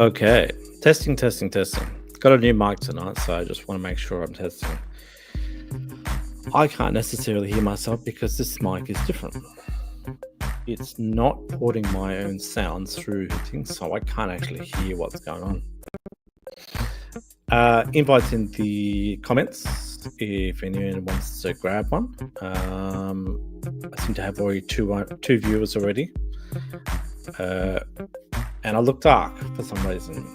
Okay, testing. Got a new mic tonight, so I just want to make sure I'm testing. I can't necessarily hear myself because this mic is different. It's not porting my own sounds through things, so I can't actually hear what's going on. Invites in the comments if anyone wants to grab one. I seem to have already two viewers already. And I look dark for some reason.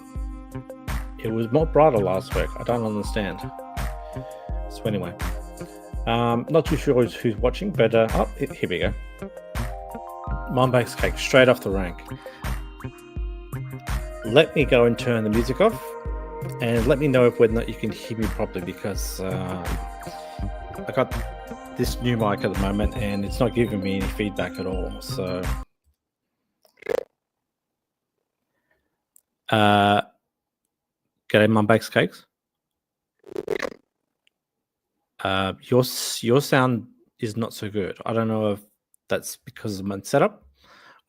It was more brighter last week. I don't understand. So anyway, not too sure who's watching, but here we go. Mum Bakes Cake, straight off the rank. Let me go and turn the music off, and let me know whether or not you can hear me properly, because I got this new mic at the moment, and it's not giving me any feedback at all. So, g'day, Mum Bakes Cakes. Your sound is not so good. I don't know if that's because of my setup.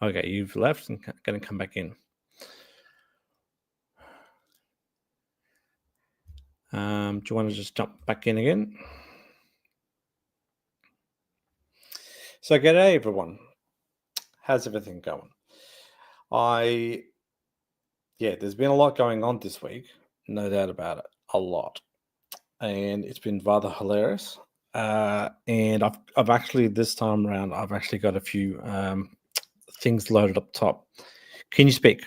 Okay, you've left and going to come back in. Do you want to just jump back in again? So, g'day everyone. How's everything going? There's been a lot going on this week, no doubt about it, a lot, and it's been rather hilarious. And I've actually this time around I've actually got a few things loaded up top. Can you speak?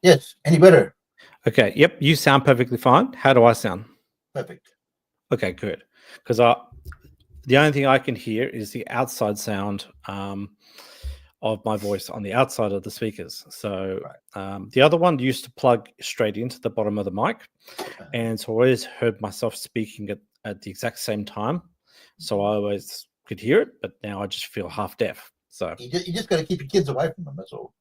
Yes. Any better? Okay. Yep. You sound perfectly fine. How do I sound? Perfect. Okay. Good. Because the only thing I can hear is the outside sound of my voice on the outside of the speakers. So the other one used to plug straight into the bottom of the mic, and so I always heard myself speaking at the exact same time. So I always could hear it, but now I just feel half deaf. So you just got to keep your kids away from them. That's all.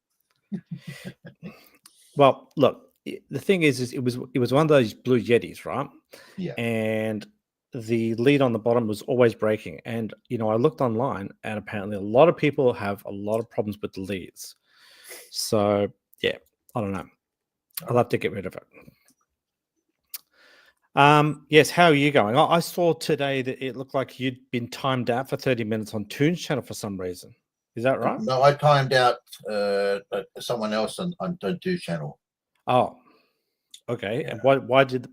Well, look, the thing is it was one of those Blue Yetis, right? Yeah. And the lead on the bottom was always breaking. And, I looked online, and apparently a lot of people have a lot of problems with the leads. So, yeah, I don't know. I'll have to get rid of it. Yes, how are you going? I saw today that it looked like you'd been timed out for 30 minutes on Toon's channel for some reason. Is that right? No, I timed out someone else on Toon's channel. Oh, okay. Yeah. And what did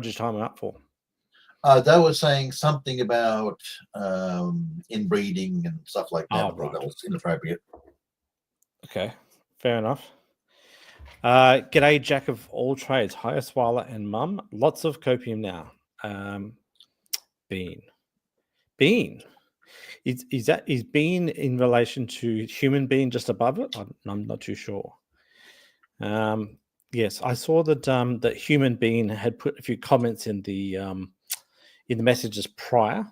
you time it up for? They were saying something about inbreeding and stuff like that. Right. That was inappropriate. Okay, fair enough. G'day, Jack of all trades. Hi, Swala and Mum. Lots of copium now. Bean. Is bean in relation to human being just above it? I'm not too sure. Yes, I saw that that human being had put a few comments in the messages prior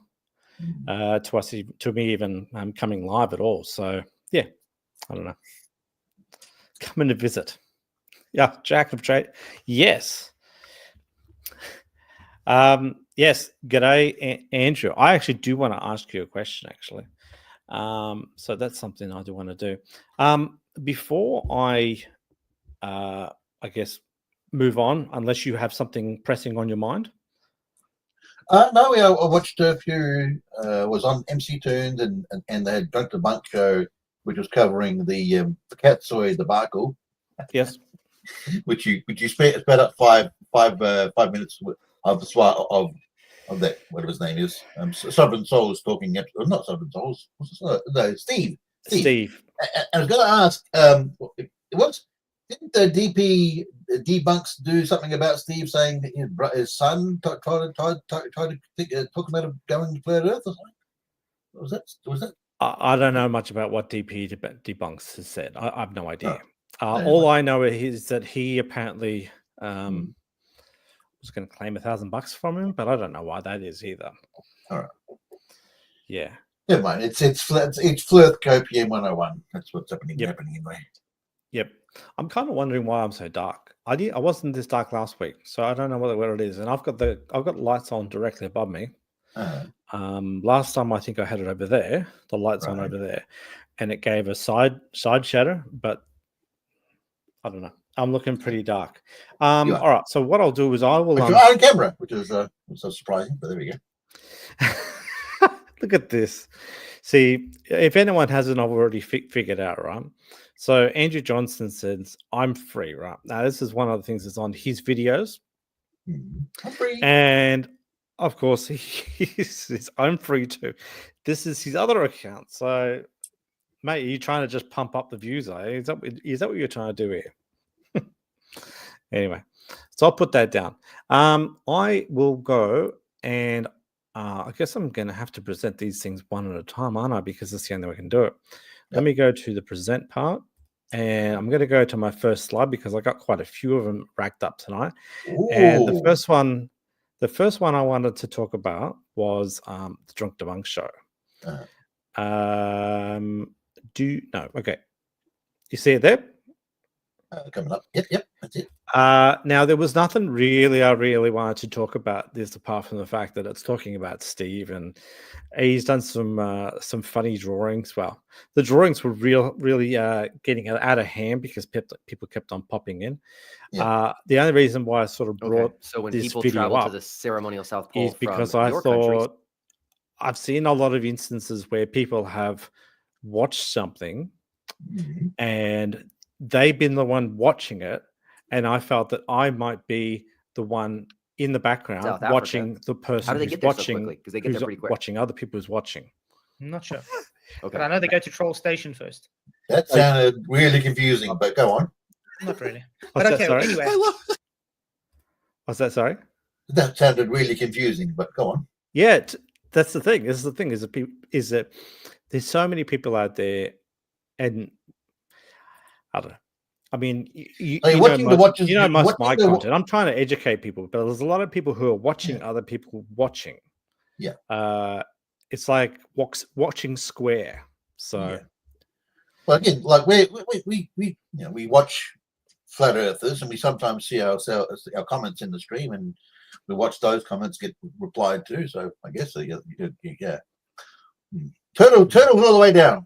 to me even coming live at all. So yeah, I don't know. Coming to visit. Yeah, Jack of trade. Yes. Yes. G'day, Andrew. I actually do want to ask you a question, actually. So that's something I do want to do. Before I guess, move on, unless you have something pressing on your mind. No, I watched a few. Was on MC Tunes and they had Drunk the Bunk show, which was covering the Katsoy debacle. Yes. which you sped up five minutes of the of that, whatever his name is. Sovereign Souls talking. Not Sovereign Souls. No, Steve. And I was going to ask, didn't the DP debunks do something about Steve saying that his son tried to talk about him going to Planet Earth or something? Was that? I don't know much about what DP debunks has said. I have no idea. All I know is that he apparently was going to claim $1,000 from him, but I don't know why that is either. All right. Yeah. Never mind. It's Flirth Copium 101. That's what's happening anyway. Yep. I'm kind of wondering why I'm so dark. I wasn't this dark last week, so I don't know what it is. And I've got lights on directly above me. Last time I think I had it over there, the lights on over there, and it gave a side shadow, but I don't know. I'm looking pretty dark. You All are. right. So what I'll do is I will. But you're on camera, which is so surprising. But there we go. Look at this. See, if anyone hasn't already figured out, right? So Andrew Johnson says, "I'm free," right? Now this is one of the things that's on his videos, I'm free. and of course he says, "I'm free too." This is his other account. So, mate, are you trying to just pump up the views? Is that what you're trying to do here? Anyway, so I'll put that down. I will go and I guess I'm going to have to present these things one at a time, aren't I? Because that's the only way I can do it. Let me go to the present part, and I'm going to go to my first slide because I got quite a few of them racked up tonight. Ooh. And the first one I wanted to talk about was the Drunk Debunk show. Okay. You see it there? Coming up. Yep, that's it. Now there was nothing I really wanted to talk about this apart from the fact that it's talking about Steve, and he's done some funny drawings. Well, the drawings were really getting out of hand because people kept on popping in. Yeah. The only reason why I sort of brought so when this people video travel up to the ceremonial South Pole is because from I your countries, thought I've seen a lot of instances where people have watched something and they've been the one watching it, and I felt that I might be the one in the background watching the person How do they who's get there so watching, quickly? Because they get there pretty quick. watching other people who's watching. I'm not sure. Okay. But I know they go to Troll Station first. That sounded really confusing, but go on. Not really. What's But that, okay, sorry? anyway. What's that? Sorry. That sounded really confusing, but go on. Yeah, that's the thing. This is the thing. Is that there's so many people out there, and I don't know. I mean, you know most of my content. I'm trying to educate people, but there's a lot of people who are watching other people watching. Yeah. It's like watching Square. So, well, again, like we watch flat earthers, and we sometimes see our comments in the stream, and we watch those comments get replied to. So I guess yeah. Turtles all the way down.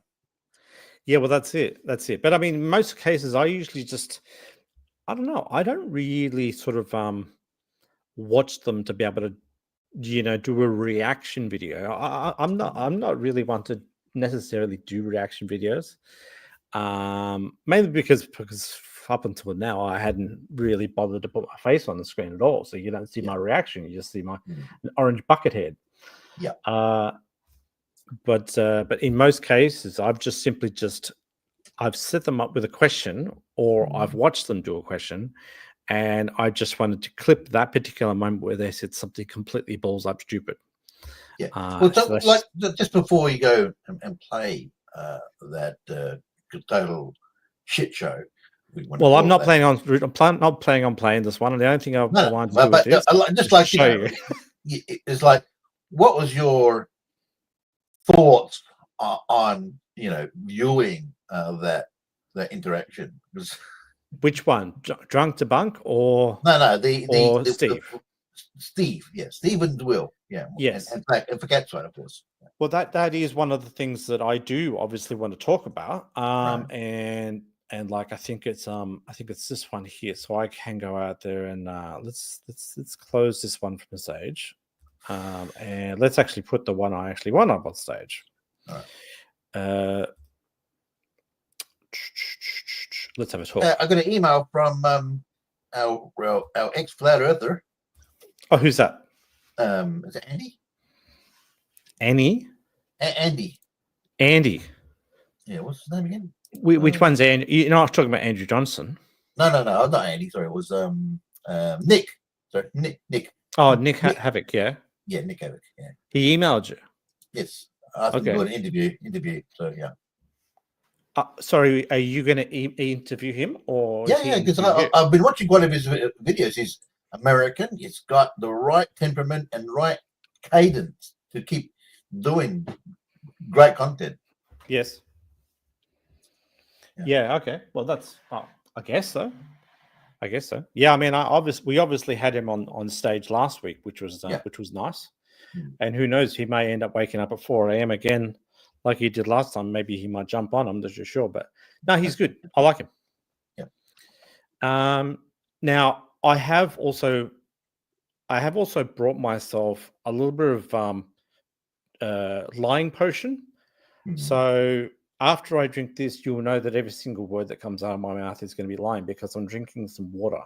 Yeah, well, that's it. But I mean, in most cases, I usually I don't know. I don't really sort of watch them to be able to, do a reaction video. I'm not really one to necessarily do reaction videos. Mainly because up until now, I hadn't really bothered to put my face on the screen at all. So you don't see my reaction. You just see my orange bucket head. Yeah. But in most cases, I've just simply I've set them up with a question, or I've watched them do a question, and I just wanted to clip that particular moment where they said something completely balls up stupid. Yeah. Well, so just before you go and play that total shit show. Well, I'm not planning on playing this one, and the only thing I want to do with this just like show you. It's like, what was your thoughts on viewing that interaction? Which one, Drunk Debunk or no Steve? Steve, yeah, Steve and Will, yeah, yes, and for Cat's-Eye, of course. Well, that is one of the things that I do obviously want to talk about, and like I think it's this one here, so I can go out there and let's close this one from the stage. And let's actually put the one I actually want up on stage. All right. Let's have a talk. I got an email from our ex-flat earther. Oh, who's that? Is it Andy? Annie? Andy. Yeah, what's his name again? Which one's Andy? You're not talking about Andrew Johnson. No, not Andy. Sorry, it was Nick. Sorry, Nick. Oh, Nick Havoc, yeah. Yeah, Nick Havoc. Yeah. He emailed you. Yes. After do an interview. So yeah. Sorry, are you going to interview him or? Yeah, because I've been watching one of his videos. He's American. He's got the right temperament and right cadence to keep doing great content. Yes. Yeah. Okay. Well, that's. I guess so. Yeah. I mean, we obviously had him on stage last week, which was nice. And who knows, he may end up waking up at 4 a.m. again, like he did last time. Maybe he might jump on. I'm not sure, but no, he's good. I like him. Now I have also brought myself a little bit of lying potion. So after I drink this, you'll know that every single word that comes out of my mouth is going to be lying because I'm drinking some water.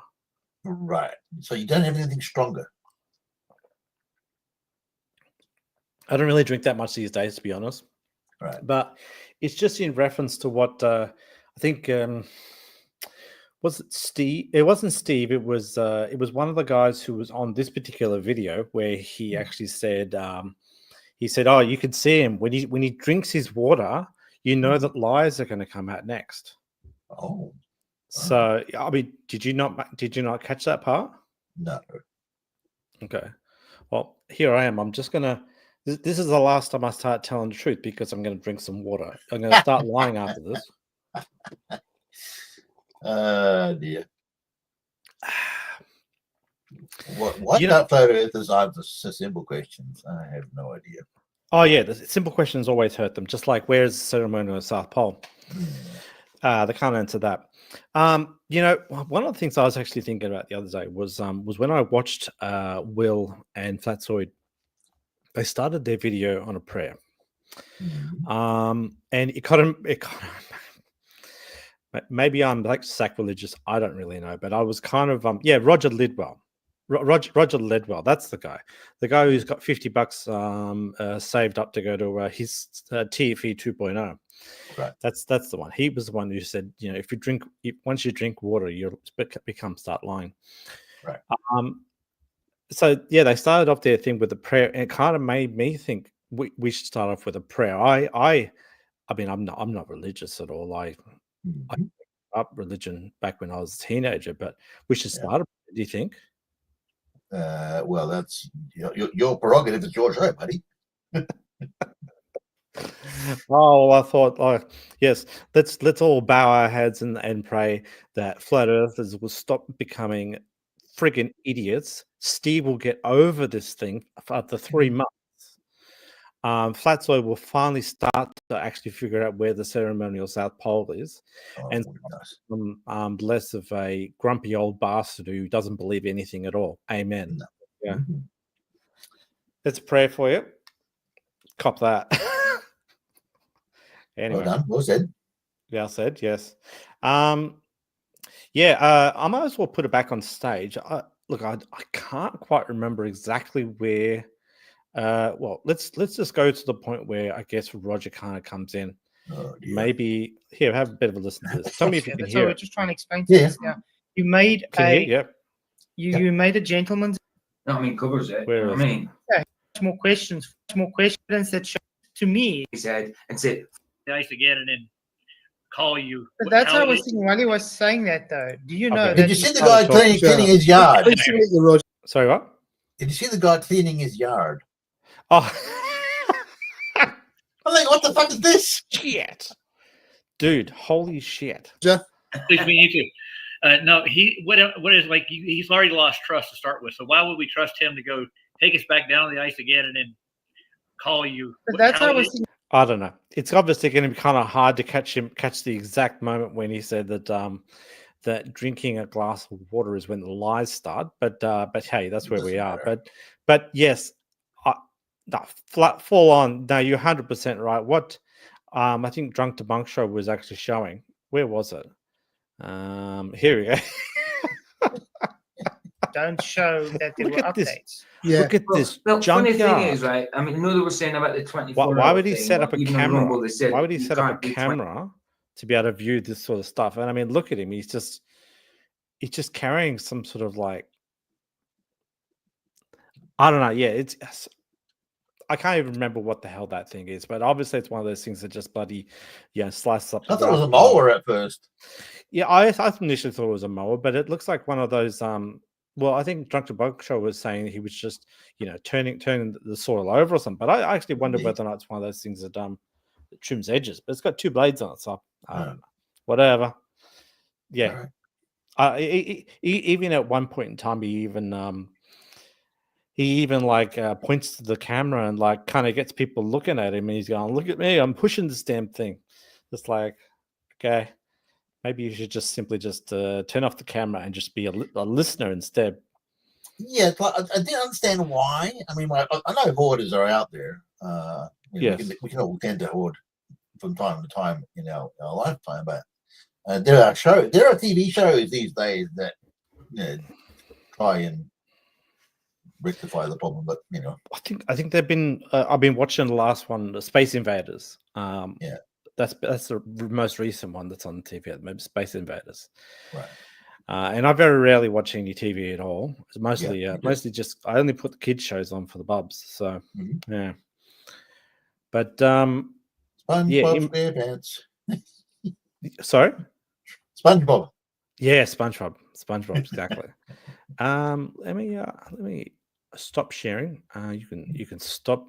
Right. So you don't have anything stronger. I don't really drink that much these days, to be honest. Right. But it's just in reference to what I think was it Steve? It wasn't Steve. It was one of the guys who was on this particular video where he actually said oh, you can see him when he drinks his water, you know that lies are going to come out next. Oh. So I mean, did you not catch that part? No. Okay. Well, here I am. I'm just gonna. This is the last time I start telling the truth because I'm going to drink some water. I'm going to start lying after this. Dear. What that flat earthers answer simple questions? I have no idea. Oh yeah, the simple questions always hurt them. Just like where's the ceremony of the South Pole? They can't answer that. You know, one of the things I was actually thinking about the other day was when I watched Will and Flatzoid. They started their video on a prayer, and it kind of maybe I'm like sacrilegious. I don't really know, but I was kind of Roger Lidwell. Roger Lidwell, that's the guy who's got $50 saved up to go to his TFE 2.0. Right. That's the one. He was the one who said, you know, once you drink water, you start lying. Right. So yeah, they started off their thing with a prayer, and it kind of made me think we should start off with a prayer. I mean, I'm not religious at all. I up religion back when I was a teenager, but we should start. Do you think? Well, that's your prerogative. It's your show, buddy. Oh, I thought, yes, let's all bow our heads and pray that flat earthers will stop becoming friggin' idiots. Steve will get over this thing after 3 months. Flatzoid will finally start to actually figure out where the ceremonial South Pole is, and less of a grumpy old bastard who doesn't believe anything at all. Amen. No. Yeah. Let's pray for you. Cop that. Anyway. Well done. Well said. Yeah, I said yes. I might as well put it back on stage. Look, I can't quite remember exactly where. Well, let's just go to the point where I guess Roger kind of comes in. Oh, maybe here, have a bit of a listen to this. Tell me if you can hear. We're just trying to explain to this now. You made you made a gentleman's. No, I mean covers it. Where I mean, more questions that show to me. He said and said. Nice again, and then call you. But that's how I was thinking while he was saying that, though. Do you know? Did you see the guy cleaning his yard? Sorry, what? Did you see the guy cleaning his yard? Oh, I'm like, what the fuck is this? Shit, dude! Holy shit! Please, we need to. No, what is like? He's already lost trust to start with. So why would we trust him to go take us back down the ice again and then call you? But that's how I was thinking. I don't know. It's obviously going to be kind of hard to catch the exact moment when he said that that drinking a glass of water is when the lies start. But hey, that's where we are. But yes, full on. No, you're 100% right. What I think Drunk to Bunk Show was actually showing. Where was it? Here we go. Don't show that there were updates. Yeah. Look at this. Well, funny thing junkyard. is, right? I mean, they were saying about the 24. Why would he set up a even camera? Rumble, they said Why would he you set up a can't do 20 camera to be able to view this sort of stuff? And I mean, look at him. He's just carrying some sort of like, I don't know. Yeah, it's I can't even remember what the hell that thing is, but obviously it's one of those things that just bloody, slices up. I thought it was a mower at first. Yeah, I initially thought it was a mower, but it looks like one of those. Well, I think Drunk to Bunk Show was saying he was just, turning the soil over or something. But I actually wonder whether or not it's one of those things that trims edges. But it's got 2 blades on it, so I don't know. Whatever. Yeah. Right. Even at one point in time, he even points to the camera and like kind of gets people looking at him, and he's going, "Look at me! I'm pushing this damn thing." Just like, okay. Maybe you should just simply just turn off the camera and just be a listener instead. Yeah, I didn't understand why. I mean, I know hoarders are out there. Yes. We can all tend to hoard from time to time in our lifetime, but there are TV shows these days that try and rectify the problem. But I think they've been. I've been watching the last one, the Space Invaders. Yeah. That's the most recent one that's on TV at the moment, Space Invaders. Right. And I very rarely watch any TV at all. It's mostly Yeah, mostly just I only put the kids shows on for the bubs. So yeah. But SpongeBob SquarePants. Sorry? SpongeBob. Yeah, SpongeBob, exactly. Let me stop sharing. You can stop.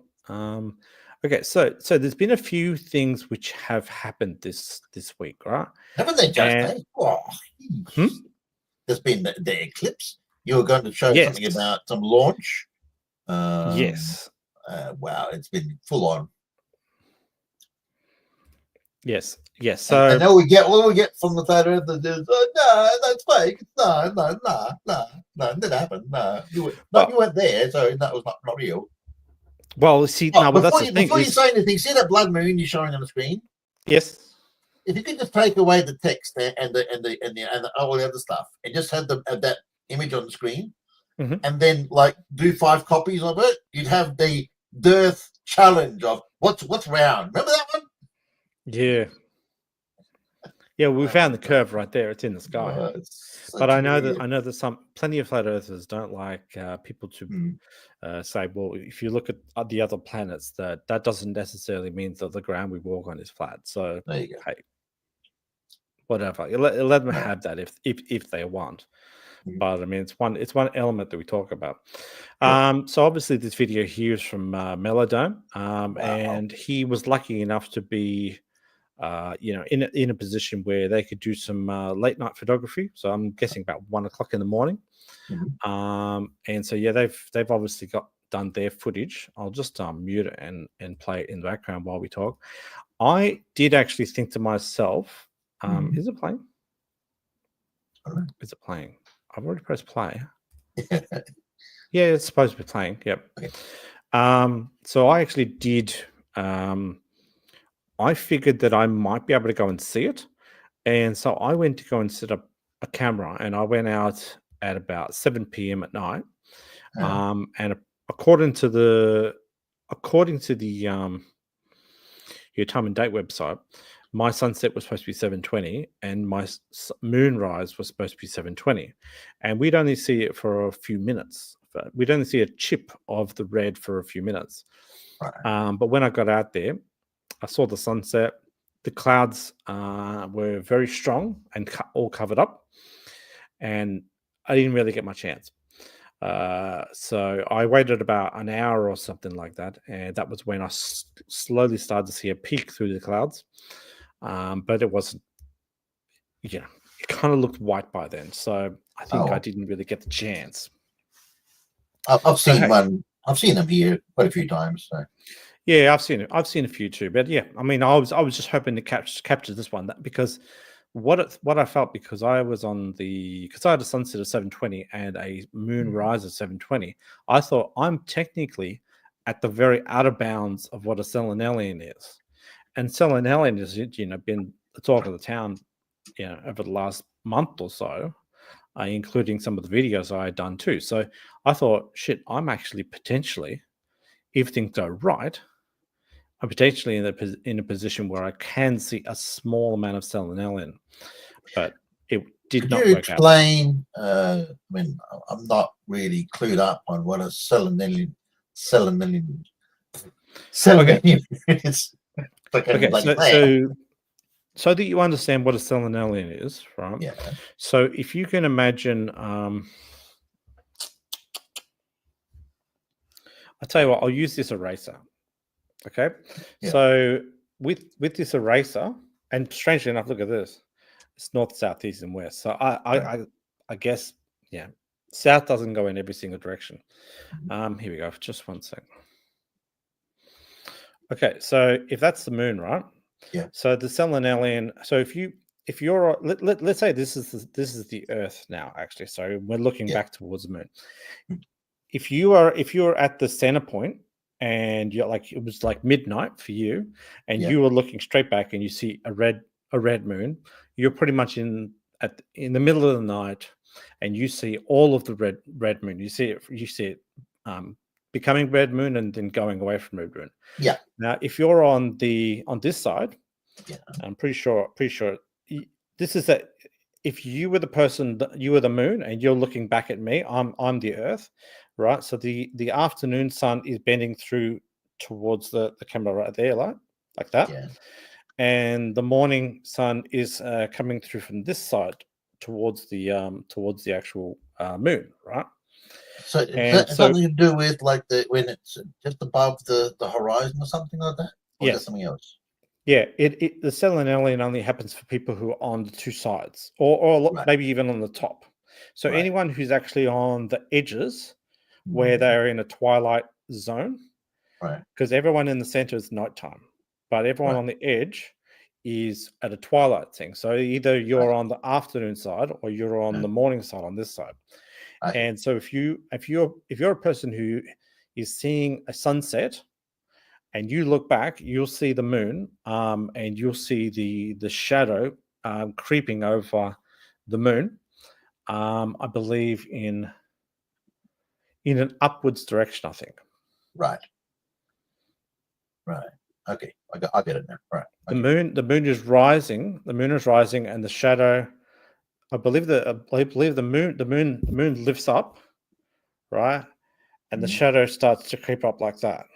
Okay, so there's been a few things which have happened this week, right? Haven't they just? There's been the eclipse. You were going to show something about some launch. Yes. Wow, it's been full on. Yes. So and then we get from the flat earthers is, no, that's fake. No, that didn't happen. No, you weren't there, so that was not real. Well, see, that's the thing. Before you say anything, see that blood moon you're showing on the screen? Yes. If you could just take away the text and all the other stuff, and just have that image on the screen, and then do 5 copies of it, you'd have the dearth challenge of what's round. Remember that one? Yeah. Yeah, we found the curve right there. It's in the sky. But I know that plenty of flat earthers don't like people to say, well, if you look at the other planets, that doesn't necessarily mean that the ground we walk on is flat. So there you go. Hey, whatever. Let them have that if they want. But I mean, it's one element that we talk about. So obviously, this video here is from Melodome, and he was lucky enough to be, in a position where they could do some late night photography. So I'm guessing about 1 o'clock in the morning. And so they've obviously done their footage. I'll just mute it and play it in the background while we talk. I did actually think to myself, is it playing? Is it playing? I've already pressed play. Yeah, it's supposed to be playing. Yep. Okay. So I actually did. I figured that I might be able to go and see it, and so I went to go and set up a camera, and I went out at about 7 p.m. at night. And according to the your time and date website, my sunset was supposed to be 7:20, and my moonrise was supposed to be 7:20, and we'd only see it for a few minutes. We'd only see a chip of the red for a few minutes. But when I got out there, I saw the sunset. The clouds were very strong and all covered up, and I didn't really get my chance. So I waited about an hour or something like that, and that was when I slowly started to see a peek through the clouds. But it wasn't, it kind of looked white by then. So I think I didn't really get the chance. I've seen one. I've seen them here quite a few times. So. Yeah, I've seen it. I've seen a few too. But yeah, I mean, I was just hoping to capture this one because what I felt, because I had a sunset of 7:20 and a moonrise of 7:20. I thought I'm technically at the very outer bounds of what a selenelian is. And selenelian has, been the talk of the town, over the last month or so, including some of the videos I had done too. So I thought, shit, I'm actually potentially, if things go right, I'm potentially in a position where I can see a small amount of selenelian, but it did not work out. I mean, I'm not really clued up on what a selenelian is. Okay, so that you understand what a selenelian is, right? Yeah. So if you can imagine, I'll tell you what, I'll use this eraser. Okay. Yeah. So with this eraser, and strangely enough, look at this. It's north, south, east, and west. So I guess, south doesn't go in every single direction. Here we go. Just 1 second. Okay, so if that's the moon, right? Yeah. So the selenelian. So if you if you're let's say this is the Earth now, actually. So we're looking back towards the moon. If you're at the center point and you're like, it was like midnight for you, and you were looking straight back and you see a red moon, you're pretty much in the middle of the night, and you see all of the red moon. You see it becoming red moon and then going away from red moon. Yeah. Now, if you're on this side, I'm pretty sure this is that. If you were the person, you were the moon, and you're looking back at me, I'm the Earth, right? So the afternoon sun is bending through towards the camera right there, like that. Yeah. And the morning sun is coming through from this side towards the actual moon, right? So is something to do with like when it's just above the horizon or something like that? Or is that something else? Yeah, the selenelian only happens for people who are on the two sides, or maybe even on the top. So anyone who's actually on the edges, where they're in a twilight zone, because everyone in the center is nighttime, but everyone on the edge is at a twilight thing. So either you're on the afternoon side or you're on the morning side on this side. And so if you're a person who is seeing a sunset, and you look back, you'll see the moon, and you'll see the shadow creeping over the moon. I believe in an upwards direction, I think. Right. Okay, I get it now. Right. Okay. The moon is rising. The moon is rising, and the shadow. I believe the moon lifts up, right, and the shadow starts to creep up like that.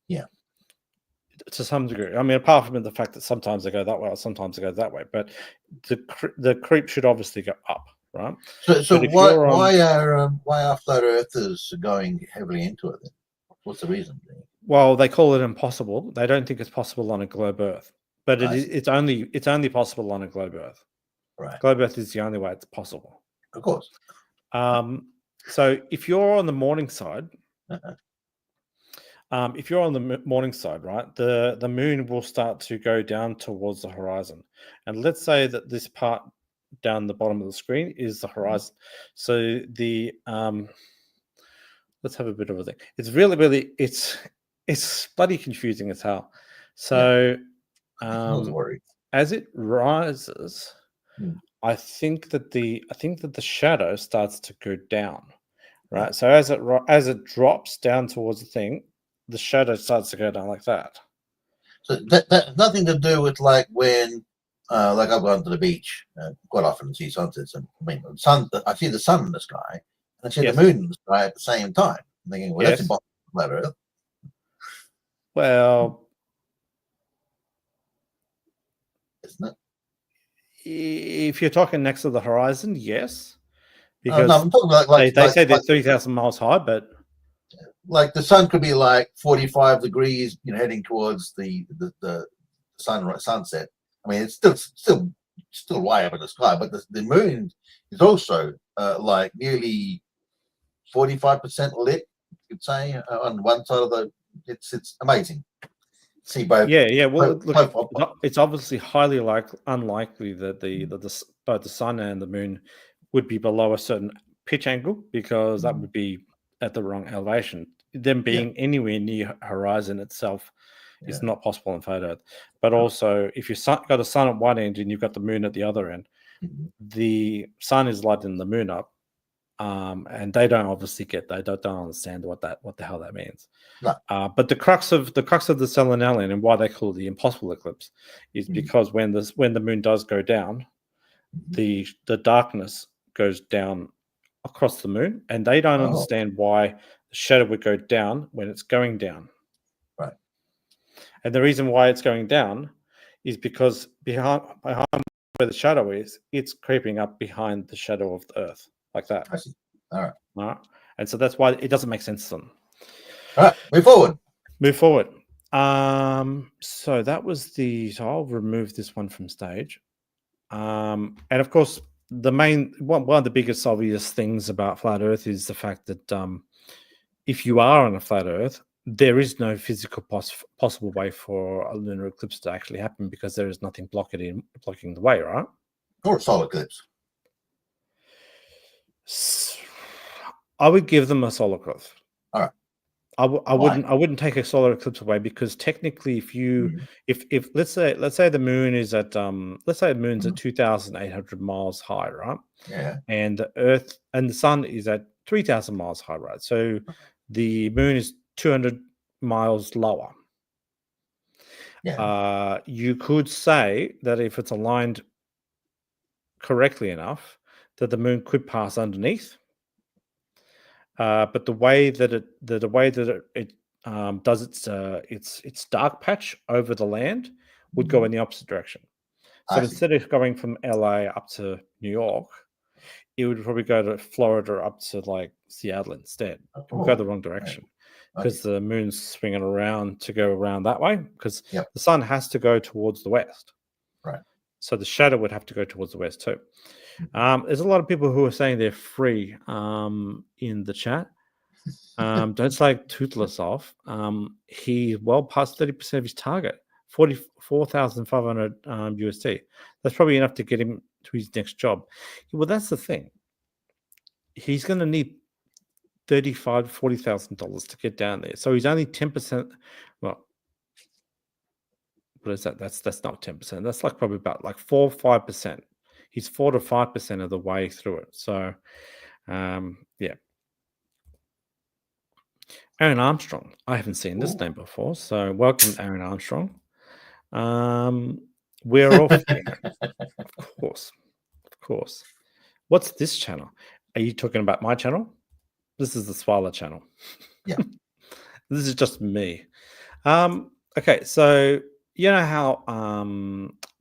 Yeah. To some degree. I mean, apart from the fact that sometimes they go that way or sometimes they go that way, but the creep should obviously go up, right? So why are flat earthers going heavily into it then? What's the reason? Well, they call it impossible. They don't think it's possible on a globe Earth, but it's only possible on a globe Earth. Right. Globe Earth is the only way it's possible. Of course. So if you're on the morning side, if you're on the morning side, right, the moon will start to go down towards the horizon. And let's say that this part down the bottom of the screen is the horizon. So let's have a bit of a thing. It's really, it's bloody confusing as hell. So as it rises, I think that the shadow starts to go down, right? So as it drops down towards the thing, the shadow starts to go down like that. So that nothing to do with like when, like I've gone to the beach quite often and see sunsets. And I mean, I see the sun in the sky, and I see the moon in the sky at the same time. I'm thinking, well, that's impossible on flat Earth. Well, isn't it? If you're talking next to the horizon, yes, because no, I'm talking like they say they're 3,000 miles high, but like the sun could be like 45 degrees, heading towards the sunset. I mean, it's still way up in the sky, but the moon is also like nearly 45% lit. You could say on one side of it's amazing. See both. Yeah. Well, look, it's obviously highly unlikely that both the sun and the moon would be below a certain pitch angle, because that would be at the wrong elevation. Them being anywhere near horizon itself is not possible on flat Earth. But also, if you've got a sun at one end and you've got the moon at the other end, the sun is lighting the moon up, and they don't obviously they don't understand what the hell that means. No. But the crux of the selenelian and why they call it the impossible eclipse is because when the moon does go down, the darkness goes down across the moon, and they don't understand why the shadow would go down when it's going down. Right. And the reason why it's going down is because behind where the shadow is, it's creeping up behind the shadow of the Earth, like that. I see. All right. And so that's why it doesn't make sense to them. All right, move forward. So that was so I'll remove this one from stage. And of course, one of the biggest obvious things about flat Earth is the fact that if you are on a flat Earth, there is no physical possible way for a lunar eclipse to actually happen, because there is nothing blocking the way, right? Or solar eclipse. I would give them a solar eclipse. All right. I wouldn't take a solar eclipse away, because technically, if let's say the moon is at let's say the moon's at 2,800 miles high, right? Yeah. And the Earth and the sun is at 3,000 miles high, right? So the moon is 200 miles lower. Yeah. You could say that if it's aligned correctly enough, that the moon could pass underneath. But the way that it does its dark patch over the land would go in the opposite direction. So instead of going from LA up to New York, it would probably go to Florida up to like Seattle instead. It would go the wrong direction, because the moon's swinging around to go around that way, because the sun has to go towards the west. Right. So the shadow would have to go towards the west too. There's a lot of people who are saying they're free in the chat. Don't like Toothless off. He well past 30% of his target, 44,500 USD. That's probably enough to get him to his next job. Well, that's the thing. He's going to need $40,000 to get down there. So he's only 10%. Well, what is that? That's not 10%. That's like probably about like 4 or 5%. He's 4 to 5% of the way through it. So, yeah. Aaron Armstrong. I haven't seen this name before. So, welcome, Aaron Armstrong. We're off here. Of course. What's this channel? Are you talking about my channel? This is the Swala channel. Yeah. This is just me. Okay, so you know how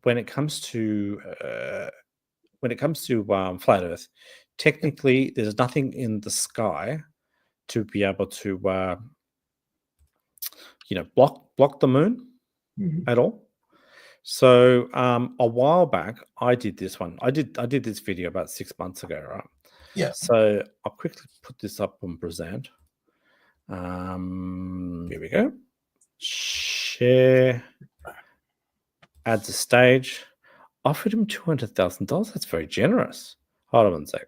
when it comes to flat Earth, technically there's nothing in the sky to be able to block the moon at all. So a while back, I did this one. I did this video about 6 months ago, right? Yeah. So I'll quickly put this up on Present. Here we go. Share. Add to stage. Offered him $200,000. That's very generous. Hold on one sec.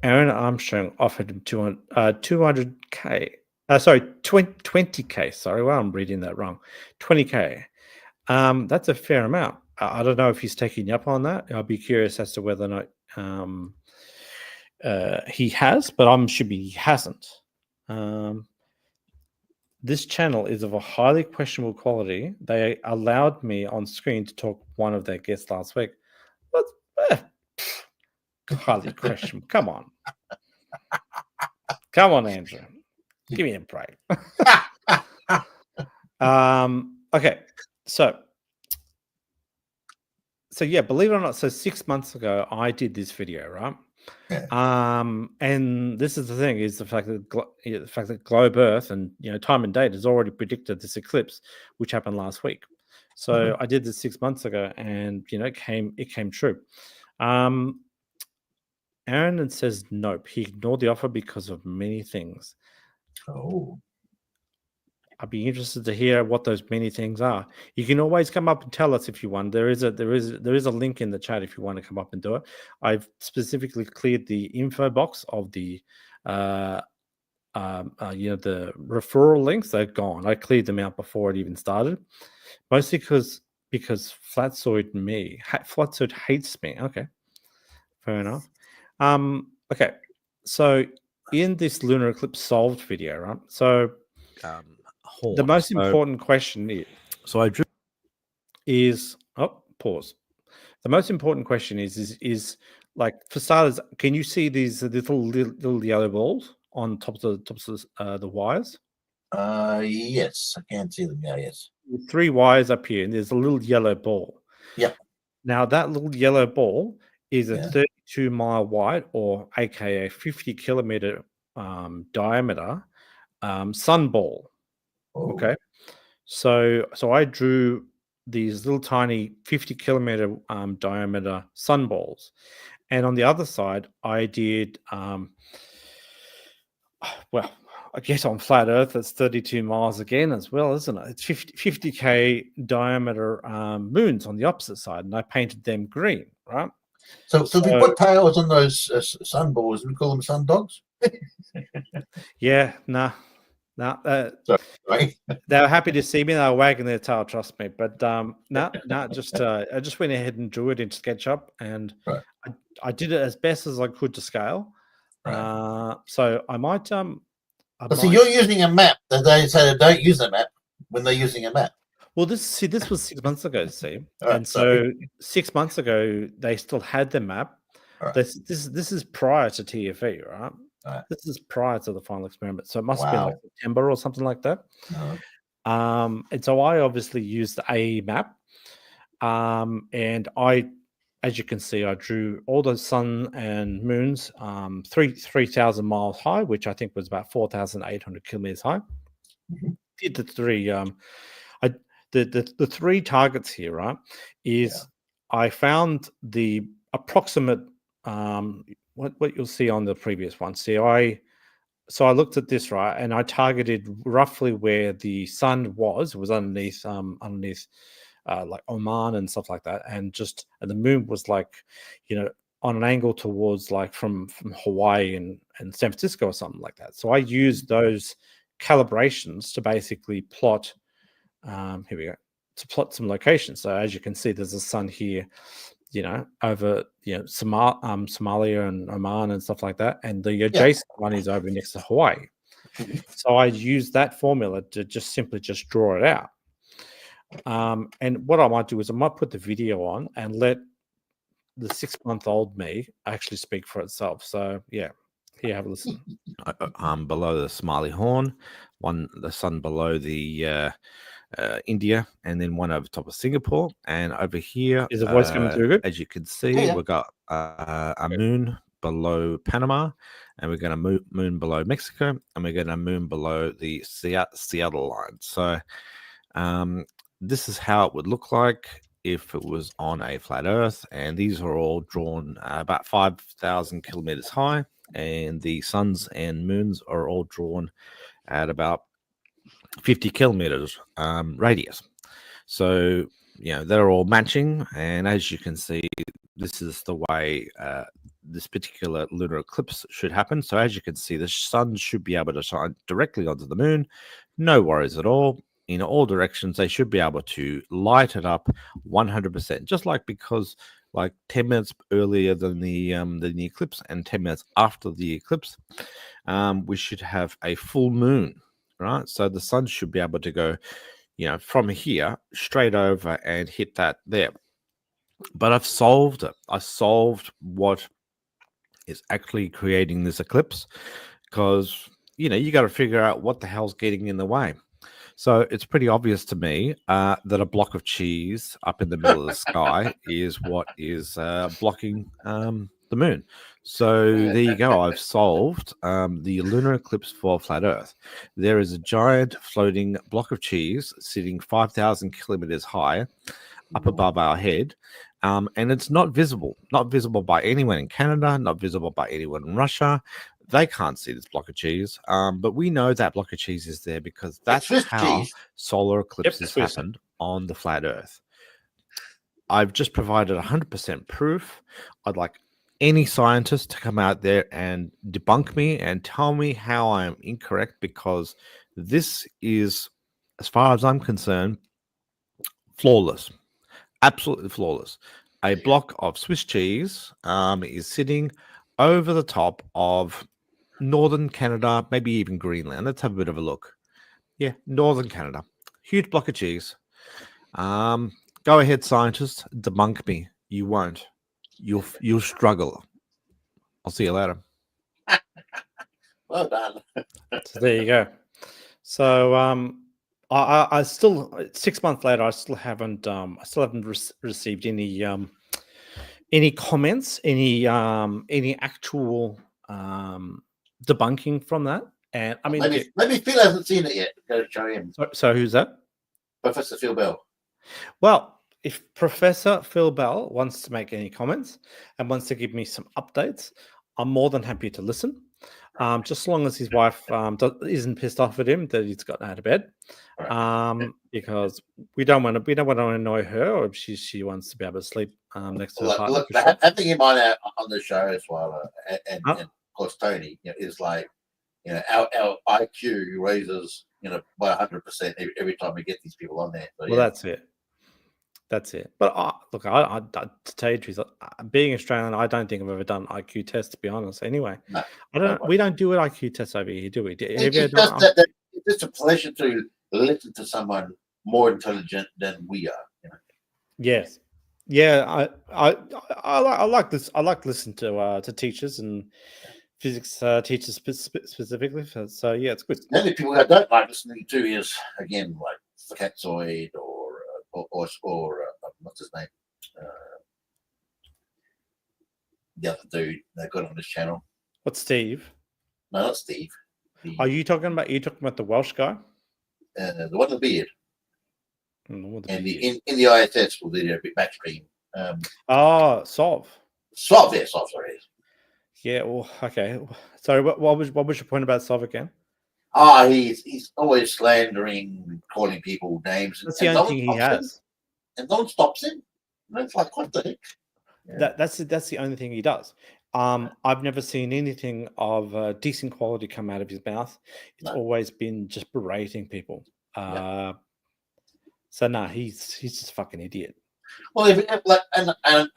Aaron Armstrong offered him 200K. Sorry, 20K. Sorry, well, I'm reading that wrong. 20K. That's a fair amount. I don't know if he's taking you up on that. I'll be curious as to whether or not he has, but I'm sure he hasn't. This channel is of a highly questionable quality. They allowed me on screen to talk one of their guests last week. But highly questionable. Come on. Come on, Andrew. Give me a break. Okay. So yeah, believe it or not, so 6 months ago I did this video, right? Yeah. And this is the thing, is the fact that Globe Earth and time and date has already predicted this eclipse, which happened last week. So I did this 6 months ago, and it came true. Aaron says nope. He ignored the offer because of many things. Oh. I'd be interested to hear what those many things are. You can always come up and tell us if you want. There is a link in the chat if you want to come up and do it. I've specifically cleared the info box of the the referral links. They're gone. I cleared them out before it even started, mostly because Flatsoid hates me. Okay, fair enough. Okay, so in this lunar eclipse solved video, right? So the most important question is pause. The most important question is like, for starters, can you see these little yellow balls on tops of the wires? Yes, I can see them. Yeah, yes. 3 wires up here, and there's a little yellow ball. Yeah. Now that little yellow ball is a 32 mile wide, or aka 50 kilometer diameter sun ball. Oh. Okay, so I drew these little tiny 50 kilometer diameter sun balls, and on the other side I did I guess on flat Earth, it's 32 miles again as well, isn't it? It's 50K diameter moons on the opposite side, and I painted them green, right? So if we put tails on those sun balls, we call them sun dogs? Yeah, nah. Right? They were happy to see me. They were wagging their tail, trust me. But just I just went ahead and drew it in SketchUp, and I did it as best as I could to scale. Right. So I might So you're using a map. They say they don't use a map when they're using a map. Well, this was 6 months ago, see, and so 6 months ago they still had the map. Right. This is prior to TFE, right? This is prior to the final experiment, so it must have been like September or something like that. And so I obviously used the AE map, and as you can see, I drew all the sun and moons 3,000 miles high, which I think was about 4,800 kilometers high. Mm-hmm. Did the three the three targets here, right? I found the approximate what you'll see on the previous one. See, so I looked at this, right, and I targeted roughly where the sun was. It was underneath like Oman and stuff like that, and the moon was like, on an angle towards like from Hawaii and San Francisco or something like that. So I used those calibrations to basically plot. Here we go, to plot some locations. So as you can see, there's a sun here, over Somalia and Oman and stuff like that, and the adjacent one is over next to Hawaii. So I used that formula to just draw it out. And what I might do is I might put the video on and let the 6-month-old me actually speak for itself. So yeah, here, have a listen. Below the Somali Horn, the sun below the India, and then one over top of Singapore, and over here is the voice coming through good? As you can see, we've got a moon below Panama, and we're going to moon below Mexico, and we're going to moon below the Seattle line. So this is how it would look like if it was on a flat Earth, and these are all drawn about 5,000 kilometers high, and the suns and moons are all drawn at about 50 kilometers radius. So they're all matching, and as you can see, this is the way this particular lunar eclipse should happen. So as you can see, the sun should be able to shine directly onto the moon, no worries at all. In all directions, they should be able to light it up 100%, just because 10 minutes earlier than the eclipse and 10 minutes after the eclipse, we should have a full moon. Right, so the sun should be able to go, from here straight over and hit that there. But I've solved it. I solved what is actually creating this eclipse, because you got to figure out what the hell's getting in the way. So it's pretty obvious to me that a block of cheese up in the middle of the sky is what is blocking the moon. So there you go. I've solved the lunar eclipse for flat Earth. There is a giant floating block of cheese sitting 5,000 kilometers high up above our head. And it's not visible by anyone in Canada, not visible by anyone in Russia. They can't see this block of cheese. But we know that block of cheese is there because that's how solar eclipses happened on the flat Earth. I've just provided 100% proof. I'd like any scientist to come out there and debunk me and tell me how I am incorrect, because this is, as far as I'm concerned, flawless, absolutely flawless. A block of Swiss cheese is sitting over the top of northern Canada, maybe even Greenland. Let's have a bit of a look. Yeah, northern Canada, huge block of cheese. Go ahead, scientists, debunk me. You won't. You'll struggle. I'll see you later. Well done. So there you go. So I still 6 months later, I still haven't received any comments, any actual debunking from that. And I mean, maybe Phil hasn't seen it yet. Go show him. So who's that? Professor Phil Bell. Well, if Professor Phil Bell wants to make any comments and wants to give me some updates, I'm more than happy to listen. just as long as his wife isn't pissed off at him that he's gotten out of bed. Because we don't want to annoy her, or if she wants to be able to sleep next to her partner. Look, having him on the show as well, and of course Tony, is like, our IQ raises, by 100% every time we get these people on there. So, well, that's it. That's it. But look, I to tell you the truth, being Australian, I don't think I've ever done an IQ test, to be honest. Anyway, no, we don't do an IQ test over here, do we? It's just a pleasure to listen to someone more intelligent than we are. Yes, yeah. I like this. I like to listen to teachers and physics teachers specifically. So yeah, it's good. The only people I don't like listening to is, again, like Katzoid or what's his name? The other dude they got on this channel. What's Steve? No, not Steve. Are you talking about the Welsh guy? The one with the beard. And in the ISS will do a bit match stream. Sov. Sov, yeah, Sov, sorry. Yeah, well, okay. Sorry, what was your point about Sov again? He's always slandering, calling people names. That's the only thing he has. And no one stops him. And it's like, what the heck? Yeah. That's the only thing he does. I've never seen anything of decent quality come out of his mouth. It's always been just berating people. So he's just a fucking idiot. Well, I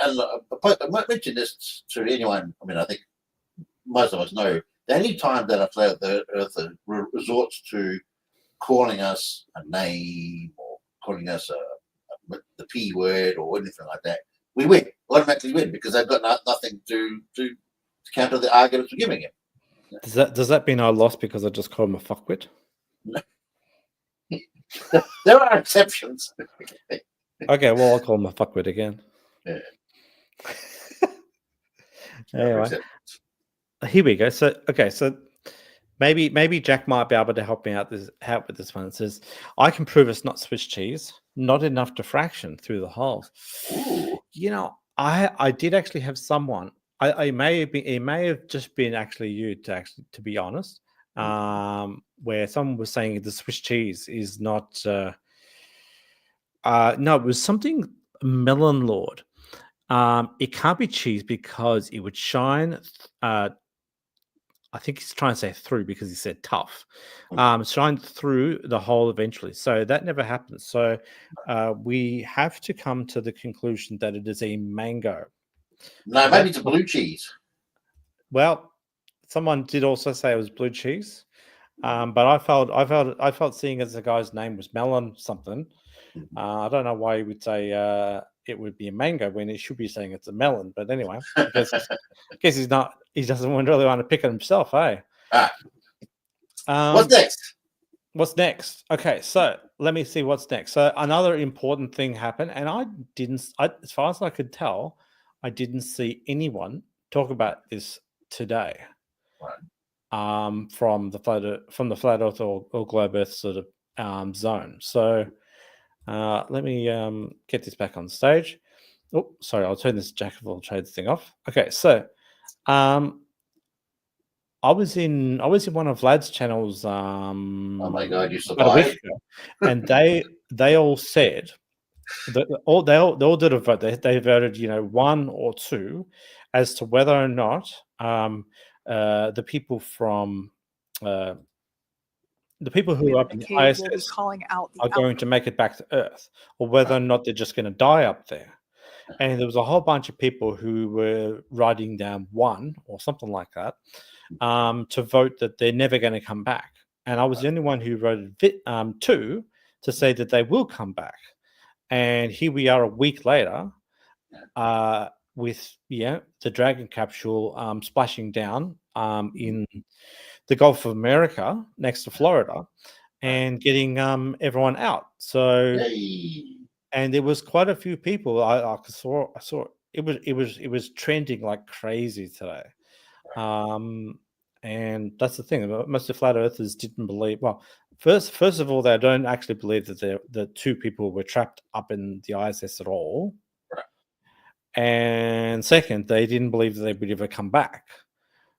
might mention this to anyone. I mean, I think most of us know the only time that a flat earther resorts to calling us a name or calling us the P word or anything like that, we automatically win, because they've got nothing to counter the arguments we're giving him. Does that mean I lost because I just called him a fuckwit? No. There are exceptions. Okay, well, I'll call him a fuckwit again. Yeah. Anyway, here we go. So maybe Jack might be able to help me out with this one. It says, I can prove it's not Swiss cheese, not enough diffraction through the holes. Ooh. I did actually have someone. It may have just been actually you, to be honest, where someone was saying the Swiss cheese is not. No, it was something Melon Lord. It can't be cheese because it would shine. I think he's trying to say through, because he said tough. Shine through the hole eventually. So that never happens. So we have to come to the conclusion that it is a mango. No, maybe it's a blue cheese. Well, someone did also say it was blue cheese, but I felt seeing as the guy's name was Melon something. I don't know why he would say it would be a mango when he should be saying it's a melon. But anyway, I guess he's not. He doesn't really want to pick it himself, hey? What's next? What's next? Okay, so let me see what's next. So another important thing happened, and as far as I could tell, I didn't see anyone talk about this today. Right. From the flat Earth or globe Earth sort of zone. So let me get this back on stage. Oh, sorry, I'll turn this Jack of all trades thing off. Okay, so I was in one of Vlad's channels. Oh my God, you survived! And they all said that they all did a vote. They voted, one or two, as to whether or not the people from the people who are up in the ISS are going to make it back to Earth, or whether or not they're just going to die up there. And there was a whole bunch of people who were writing down 1 or something like that to vote that they're never going to come back. And I was the only one who voted 2 to say that they will come back. And here we are a week later with the Dragon capsule splashing down in the Gulf of America next to Florida and getting everyone out. So. Yay. And there was quite a few people I saw. It was trending like crazy today, and that's the thing. Most of the flat earthers didn't believe. Well, first of all, they don't actually believe that the 2 people were trapped up in the ISS at all. Right. And second, they didn't believe that they would ever come back.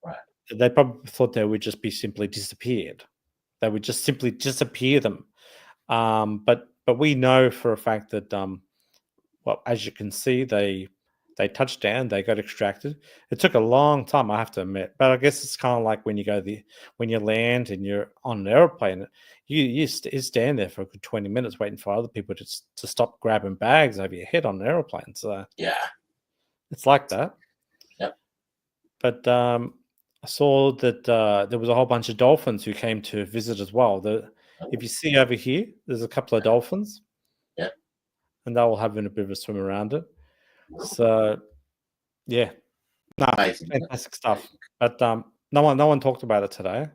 Right. they probably thought they would just be simply disappeared. They would just simply disappear them. But we know for a fact that well, as you can see, they touched down, they got extracted. It took a long time, I have to admit, but I guess it's kind of like when you land and you're on an airplane, you stand there for a good 20 minutes waiting for other people to stop grabbing bags over your head on an airplane. So Yeah. it's like that. Yep. But I saw that there was a whole bunch of dolphins who came to visit as well. If you see over here, there's a couple of dolphins. Yeah. And they're all having a bit of a swim around it. So, yeah, Amazing. fantastic stuff. But no one talked about it today.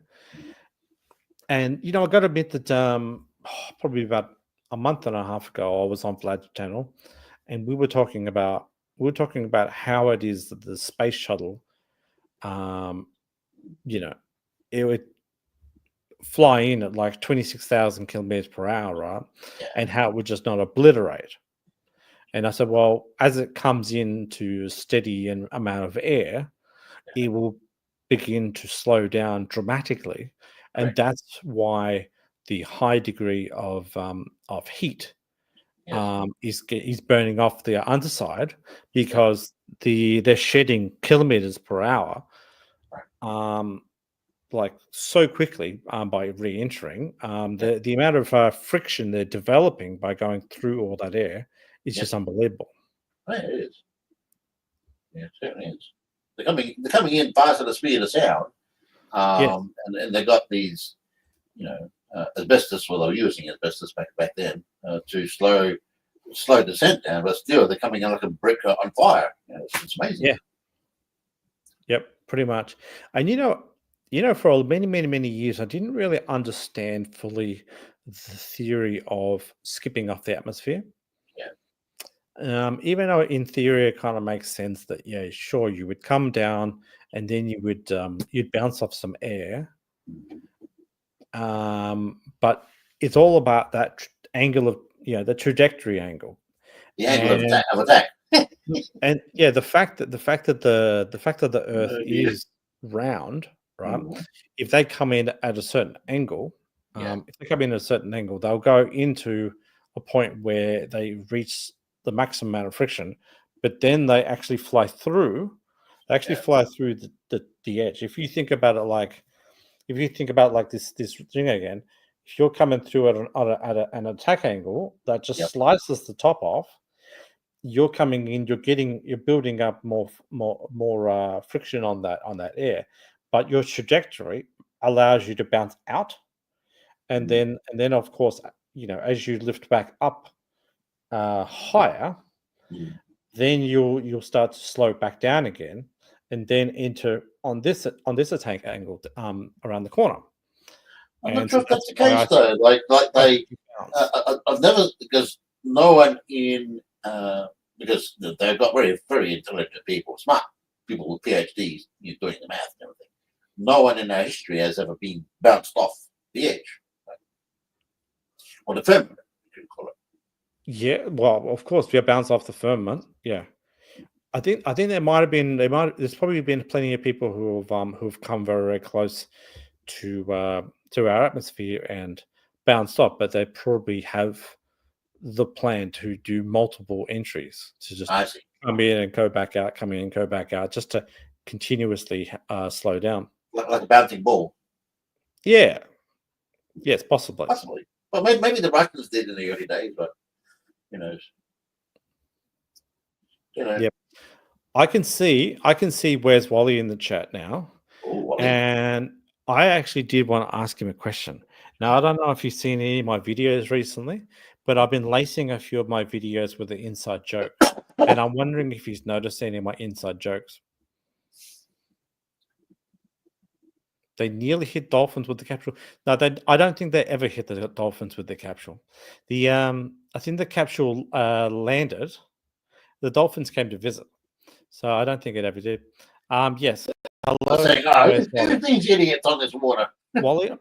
And I got to admit that probably about a month and a half ago, I was on Vlad's channel, and we were talking about how it is that the space shuttle, it would fly in at like 26,000 kilometers per hour, right? Yeah. And how it would just not obliterate. And I said, well, as it comes into steady amount of air, it will begin to slow down dramatically, and that's why the high degree of heat is burning off the underside, because they're shedding kilometers per hour, like so quickly by re-entering. The amount of friction they're developing by going through all that air is just unbelievable. Right, it is. Yeah, it certainly is. They're coming in faster than the speed of sound. And they got these, asbestos. Well, they were using asbestos back then to slow descent down, but still they're coming in like a brick on fire. It's amazing. Yeah. Yep, pretty much. And for many years, I didn't really understand fully the theory of skipping off the atmosphere. Even though in theory it kind of makes sense that sure, you would come down and then you would you'd bounce off some air, but it's all about that angle of the trajectory angle, the angle of attack. And the fact that the Earth is round, right? If they come in at a certain angle, they'll go into a point where they reach the maximum amount of friction, but then they actually fly through. They actually fly through the edge. If you think about it like this thing again, if you're coming through at an attack angle that just slices the top off, you're coming in. You're building up more friction on that air, but your trajectory allows you to bounce out, and then of course as you lift back up higher, then you'll start to slow back down again, and then enter on this attack angle around the corner. I'm not sure if that's the case though. I've never, because no one in because they've got very very intelligent people, smart people with PhDs, doing the math and everything. No one in our history has ever been bounced off the edge, or the firmament, you could call it. Yeah, well, of course, we bounce off the firmament. Yeah, I think there's probably been plenty of people who've come very, very close to our atmosphere and bounced off, but they probably have the plan to do multiple entries to just come in and go back out, come in and go back out, just to continuously slow down, like a bouncing ball. Yeah. Yes, possibly. Well, maybe the Russians did in the early days, but. Yep. I can see Where's Wally in the chat now. Ooh, and I actually did want to ask him a question. Now, I don't know if you've seen any of my videos recently, but I've been lacing a few of my videos with an inside joke, and I'm wondering if he's noticed any of my inside jokes. They nearly hit dolphins with the capsule. No, I don't think they ever hit the dolphins with the capsule. I think the capsule landed. The dolphins came to visit, so I don't think it ever did. Yes. Hello. These idiots on this water. Wally,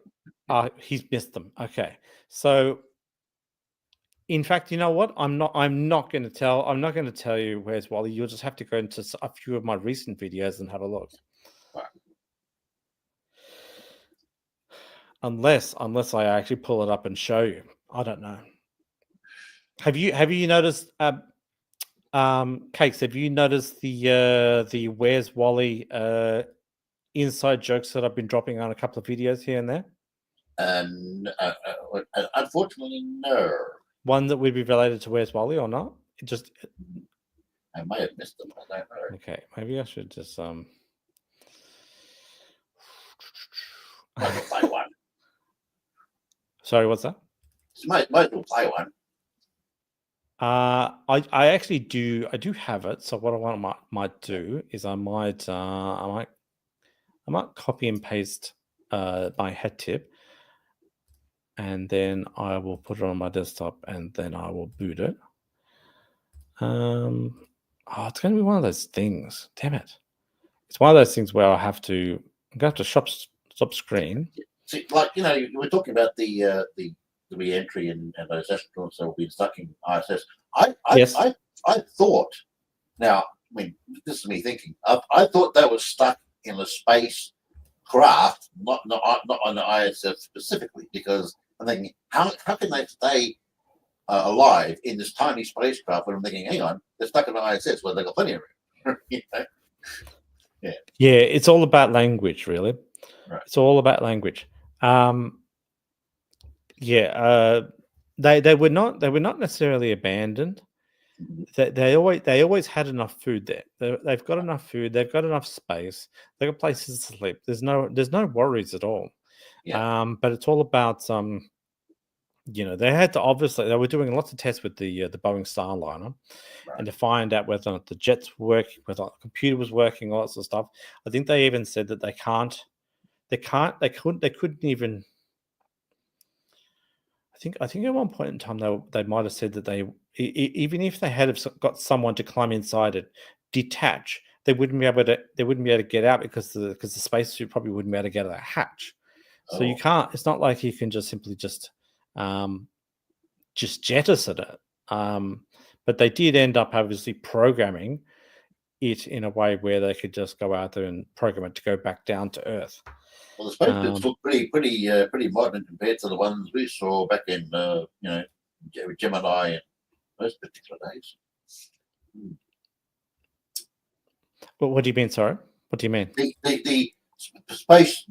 he's missed them. Okay, so in fact, you know what? I'm not going to tell you Where's Wally. You'll just have to go into a few of my recent videos and have a look. unless I actually pull it up and show you. I don't know. Have you noticed, Cakes? Have you noticed the Where's Wally inside jokes that I've been dropping on a couple of videos here and there? Unfortunately, no. One that would be related to Where's Wally or not? I might have missed them. I don't know. Okay, maybe I should just Might as well play one. Sorry, what's that? Might as well play one. I actually do. I do have it. So what I might do is I might copy and paste my head tip, and then I will put it on my desktop, and then I will boot it. It's going to be one of those things. Damn it! It's one of those things where I'm going to have to stop screen. See, like we're talking about the re-entry and those astronauts that will be stuck in ISS. I thought. Now, I mean, this is me thinking. I thought they were stuck in a space craft, not on the ISS specifically, because I'm thinking, how can they stay alive in this tiny spacecraft? But I'm thinking, hang on, they're stuck in the ISS where they've got plenty of room. Yeah. Yeah, it's all about language, really. Right. It's all about language. They were not necessarily abandoned. They always had enough food there. They've got enough food. They've got enough space. They've got places to sleep. There's no worries at all. Yeah. But it's all about they had to they were doing lots of tests with the Boeing Starliner, Right. and to find out whether or not the jets were working, whether the computer was working, all that sort of stuff. I think they even said that they couldn't even. I think at one point in time they might have said that even if they had got someone to climb inside it, detach, they wouldn't be able to get out because the spacesuit probably wouldn't be able to get out of the hatch. So you can't. It's not like you can just simply just jettison it. But they did end up obviously programming it in a way where they could just go out there and program it to go back down to Earth. Well, the spacesuits look pretty modern compared to the ones we saw back in Gemini and those particular days. But what do you mean? Sorry, what do you mean? The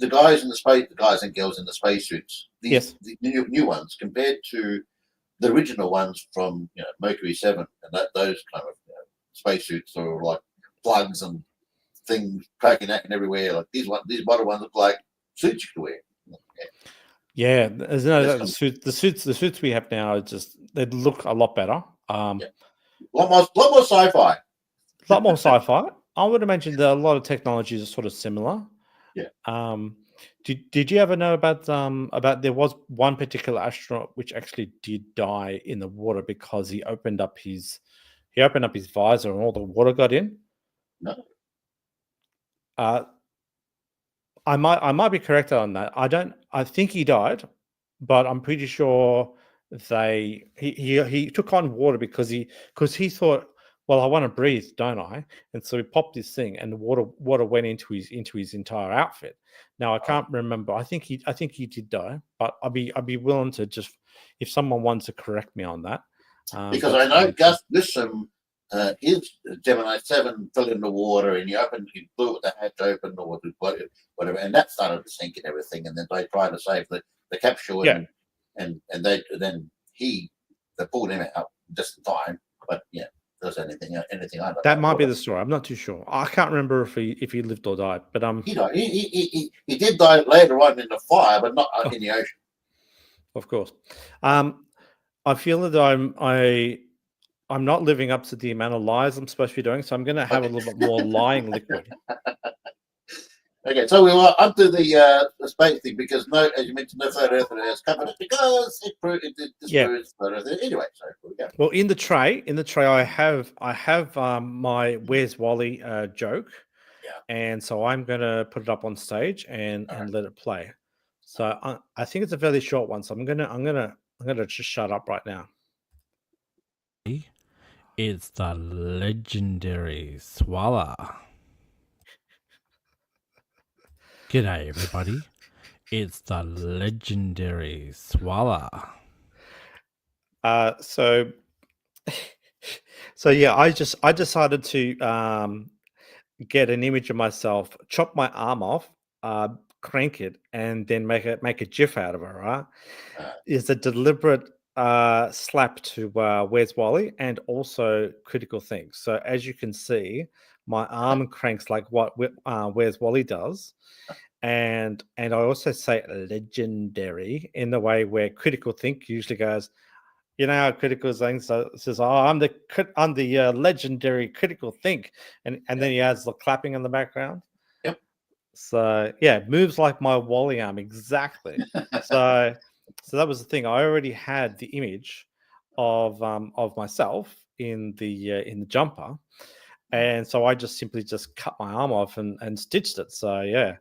guys and girls in the spacesuits. Yes. The new ones compared to the original ones from Mercury 7 and those kind of spacesuits are like plugs and things cracking out and everywhere. Like these modern ones look like suits you could wear. Yeah, there's the suits we have now are they look a lot better. A lot more sci-fi. A lot more sci-fi. I would imagine that a lot of technologies are sort of similar. Yeah. Did you ever know about there was one particular astronaut which actually did die in the water because he opened up his visor and all the water got in? No. I might be correct on that. I think he died, but I'm pretty sure he took on water because he thought, well, I want to breathe, don't I? And so he popped this thing, and the water went into his entire outfit. Now I can't remember. I think he did die, but I'd be willing to just, if someone wants to correct me on that. Because I know Gus Grissom, his Gemini 7 fell in the water, and he blew the hatch open or whatever, and that started to sink and everything. And then they tried to save the capsule, and they pulled him out just in time. But yeah. Does anything I don't that know. Might be the story. I'm not too sure. I can't remember if he lived or died. But he died. He did die later on in the fire, but not in the ocean. Of course. I feel that I'm not living up to the amount of lies I'm supposed to be doing, so I'm going to have a little bit more lying liquid. Okay, so we were up to the space thing because as you mentioned, no flat earther has covered it because it disproves flat earther. Anyway, so here we go. Well, in the tray, I have my Where's Wally joke, and so I'm going to put it up on stage and let it play. So I think it's a fairly short one, so I'm gonna just shut up right now. It's the legendary Swallow. G'day, everybody. It's the legendary Swallow. So yeah, I decided to get an image of myself, chop my arm off, crank it, and then make a GIF out of it. Right? Is a deliberate slap to Where's Wally and also Critical Things. So as you can see, my arm cranks like what Where's Wally does. And I also say legendary in the way where Critical Think usually goes, you know how Critical Think says, "Oh, I'm the legendary Critical Think," and then he has the clapping in the background. Yep. So yeah, moves like my Wally arm exactly. so that was the thing. I already had the image of myself in the jumper, and so I just simply cut my arm off and stitched it. So yeah.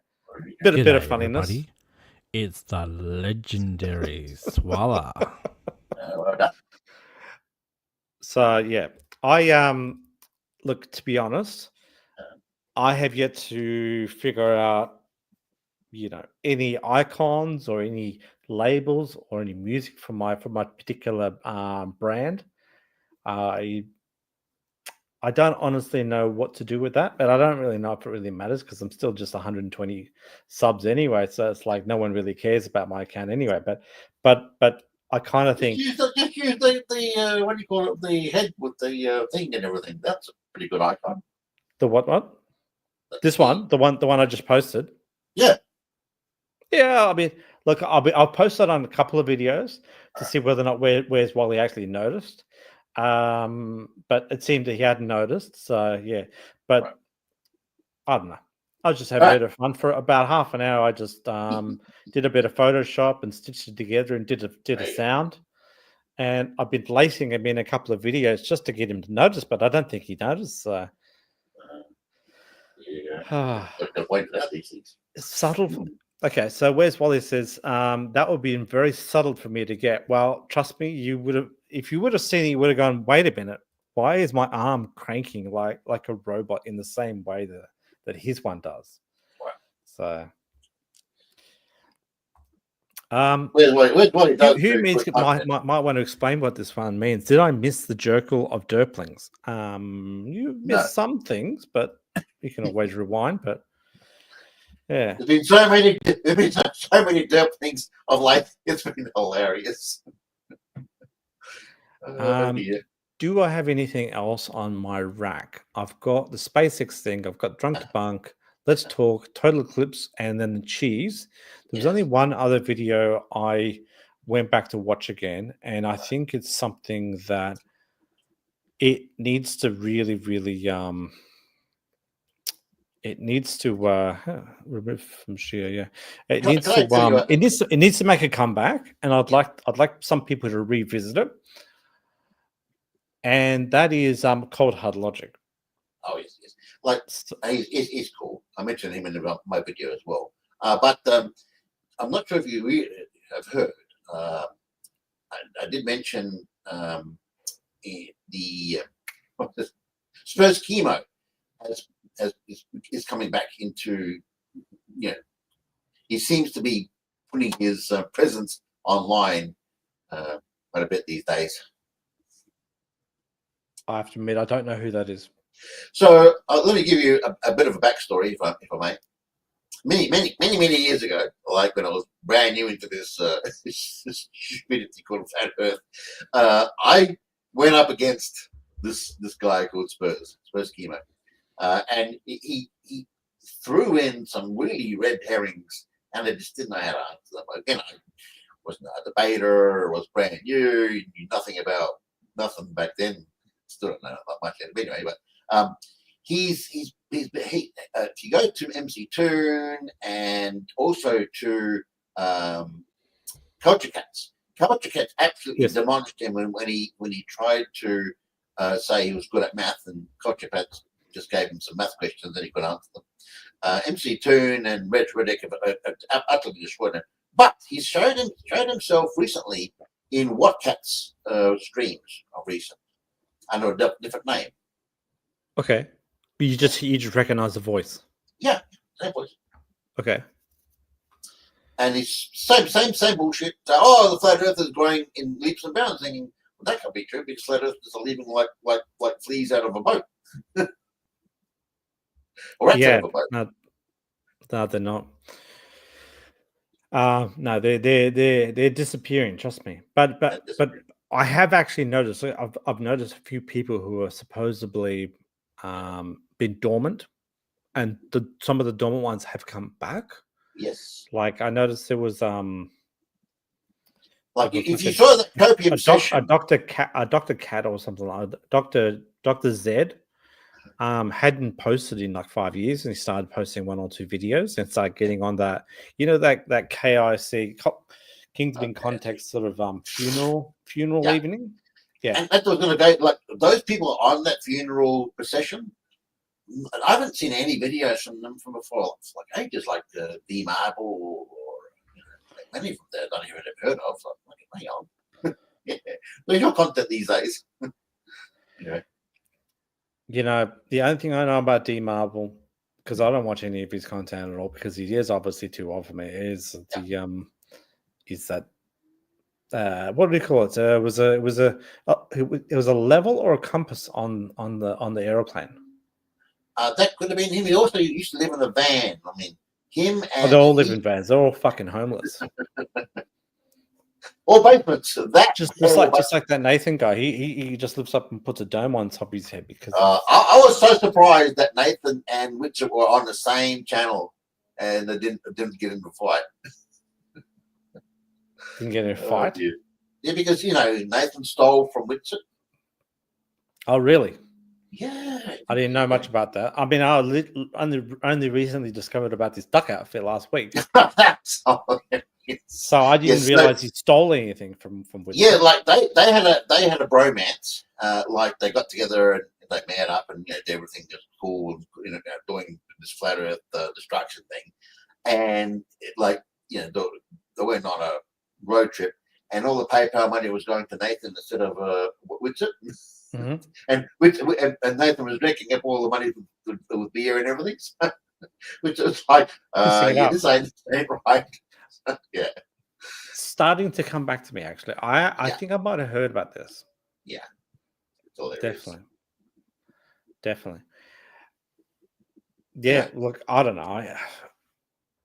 Bit of G'day, funniness. everybody. It's the legendary Swallow. Well done. So yeah, I look, to be honest, I have yet to figure out, any icons or any labels or any music from my particular brand. I don't honestly know what to do with that, but I don't really know if it really matters because I'm still just 120 subs anyway. So it's like no one really cares about my account anyway. But I kind of think Just use the what do you call it? The head with the thing and everything. That's a pretty good icon. the what? This one, the one I just posted. Yeah. Yeah, I mean, look, I'll post that on a couple of videos to see whether or not Where's Wally actually noticed. But it seemed that he hadn't noticed. So yeah, but Right. I don't know. I was just having a bit of fun for about half an hour. I just did a bit of Photoshop and stitched it together and did a sound. And I've been lacing him in a couple of videos just to get him to notice, but I don't think he noticed. So Yeah. I've pointed out these things. subtle. Okay, so Where's Wally says that would be very subtle for me to get. Well, trust me, you would have, if you would have seen it, you would have gone, wait a minute, why is my arm cranking like a robot in the same way that his one does? Wow. So Where's Wally does who do means quick might content. want to explain what this one means? Did I miss the jerkle of derplings? You missed No. some things, but you can always rewind. But yeah, There's been so many derp things of life. It's been hilarious. Yeah. Do I have anything else on my rack? I've got the SpaceX thing. I've got Drunk to Bunk, Let's Talk, Total Eclipse, and then the cheese. There was only one other video I went back to watch again, and I think it's something that it needs to really, really it needs to remove from share. Yeah, it needs to it needs to make a comeback, and I'd like some people to revisit it. And that is Cold Hard Logic. Oh yes. Like he's cool. I mentioned him in my video as well. But I'm not sure if you have heard. I did mention the Spurs Chemo is coming back into. He seems to be putting his presence online quite a bit these days. I have to admit, I don't know who that is. So let me give you a bit of a backstory, if I may. Many years ago, like when I was brand new into this stupidity called Flat Earth, I went up against this guy called Spurs Chemo, and he threw in some really red herrings, and I just didn't know how to answer them. Again, I wasn't a debater, was brand new, knew nothing back then. Still don't know much anyway, but if you go to MC Toon and also to Culture Cats absolutely demolished him when he tried to say he was good at math, and Culture Cats just gave him some math questions and he could answer them. MC Toon and Reg Reddick have utterly destroyed him, but he showed himself recently in Whatcat's streams of recent under a different name. Okay, but you just recognize the voice. Yeah, same voice. Okay. And it's same bullshit. So, the flat Earth is growing in leaps and bounds. Thinking, well, that can't be true because flat Earthers are living like fleas out of a boat, or rats out of a boat. No, they're not. No, they're disappearing. Trust me. But I have actually noticed. I've noticed a few people who are supposedly been dormant, and some of the dormant ones have come back. Yes. Like I noticed there was like if you saw the copium session, a Dr. Cat or something like that. Dr. Z hadn't posted in like 5 years, and he started posting 1 or 2 videos and started getting on that, that KIC Kingdom Context sort of funeral evening. Yeah. And that was going to go like those people on that funeral procession. I haven't seen any videos from them from before. It's like ages, like D Marble or many of them that I don't even have heard of. Like, hang on. Yeah. There's your content these days. The only thing I know about D Marble, because I don't watch any of his content at all, because he is obviously too old for me, is that what do you call it? It was a level or a compass on the aeroplane. That could have been him. He also used to live in a van. I mean, him and they all live in vans. They're all fucking homeless. Or basements. That just like that Nathan guy. He just lifts up and puts a dome on top of his head because I was so surprised that Nathan and Richard were on the same channel and they didn't get into a fight. Didn't get in a fight? Yeah, because Nathan stole from Richard. Oh, really? Yeah. I didn't know much about that. I mean, I only recently discovered about this duck outfit last week. So I didn't realize he stole anything from Richard. Yeah, like they had a bromance. Like they got together and they met up and everything was cool and doing this flat Earth destruction thing, and they went on a road trip, and all the PayPal money was going to Nathan instead of Richard. Mm-hmm. And Nathan was drinking up all the money with beer and everything, which is like, this ain't right. Yeah, starting to come back to me actually. I think I might have heard about this. Yeah, definitely. Yeah, look, I don't know.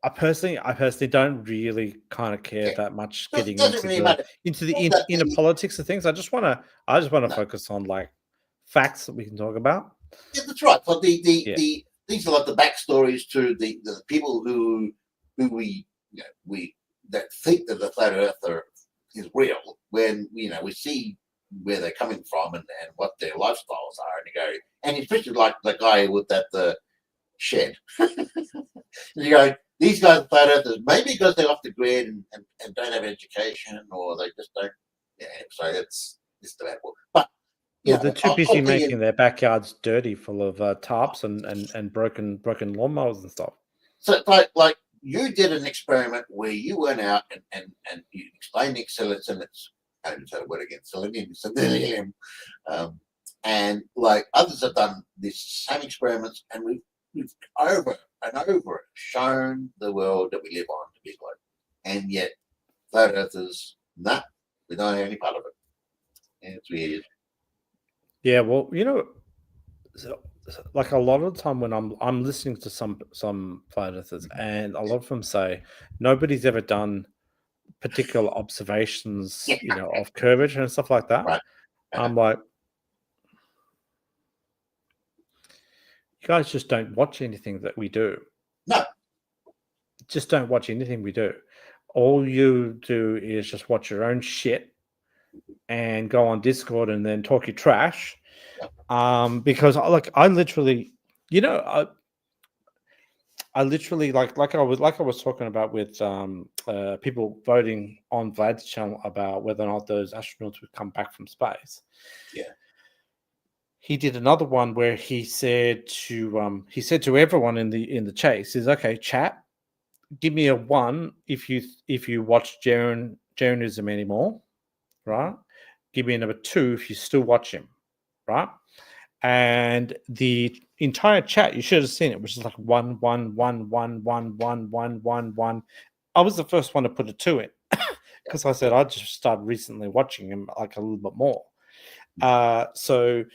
I personally don't really kind of care that much getting into the inner politics of things. I just want to focus on like facts that we can talk about. Yeah, that's right. But these are like the backstories to the people who we that think that the flat earther is real when we see where they're coming from and what their lifestyles are, and you go, and especially like the guy with that shed. You go, these guys are flat earthers, maybe because they're off the grid and don't have education, or they just don't. Yeah, so it's debatable. But they're too busy making their backyards dirty, full of tarps and broken lawnmowers and stuff. So like you did an experiment where you went out and you explained the selenium. I haven't said a word again. Selenium. And like others have done these same experiments, and we've over and over shown the world that we live on to be like, and yet flat earthers, we don't have any part of it. And it's weird. Yeah, well, like a lot of the time when I'm listening to some flat earthers, and a lot of them say nobody's ever done particular observations, of curvature and stuff like that. Right. I'm like, you guys just don't watch anything that we do. No. Just don't watch anything we do. All you do is just watch your own shit and go on Discord and then talk your trash. Because I literally, I literally like I was talking about with people voting on Vlad's channel about whether or not those astronauts would come back from space. Yeah. He did another one where he said to everyone in the chat, he says, "Okay, chat, give me a 1 if you watch Jeranism anymore, right? Give me a number 2 if you still watch him, right?" And the entire chat, you should have seen it, which is like 1 1 1 1 1 1 1 1 1, I was the first one to put a 2 in because I said I just started recently watching him like a little bit more. So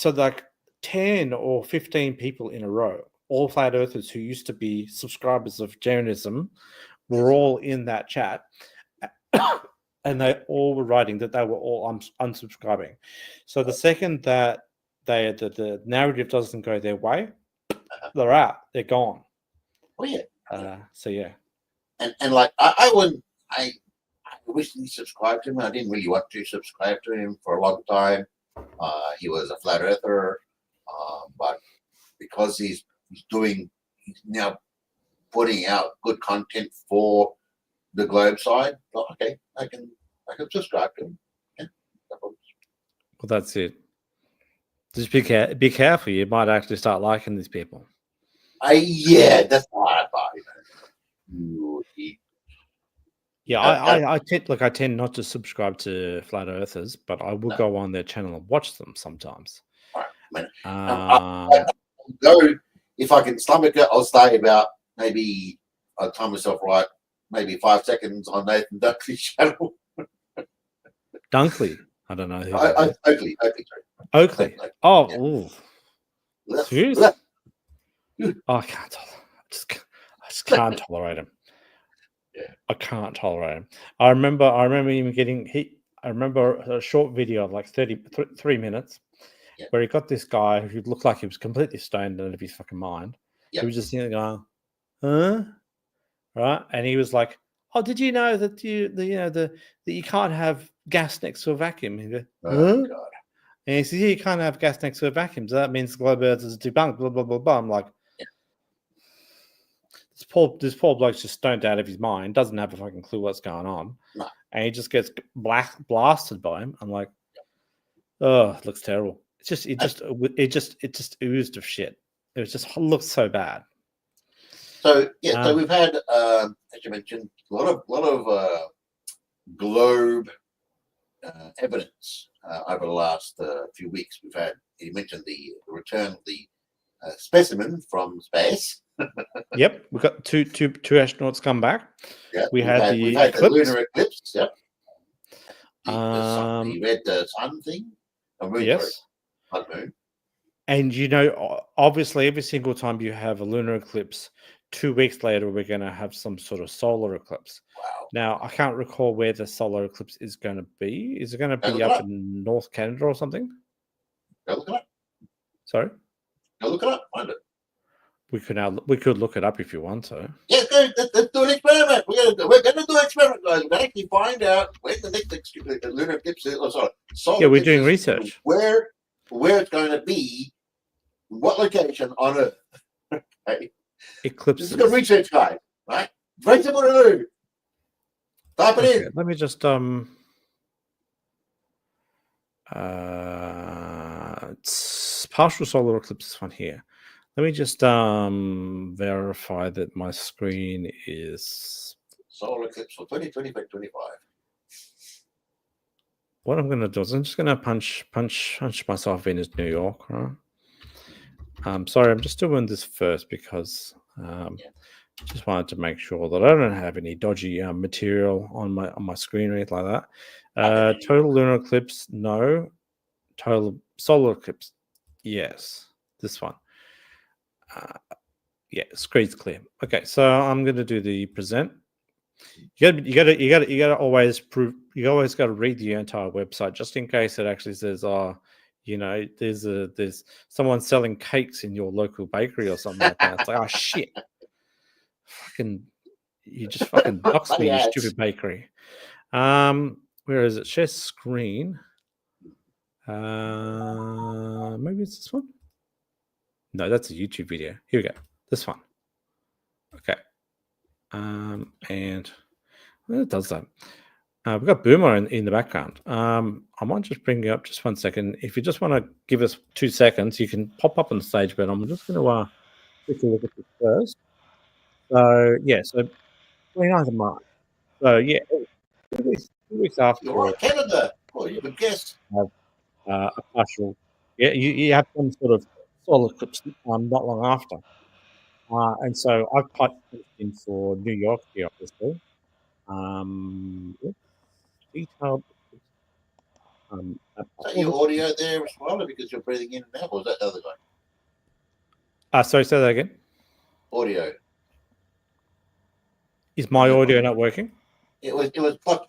like 10 or 15 people in a row, all flat earthers who used to be subscribers of Jainism, were all in that chat. And they all were writing that they were all unsubscribing. So the second that the narrative doesn't go their way, they're out. They're gone. Oh yeah. So yeah. And like I wouldn't. I recently subscribed to him. I didn't really want to subscribe to him for a long time. He was a flat earther, but because he's now putting out good content for the globe side, well, okay, I can subscribe to him. Yeah, no problems. Well, that's it. Just be careful. You might actually start liking these people. Yeah, that's the hard part. Yeah, I tend not to subscribe to flat earthers, but I will go on their channel and watch them sometimes. All right, I'll go if I can stomach it. I'll stay about maybe. I'll time myself right. Maybe 5 seconds on Nathan Dunkley's channel. Dunkley, I don't know who. Oakley, sorry. Oakley. Oh, yeah. Seriously? Oh, I can't tolerate. I just can't tolerate him. Yeah. I can't tolerate him. I remember him getting I remember a short video of like 3 minutes where he got this guy who looked like he was completely stoned out of his fucking mind. He was just sitting there going, huh? Right? And he was like, "Oh, did you know that that you can't have gas next to a vacuum?" He goes, huh? Oh, God. And he says, "Yeah, you can't have gas next to a vacuum, so that means globe earth is debunked." Blah blah blah blah. I'm like, this poor bloke's just stoned out of his mind, doesn't have a fucking clue what's going on, and he just gets blasted by him. I'm like, oh, it looks terrible. It just oozed of shit. It looked so bad. So so we've had, as you mentioned, a lot of globe evidence over the last few weeks. We've had, you mentioned the return of the specimen from space. Yep, we've got two astronauts come back. Yeah, we've had the lunar eclipse. Yep. The red sun thing. Yes. Moon. And obviously, every single time you have a lunar eclipse, 2 weeks later we're going to have some sort of solar eclipse. Wow. Now I can't recall where the solar eclipse is going to be. Is it going to be up in North Canada or something? Go look it up. Sorry. Go look it up. Find it. We could look it up if you want to. Yeah, let's do an experiment. We're going to do an experiment, guys. We're going to actually find out when the next lunar eclipse is. Solar we're doing research. Where it's going to be, what location on Earth. Okay. Eclipses. This is a research guide, right? Very simple to do. Type it in. Let me just it's partial solar eclipse, this one here. Let me just verify that my screen is solar eclipse for 2025. What I'm going to do is I'm just going to punch myself in as New York, right? Sorry, I'm just doing this first because just wanted to make sure that I don't have any dodgy material on my screen or anything like that. Total lunar eclipse, no. Total solar eclipse, yes. This one. Yeah, screen's clear. Okay, so I'm going to do the present. You got to always prove. You always got to read the entire website just in case it actually says, there's someone selling cakes in your local bakery or something like that. It's like, oh shit, you just fucking doxed me, you stupid bakery. Where is it? Share screen. Maybe it's this one. No, that's a YouTube video. Here we go. This one. Okay. And it does that. We've got Boomer in the background. I might just bring you up just 1 second. If you just want to give us 2 seconds, you can pop up on the stage, but I'm just going to take a look at this first. So, yeah, so 29th of March. So, yeah, 2 weeks after. You're right, Canada. Oh, you would guess. Have a partial. Yeah, you have some sort of solar eclipse not long after. And so I've typed in for New York here, obviously. Detailed. Is that your audio there as well, because you're breathing in and out, or is that the other guy? Sorry, say that again. Audio. Is my audio not working? It was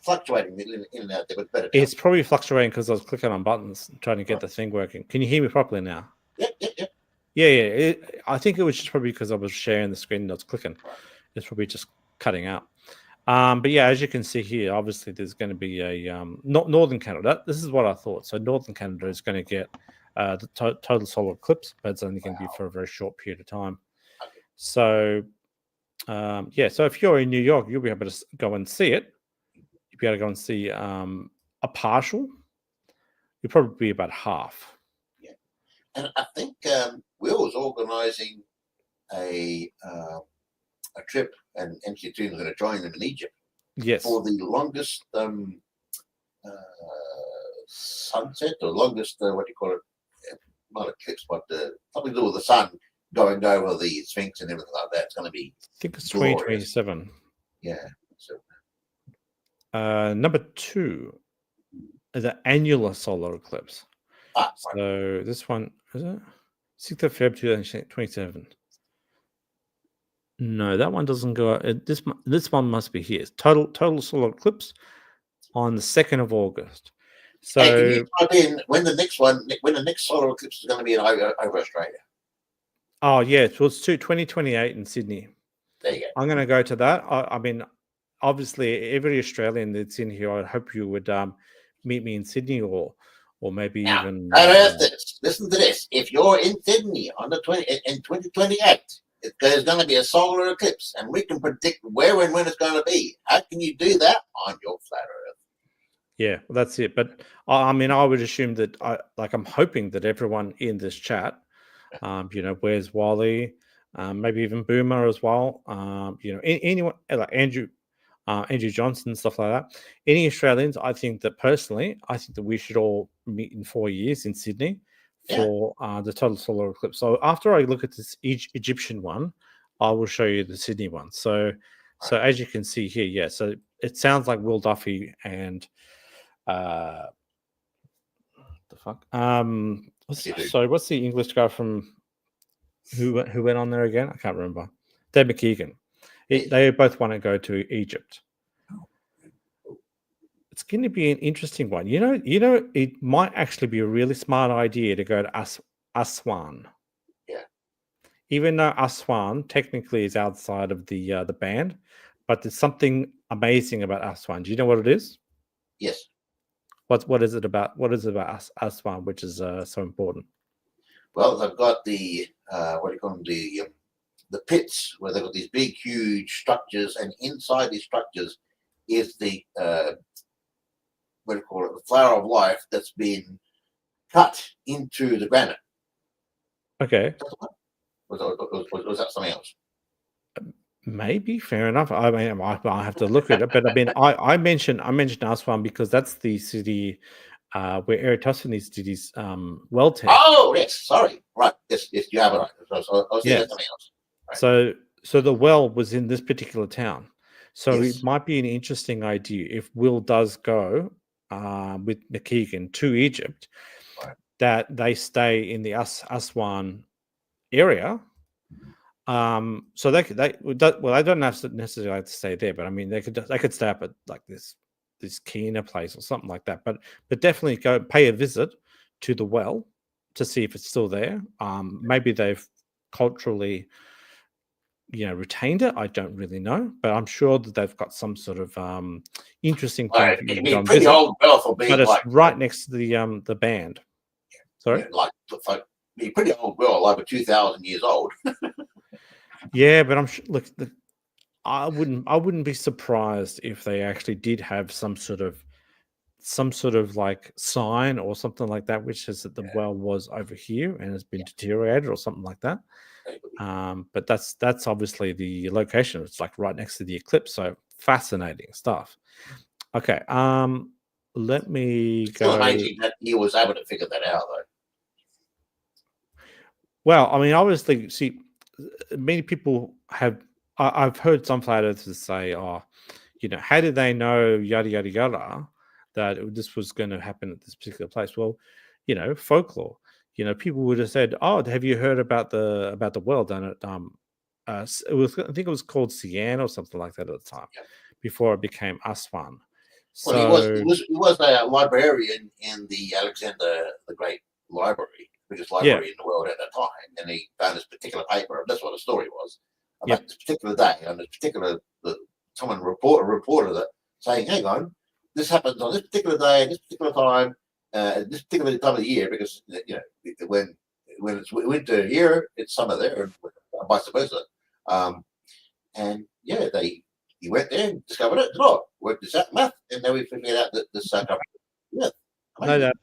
fluctuating in and out there, but better. It's probably fluctuating because I was clicking on buttons trying to get the thing working. Can you hear me properly now? Yep. Yeah. I think it was just probably because I was sharing the screen and I was clicking. It's probably just cutting out. But yeah, as you can see here, obviously there's going to be a Northern Canada. This is what I thought. So Northern Canada is going to get the total solar eclipse, but it's only going to be for a very short period of time. So so if you're in New York, you'll be able to go and see it. You'll be able to go and see a partial. You'll probably be about half. Yeah, and I think Will was organising a trip, and MC2 was going to join them in Egypt. Yes. For the longest sunset, or longest what do you call it? Not eclipse, but something to do with the sun going over the Sphinx and everything like that. It's going to be. I think it's 2027. Yeah. So. Number 2 is an annular solar eclipse. So this one is it 6th of February 2027. No, that one doesn't go. This one must be here. Total solar eclipse on the 2nd of August. So can you type in when the next solar eclipse is going to be over Australia? Oh yeah, so it's 2028 in Sydney. There you go. I'm going to go to that. I mean, obviously, every Australian that's in here, I hope you would meet me in Sydney, or maybe now, even. Listen to this. If you're in Sydney on the 2028, there's going to be a solar eclipse, and we can predict where and when it's going to be. How can you do that on your flat Earth? Yeah, well, that's it. But I mean, I would assume that I'm hoping that everyone in this chat, where's Wally, maybe even Boomer as well. Anyone like Andrew Johnson, stuff like that. Any Australians, I think that we should all meet in 4 years in Sydney for the total solar eclipse. So after I look at this Egyptian one, I will show you the Sydney one. So as you can see here, so it sounds like Will Duffy and the fuck. What's the English guy from who went on there again? I can't remember. Dave McKeegan. They both want to go to Egypt. It's going to be an interesting one. It might actually be a really smart idea to go to Aswan. Yeah. Even though Aswan technically is outside of the band, but there's something amazing about Aswan. Do you know what it is? Yes. What is it about? What is it about Aswan which is so important? Well, they've got the what do you call them? The pits where they've got these big, huge structures, and inside these structures is the what do you call it? The flower of life that's been cut into the granite. Okay. Was that something else? Maybe, fair enough. I mean, I have to look at it, but I mean, I mentioned Aswan because that's the city where Eratosthenes did his well test. Oh yes, sorry, right. Yes, you have it right. So I was thinking something else. Right. So the well was in this particular town. So it might be an interesting idea if Will does go with McKeegan to Egypt, that they stay in the Aswan area. So they don't have to necessarily have to stay there, but I mean they could stay up at like this Kina place or something like that. But definitely go pay a visit to the well to see if it's still there. Maybe they've culturally retained it. I don't really know, but I'm sure that they've got some sort of interesting thing for you to go and visit. Old well for being, but it's right next to the band. Sorry, be pretty old well, over 2,000 years old. Yeah, but I'm sure. Look, I wouldn't be surprised if they actually did have some sort of like sign or something like that, which says that the well was over here and has been deteriorated or something like that. But that's obviously the location. It's like right next to the eclipse. So fascinating stuff. Okay. Let me go. Still amazing that he was able to figure that out, though. Well, I mean, obviously, see, many people have. I've heard some flat earthers say, "Oh, how did they know yada yada yada that this was going to happen at this particular place?" Well, folklore. People would have said, "Oh, have you heard about the world down at I think it was called Sian or something like that at the time, before it became Aswan." So Well, he was a librarian in the Alexander the Great Library, biggest library in the world at that time, and he found this particular paper, and that's what the story was about this particular day on this particular. Someone reported it, saying, "Hang on, this happens on this particular day, this particular time, this particular time of the year, because when it's winter here, it's summer there, and vice versa." And he went there and discovered it. Worked this out math, and then we figured out that this no doubt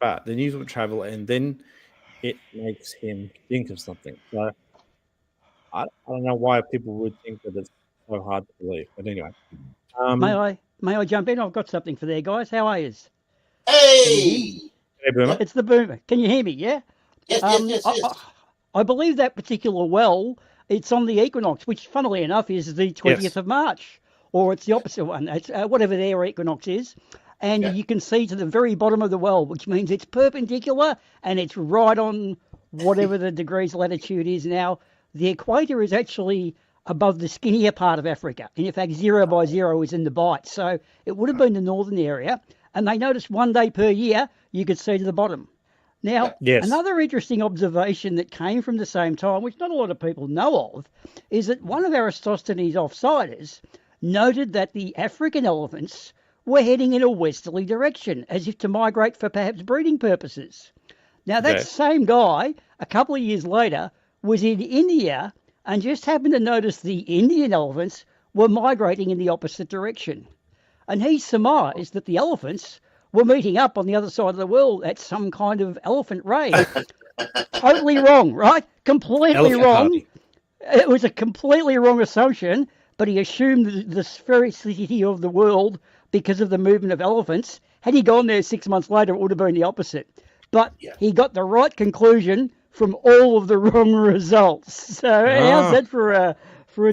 about it. The news would travel, and then it makes him think of something. So I don't know why people would think that it's so hard to believe. But anyway, may I jump in? I've got something for there, guys. How are you? Hey, Boomer. It's the Boomer. Can you hear me? Yeah. Yes. I believe that particular well, it's on the equinox, which, funnily enough, is the 20th of March, or it's the opposite one. It's whatever their equinox is. And you can see to the very bottom of the well, which means it's perpendicular and it's right on whatever the degrees latitude is. Now, the equator is actually above the skinnier part of Africa. And in fact, 0 by 0 is in the bight. So it would have been the northern area. And they noticed 1 day per year, you could see to the bottom. Now, another interesting observation that came from the same time, which not a lot of people know of, is that one of Eratosthenes' offsiders noted that the African elephants were heading in a westerly direction, as if to migrate for perhaps breeding purposes. Now, that same guy, a couple of years later, was in India and just happened to notice the Indian elephants were migrating in the opposite direction. And he surmised that the elephants were meeting up on the other side of the world at some kind of elephant raid. Totally wrong, right? Completely wrong. It was a completely wrong assumption, but he assumed the sphericity of the world because of the movement of elephants. Had he gone there 6 months later, it would have been the opposite. But he got the right conclusion from all of the wrong results. So how's that for a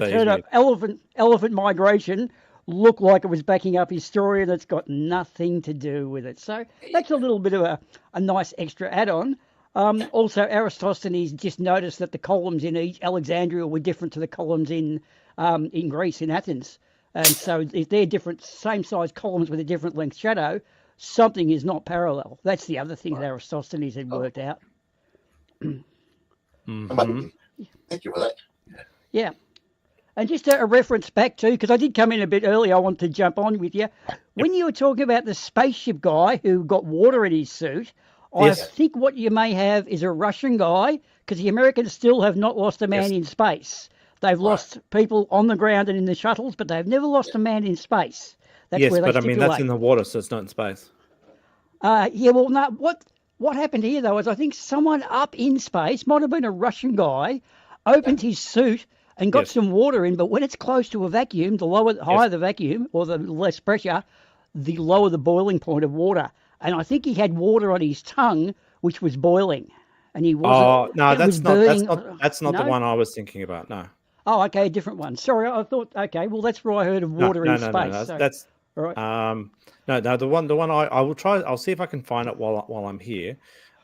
turn up? Elephant migration looked like it was backing up his story, and it's got nothing to do with it. So that's a little bit of a nice extra add-on. Also, Eratosthenes just noticed that the columns in Alexandria were different to the columns in Greece, in Athens. And so if they're different, same size columns with a different length shadow, something is not parallel. That's the other thing that Eratosthenes had worked out. Thank you for that. Yeah. And just a reference back to, because I did come in a bit early, I want to jump on with you. When you were talking about the spaceship guy who got water in his suit, I think what you may have is a Russian guy, because the Americans still have not lost a man in space. They've lost people on the ground and in the shuttles, but they've never lost a man in space. That's where they but I mean, that's in the water, so it's not in space. Well, no, what happened here, though, is I think someone up in space, might have been a Russian guy, opened his suit and got some water in, but when it's close to a vacuum, the higher the vacuum, or the less pressure, the lower the boiling point of water. And I think he had water on his tongue, which was boiling. And he wasn't... Oh, no, that's not the one I was thinking about, no. Oh, okay, a different one. Sorry, I thought, okay, well, that's where I heard of water in space. No, that's... All right. No, the one I will try, I'll see if I can find it while I'm here.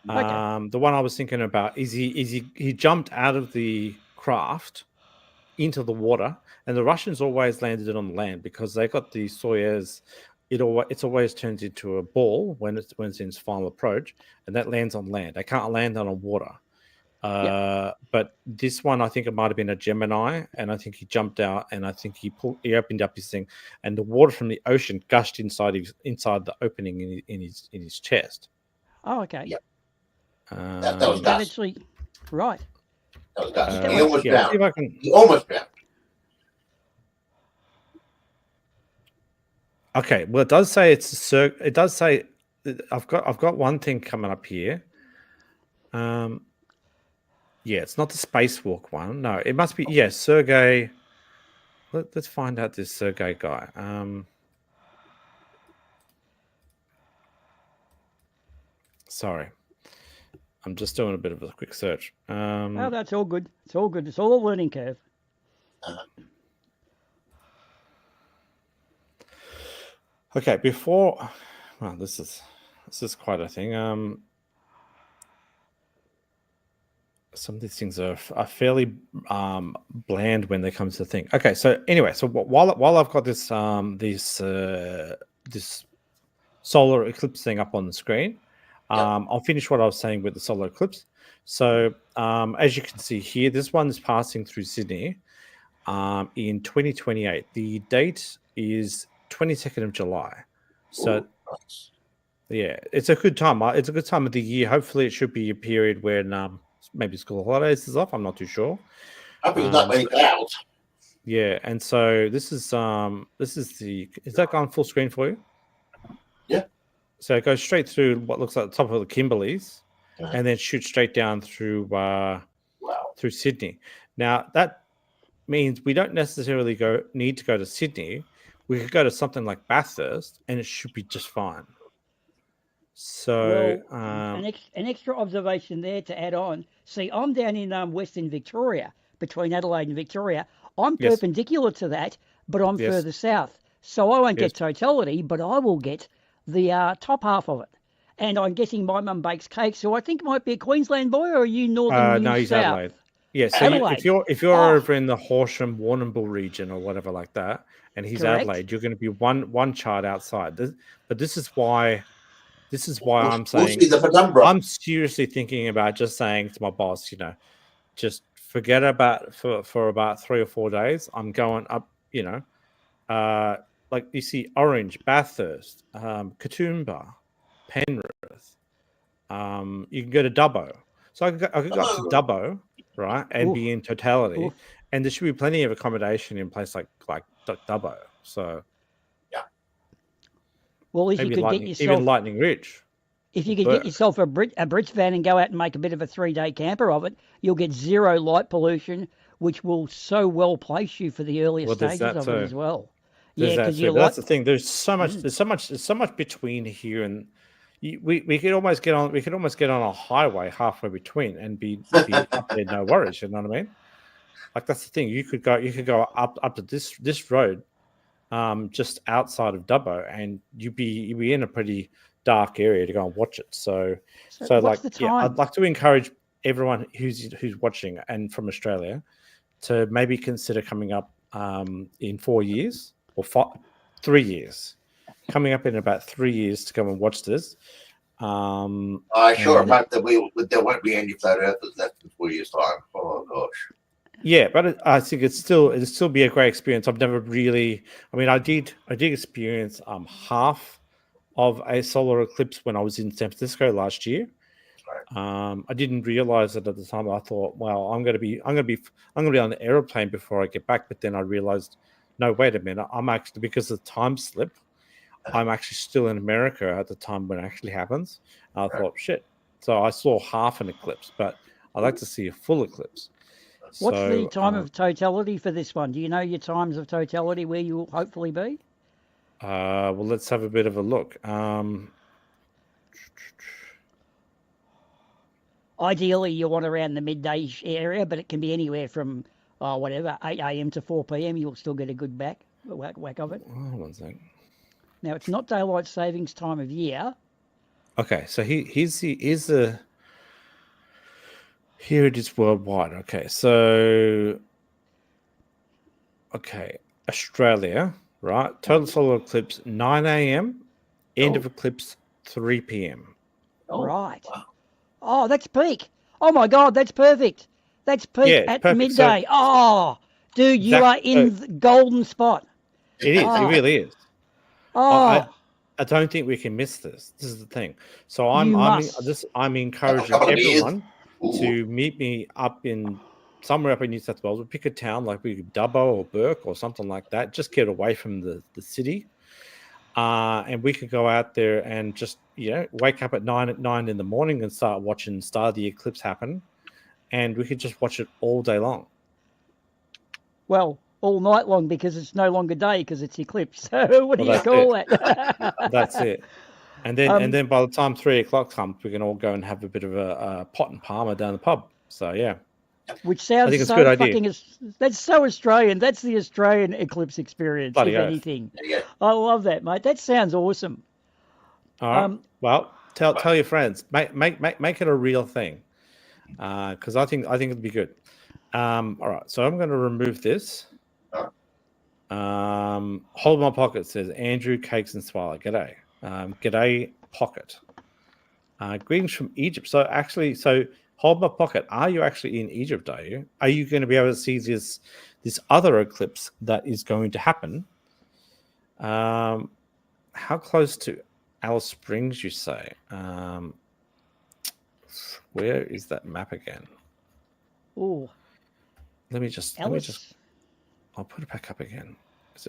Okay. The one I was thinking about is he jumped out of the craft into the water, and the Russians always landed it on the land because they got the Soyuz. It's always turns into a ball when it's in its final approach, and that lands on land. They can't land on water. But this one, I think it might have been a Gemini, and I think he jumped out, and I think he opened up his thing, and the water from the ocean gushed inside the opening in his chest. Oh, okay. Yep. That was Gus. Actually, right. That was Gus. He almost drowned. He almost drowned. Okay. Well, it does say it does say I've got one thing coming up here. Yeah, it's not the spacewalk one. No, it must be. Yeah, Sergey. Let's find out this Sergey guy. Sorry. I'm just doing a bit of a quick search. Oh, that's all good. It's all good. It's all a learning curve. Okay, before. Well, this is quite a thing. Some of these things are fairly bland when they come to the thing. Okay, so anyway, so while I've got this this solar eclipse thing up on the screen, I'll finish what I was saying with the solar eclipse. So as you can see here, this one is passing through Sydney in 2028. The date is 22nd of July. So yeah, it's a good time. It's a good time of the year. Hopefully, it should be a period when maybe school holidays is off. I'm not too sure. I think not many clouds. Yeah, and so this is is that gone full screen for you? Yeah. So it goes straight through what looks like the top of the Kimberleys, and then shoots straight down through through Sydney. Now that means we don't necessarily need to go to Sydney. We could go to something like Bathurst, and it should be just fine. So an extra observation there to add on. See, I'm down in Western Victoria, between Adelaide and Victoria. I'm perpendicular to that, but I'm further south. So I won't get totality, but I will get the top half of it. And I'm guessing my mum bakes cakes, so I think it might be a Queensland boy, or are you northern no, he's south? Adelaide. Yeah, so if you're over in the Horsham, Warrnambool region or whatever like that, and he's Adelaide, you're going to be one chart outside. But this is why I'm saying I'm seriously thinking about just saying to my boss, just forget about for about 3 or 4 days. I'm going up, like you see Orange, Bathurst, Katoomba, Penrith. You can go to Dubbo. So I could go up to Dubbo, right, and be in totality. And there should be plenty of accommodation in place like Dubbo. So well, if maybe you could get yourself even Lightning Ridge. If you could get yourself a bridge van and go out and make a bit of a 3-day camper of it, you'll get zero light pollution, which will so well place you for the earlier stages of it as well. Yeah, because that's the thing. There's so much. There's so much between here and we could almost get on. We could almost get on a highway halfway between and be up there, no worries. You know what I mean? Like that's the thing. You could go up to this road, just outside of Dubbo, and you'd be in a pretty dark area to go and watch it. So like, I'd like to encourage everyone who's watching and from Australia to maybe consider coming up in 4 years or 3 years, coming up in about 3 years to come and watch this. I sure hope that there won't be any flat earthers left in 4 years' time. Oh gosh. Yeah, but I think it'll still be a great experience. I've never really. I mean, I did experience half of a solar eclipse when I was in San Francisco last year. I didn't realize it at the time. I thought, well, I'm going to be on the airplane before I get back. But then I realized, no, wait a minute. I'm actually, because of the time slip, I'm actually still in America at the time when it actually happens. And I thought, shit. So I saw half an eclipse, but I'd like to see a full eclipse. What's the time of totality for this one? Do you know your times of totality where you will hopefully be? Well, let's have a bit of a look. Ideally, you want around the midday area, but it can be anywhere from 8 a.m. to 4 p.m. You'll still get a good whack of it. Hold on a second. Now, it's not daylight savings time of year. Okay, so here it is worldwide. Okay, so Australia. Right, total solar eclipse 9 a.m. End of eclipse 3 p.m. Right. Wow. Oh, that's peak. Oh my God, that's perfect. That's peak at midday. So, dude, you are in the golden spot. It is. It really is. Oh, I don't think we can miss this. This is the thing. So I'm encouraging everyone to meet me up in. Somewhere up in New South Wales, we'll pick a town like Dubbo or Burke or something like that. Just get away from the city, and we could go out there and just wake up at 9 in the morning and start the eclipse happen, and we could just watch it all day long. Well, all night long because it's no longer day because it's eclipse. So what do you call that? That's it. And then by the time 3 o'clock comes, we can all go and have a bit of a pot and palmer down the pub. So yeah, which sounds I think it's a so good idea. fucking. That's so Australian. That's the Australian eclipse experience, Bloody if oath. anything. Yeah. I love that, mate. That sounds awesome. All right. Well, tell your friends, make it a real thing, because I think it'd be good. All right. So I'm going to remove this. Hold my pocket says Andrew Cakes and Swallow. G'day. G'day Pocket. Greetings from Egypt. So hold my pocket. Are you actually in Egypt? Are you? Are you going to be able to see this other eclipse that is going to happen? How close to Alice Springs, you say? Where is that map again? Oh, Let me just. I'll put it back up again.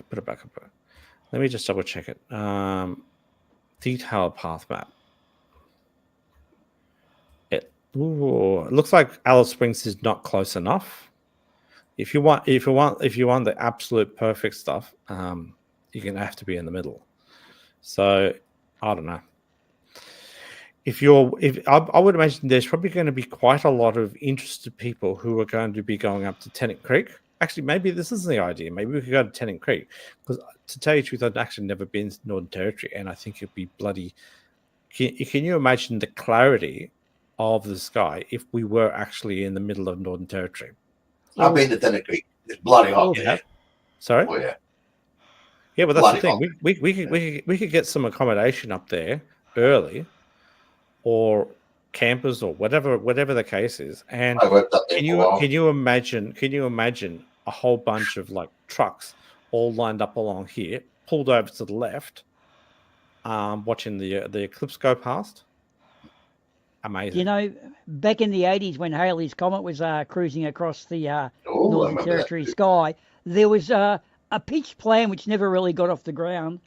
Put it back up? Let me just double check it. Detailed path map. It looks like Alice Springs is not close enough. If you want the absolute perfect stuff, you're gonna have to be in the middle. So I don't know. I would imagine there's probably going to be quite a lot of interested people who are going to be going up to Tennant Creek. Actually, maybe this is the idea. Maybe we could go to Tennant Creek, because to tell you the truth, I've actually never been to Northern Territory, and I think it'd be bloody. Can you imagine the clarity of the sky if we were actually in the middle of Northern Territory? I've been to Tennant Creek. It's bloody hot there. Sorry? Oh, yeah. Yeah, but that's Bloody the thing. We could get some accommodation up there early, or campers, or whatever the case is. And I worked up there for a while. can you imagine a whole bunch of like trucks all lined up along here, pulled over to the left, watching the eclipse go past? Amazing. You know, back in the 80s when Halley's Comet was cruising across the Northern Territory sky, there was a pitched plan which never really got off the ground,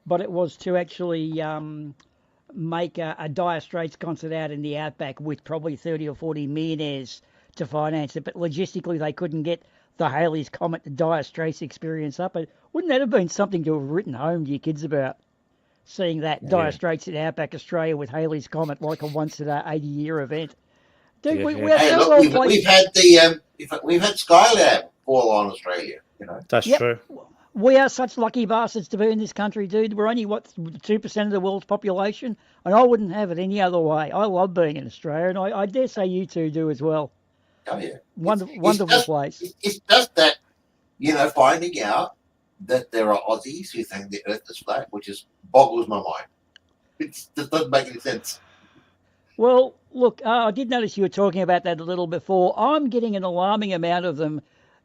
but it was to actually make a Dire Straits concert out in the outback with probably 30 or 40 millionaires to finance it. But logistically, they couldn't get the Halley's Comet, the Dire Straits experience up. But wouldn't that have been something to have written home to your kids about? Seeing that Dire Straits in Outback Australia with Halley's Comet like a once in a 80-year event. Dude, we've had Skylab fall on Australia, you know. That's true. We are such lucky bastards to be in this country, dude. We're only, 2% of the world's population? And I wouldn't have it any other way. I love being in Australia, and I dare say you two do as well. Oh, yeah. Wonderful place. It's just that, finding out that there are Aussies who think the Earth is flat, which boggles my mind. It just doesn't make any sense. Well, look, I did notice you were talking about that a little before. I'm getting an alarming amount of them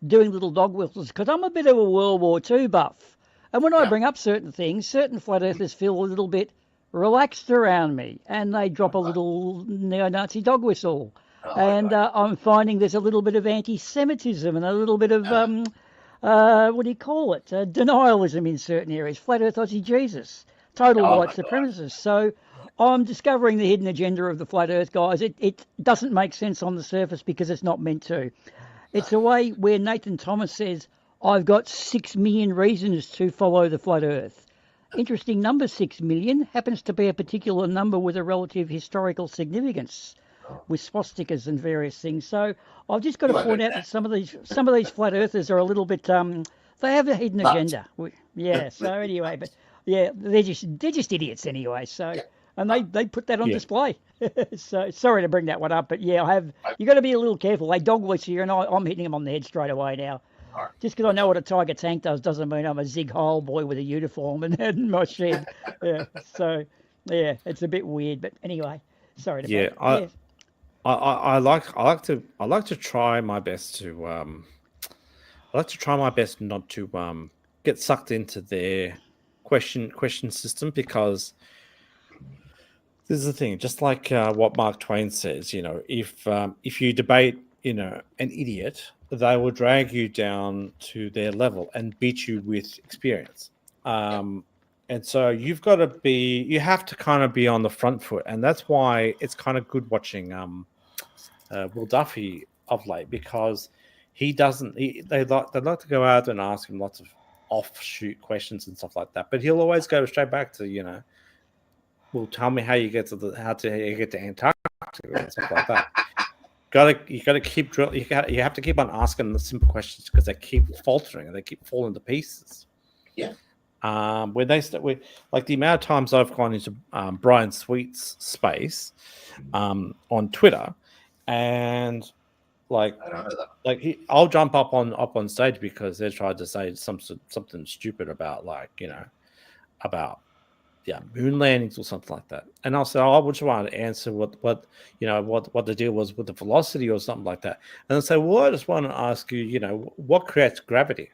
doing little dog whistles because I'm a bit of a World War II buff. And when I bring up certain things, certain flat earthers feel a little bit relaxed around me and they drop a little neo-Nazi dog whistle. I'm finding there's a little bit of anti-Semitism and a little bit of, denialism in certain areas. Flat Earth Aussie Jesus. Total white supremacists. So I'm discovering the hidden agenda of the Flat Earth guys. It doesn't make sense on the surface because it's not meant to. It's a way where Nathan Thomas says, I've got 6 million reasons to follow the flat Earth. Interesting number, 6 million, happens to be a particular number with a relative historical significance with swastikas and various things. So I've just got to point out that some of these flat earthers are a little bit, they have a hidden agenda. So anyway, but yeah, they're just idiots anyway. So. And they put that on display. So sorry to bring that one up, but you got to be a little careful. They dog whistle you, and I'm hitting them on the head straight away now. Right. Just because I know what a Tiger tank does doesn't mean I'm a Zig Heil boy with a uniform and my shed. So it's a bit weird, but anyway, sorry to I like to try my best to not to get sucked into their question system, because this is the thing, just like what Mark Twain says, if you debate, an idiot, they will drag you down to their level and beat you with experience. And so you have to kind of be on the front foot. And that's why it's kind of good watching Will Duffy of late, because they like to go out and ask him lots of offshoot questions and stuff like that. But he'll always go straight back to, well, tell me how you get to Antarctica and stuff like that. You gotta keep drilling. You have to keep on asking the simple questions because they keep faltering and they keep falling to pieces. Yeah. When they start with like the amount of times I've gone into Brian Sweet's space on Twitter, and like I don't know that. like I'll jump up on stage because they tried to say something stupid about moon landings or something like that, and I'll say, I just want to answer what the deal was with the velocity or something like that, and they'll say, well, I just want to ask you, what creates gravity.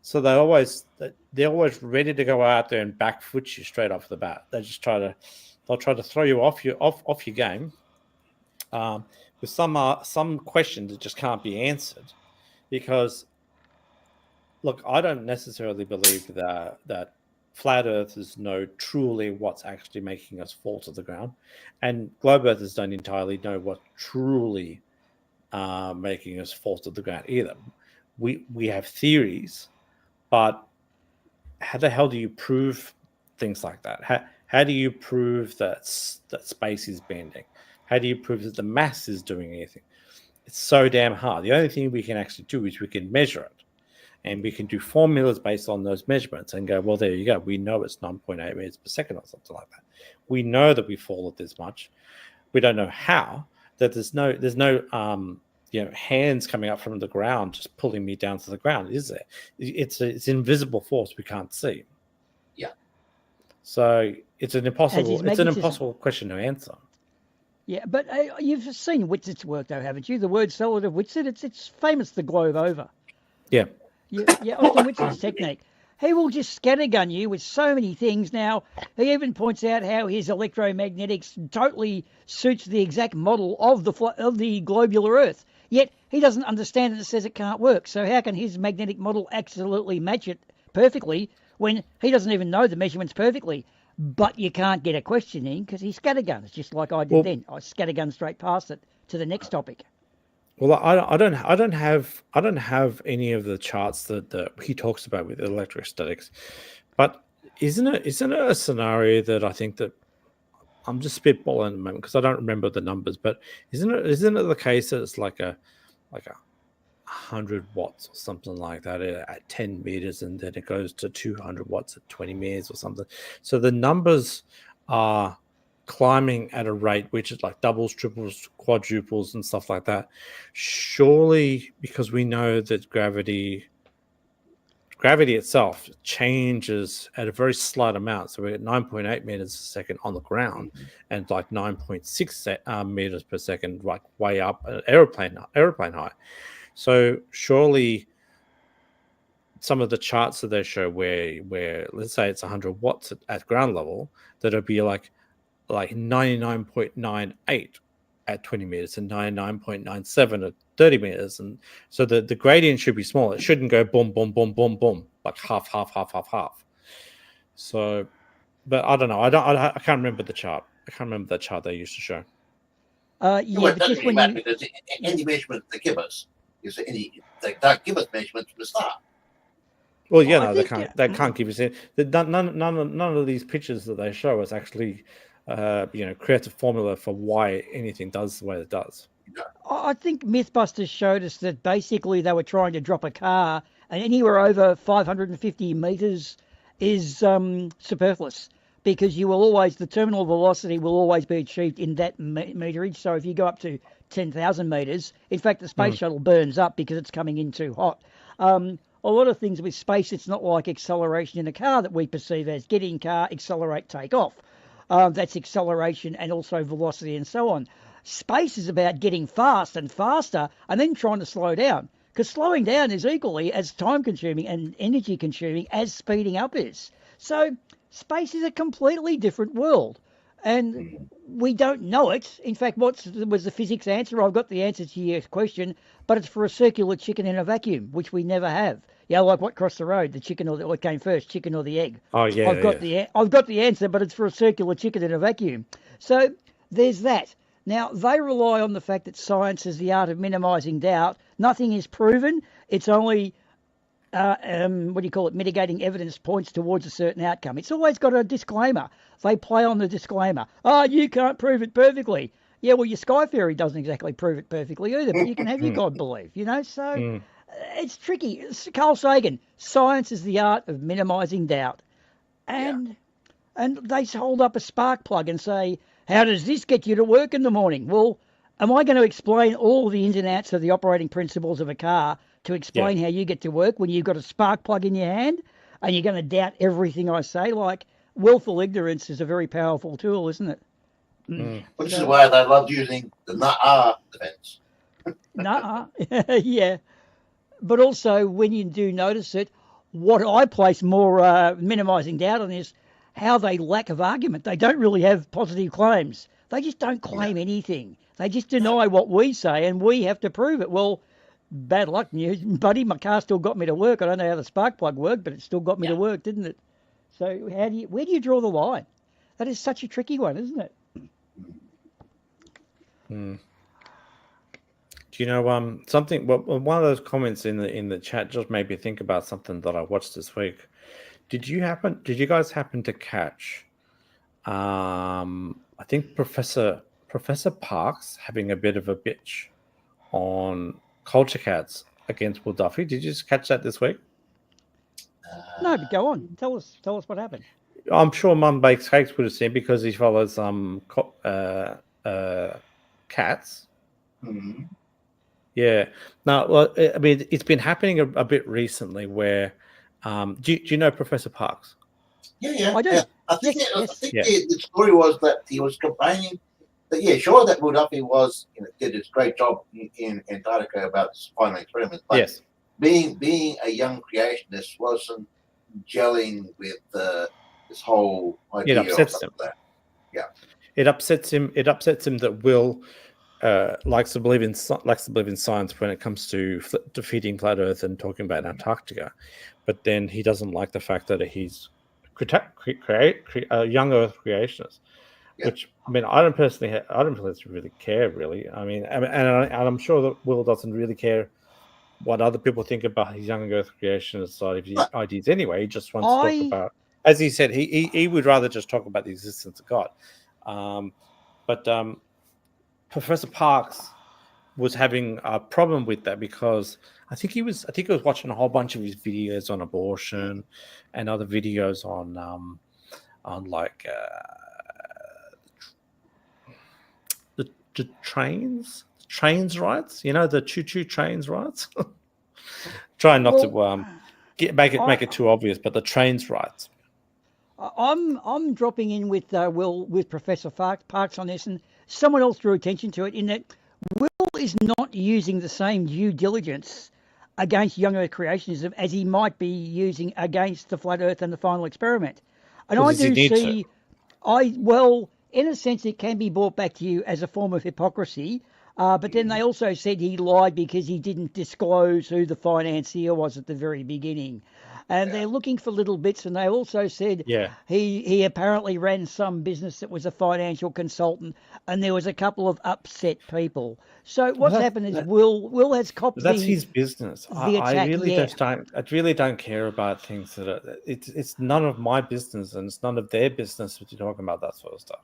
So they're always ready to go out there and back foot you straight off the bat. They'll try to throw you off your game with some question that just can't be answered, because look, I don't necessarily believe that flat earthers know truly what's actually making us fall to the ground, and globe earthers don't entirely know what truly making us fall to the ground either. We have theories, but how the hell do you prove things like that? How do you prove that space is bending? How do you prove that the mass is doing anything? It's so damn hard. The only thing we can actually do is we can measure it. And we can do formulas based on those measurements and go, well, there you go. We know it's 9.8 meters per second or something like that. We know that we fall at this much. We don't know how. That there's no hands coming up from the ground just pulling me down to the ground, is there? It's invisible force we can't see. Yeah. So it's an impossible question to answer. Yeah, but you've seen Whitsett's work, though, haven't you? The word solid of Whitsett, it's famous the globe over. Yeah. Yeah, Austin Whitsett's technique. He will just scattergun you with so many things. Now, he even points out how his electromagnetics totally suits the exact model of the globular Earth. Yet he doesn't understand it and says it can't work. So how can his magnetic model absolutely match it perfectly when he doesn't even know the measurements perfectly? But you can't get a question in because he scatterguns, just like I did then. I scattergun straight past it to the next topic. Well, I don't have any of the charts that he talks about with electrostatics, but isn't it a scenario that I think that I'm just spitballing at the moment because I don't remember the numbers, but isn't it the case that it's like a 100 watts or something like that at 10 meters, and then it goes to 200 watts at 20 meters or something? So the numbers are climbing at a rate which is like doubles, triples, quadruples and stuff like that. Surely, because we know that gravity itself changes at a very slight amount. So we're at 9.8 meters a second on the ground and like 9.6 meters per second, like way up at airplane height. So surely some of the charts that they show where let's say it's 100 watts at ground level, that'll be like 99.98 at 20 meters and 99.97 at 30 meters. And so the gradient should be small. It shouldn't go boom, boom, boom, boom, boom, like half. So, but I don't know. I can't remember the chart. I can't remember the chart they used to show. But just when you... Because any measurement they give us is they don't give us measurements from the start. Well, yeah, no, they can't give us it. None of these pictures that they show us actually creates a formula for why anything does the way it does. I think Mythbusters showed us that basically they were trying to drop a car, and anywhere over 550 meters is superfluous, because the terminal velocity will always be achieved in that meterage. So if you go up to 10,000 meters, in fact, the space shuttle burns up because it's coming in too hot. A lot of things with space, it's not like acceleration in a car that we perceive as get in car, accelerate, take off. That's acceleration and also velocity and so on. Space is about getting fast and faster and then trying to slow down, because slowing down is equally as time consuming and energy consuming as speeding up is. So space is a completely different world, and we don't know it. In fact, what was the physics answer? I've got the answer to your question, but it's for a circular chicken in a vacuum, which we never have. Yeah, like what crossed the road, the chicken or what came first, chicken or the egg? Oh yeah, I've got the answer, but it's for a circular chicken in a vacuum. So there's that. Now, they rely on the fact that science is the art of minimising doubt. Nothing is proven. It's only mitigating evidence points towards a certain outcome. It's always got a disclaimer. They play on the disclaimer. Oh, you can't prove it perfectly. Yeah, well, your sky theory doesn't exactly prove it perfectly either, but you can have your God belief, So it's tricky. Carl Sagan, science is the art of minimising doubt. And they hold up a spark plug and say, how does this get you to work in the morning? Well, am I going to explain all the ins and outs of the operating principles of a car to explain how you get to work when you've got a spark plug in your hand and you're going to doubt everything I say? Like, willful ignorance is a very powerful tool, isn't it? Which is why they love using the nah defense. Yeah. But also, when you do notice it, what I place more minimising doubt on is how they lack of argument. They don't really have positive claims. They just don't claim anything. They just deny what we say, and we have to prove it. Well, bad luck, buddy. My car still got me to work. I don't know how the spark plug worked, but it still got me to work, didn't it? So where do you draw the line? That is such a tricky one, isn't it? Do you know something? Well, one of those comments in the chat just made me think about something that I watched this week. Did you guys happen to catch? I think Professor Parks having a bit of a bitch on Culture Cats against Will Duffy. Did you just catch that this week? No, but go on. Tell us what happened. I'm sure Mum Bakes Cakes would have seen because he follows cats. Mm-hmm. Yeah. Now, well, I mean, it's been happening a bit recently where, do you know Professor Parks? Yeah. I do. Yeah. I think the story was that he was complaining that, that Will Duffy did his great job in Antarctica about this final experiment. But yes. Being a young creationist wasn't gelling with this whole idea. It upsets him. Yeah. It upsets him. It upsets him that Will likes to believe in science when it comes to defeating flat Earth and talking about Antarctica, but then he doesn't like the fact that he's a young Earth creationist. Which, I mean, I don't really care. Really, I mean, and I'm sure that Will doesn't really care what other people think about his young Earth creationist side of his ideas anyway. He just wants to talk about, as he said, he would rather just talk about the existence of God. But Professor Parks was having a problem with that because I think he was watching a whole bunch of his videos on abortion and other videos on like the trains rights, the choo-choo trains rights. Trying not to make it too obvious, but the trains rights. I'm dropping in with Professor Parks on this, and someone else drew attention to it in that Will is not using the same due diligence against young Earth creationism as he might be using against the flat Earth and the final experiment. And I do see, in a sense, it can be brought back to you as a form of hypocrisy. But then they also said he lied because he didn't disclose who the financier was at the very beginning. And they're looking for little bits. And they also said he apparently ran some business that was a financial consultant, and there was a couple of upset people. So what's happened is Will has copped that's his business. I really don't care about things that are, it's none of my business, and it's none of their business if you're talking about that sort of stuff.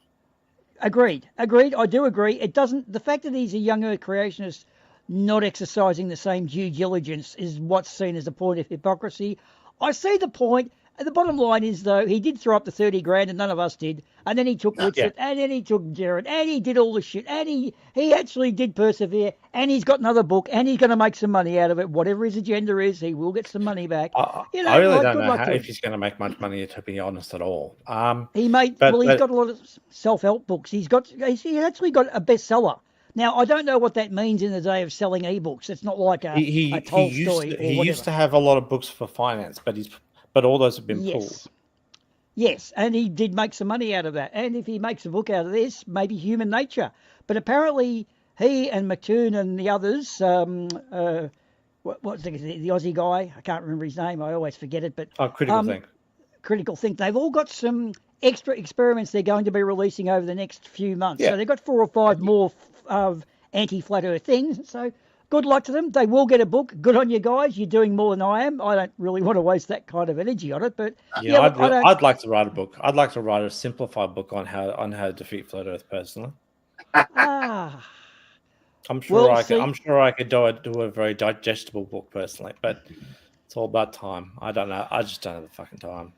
Agreed. I do agree. It doesn't. The fact that he's a young Earth creationist not exercising the same due diligence is what's seen as a point of hypocrisy. I see the point. And the bottom line is, though, he did throw up the 30 grand and none of us did. And then he took Whitsett, and then he took Jared, and he did all the shit. And he actually did persevere, and he's got another book, and he's going to make some money out of it. Whatever his agenda is, he will get some money back. I really don't know if he's going to make much money, to be honest, at all. He's got a lot of self-help books. He's actually got a bestseller. Now, I don't know what that means in the day of selling ebooks. It's not like a Tolstoy. He used to have a lot of books for finance, but all those have been pulled. Yes, and he did make some money out of that. And if he makes a book out of this, maybe Human Nature. But apparently he and McToon and the others, what's the Aussie guy? I can't remember his name. I always forget it. But Critical Think. They've all got some extra experiments they're going to be releasing over the next few months. So they've got 4 or 5 more of anti-flat Earth things. So good luck to them. They will get a book. Good on you guys. You're doing more than I am. I don't really want to waste that kind of energy on it, but yeah, I'd like to write a book. I'd like to write a simplified book on how to defeat Flat Earth personally. I'm sure I could do a very digestible book personally, but it's all about time. I don't know. I just don't have the fucking time.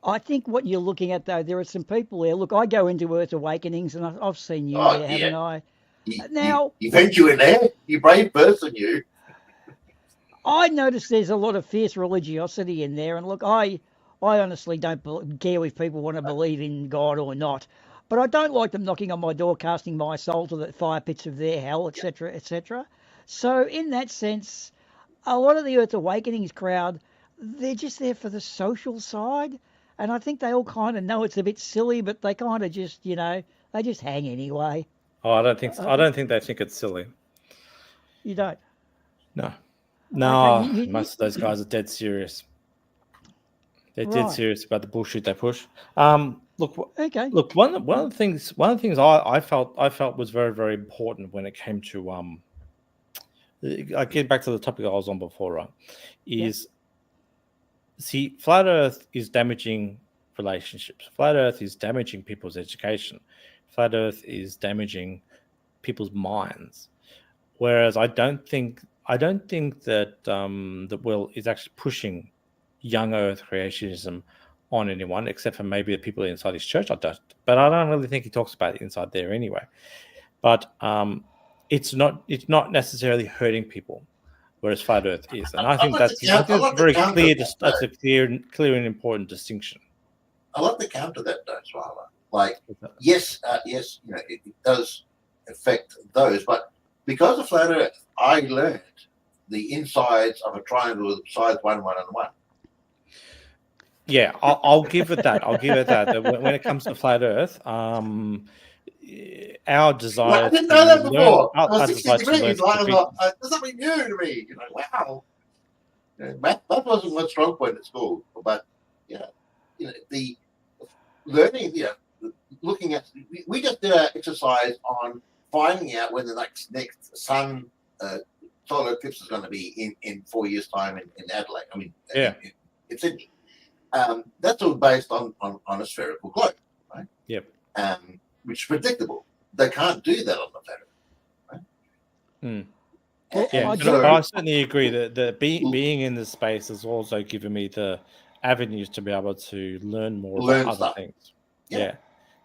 I think what you're looking at, though, there are some people there. Look, I go into Earth Awakenings, and I've seen you there, haven't I? You venture in there. You brave person, you. I notice there's a lot of fierce religiosity in there, and look, I honestly don't care if people want to believe in God or not, but I don't like them knocking on my door, casting my soul to the fire pits of their hell, etc., etc. So, in that sense, a lot of the Earth Awakenings crowd, they're just there for the social side. And I think they all kind of know it's a bit silly, but they kind of just, they just hang anyway. Oh, I don't think they think it's silly. You don't? No. Most of those guys are dead serious. They're dead serious about the bullshit they push. Look, one of the things I felt was very, very important when it came to I get back to the topic I was on before, right? See, Flat Earth is damaging relationships. Flat Earth is damaging people's education. Flat Earth is damaging people's minds. Whereas I don't think that the Will is actually pushing young Earth creationism on anyone, except for maybe the people inside his church. But I don't really think he talks about it inside there anyway. But it's not necessarily hurting people. Whereas Flat Earth is, and I think that's a very clear. That's a clear and important distinction. I love the counter that though, Swala. Like, yes, it does affect those, but because of Flat Earth, I learned the insides of a triangle with sides 1, 1, and 1. Yeah, I'll give it that. When it comes to Flat Earth, our desire. I didn't know that before. I was 60 degrees. There's something new to me. Wow. Math wasn't my strong point at school, but the learning. Looking at. We just did an exercise on finding out when the next sun solar eclipse is going to be in 4 years' time in Adelaide. I mean, in Sydney. That's all based on a spherical globe, right? Yep. Which is predictable. They can't do that on the planet, right? I certainly agree that being in the space has also given me the avenues to be able to learn more about other things. Yeah.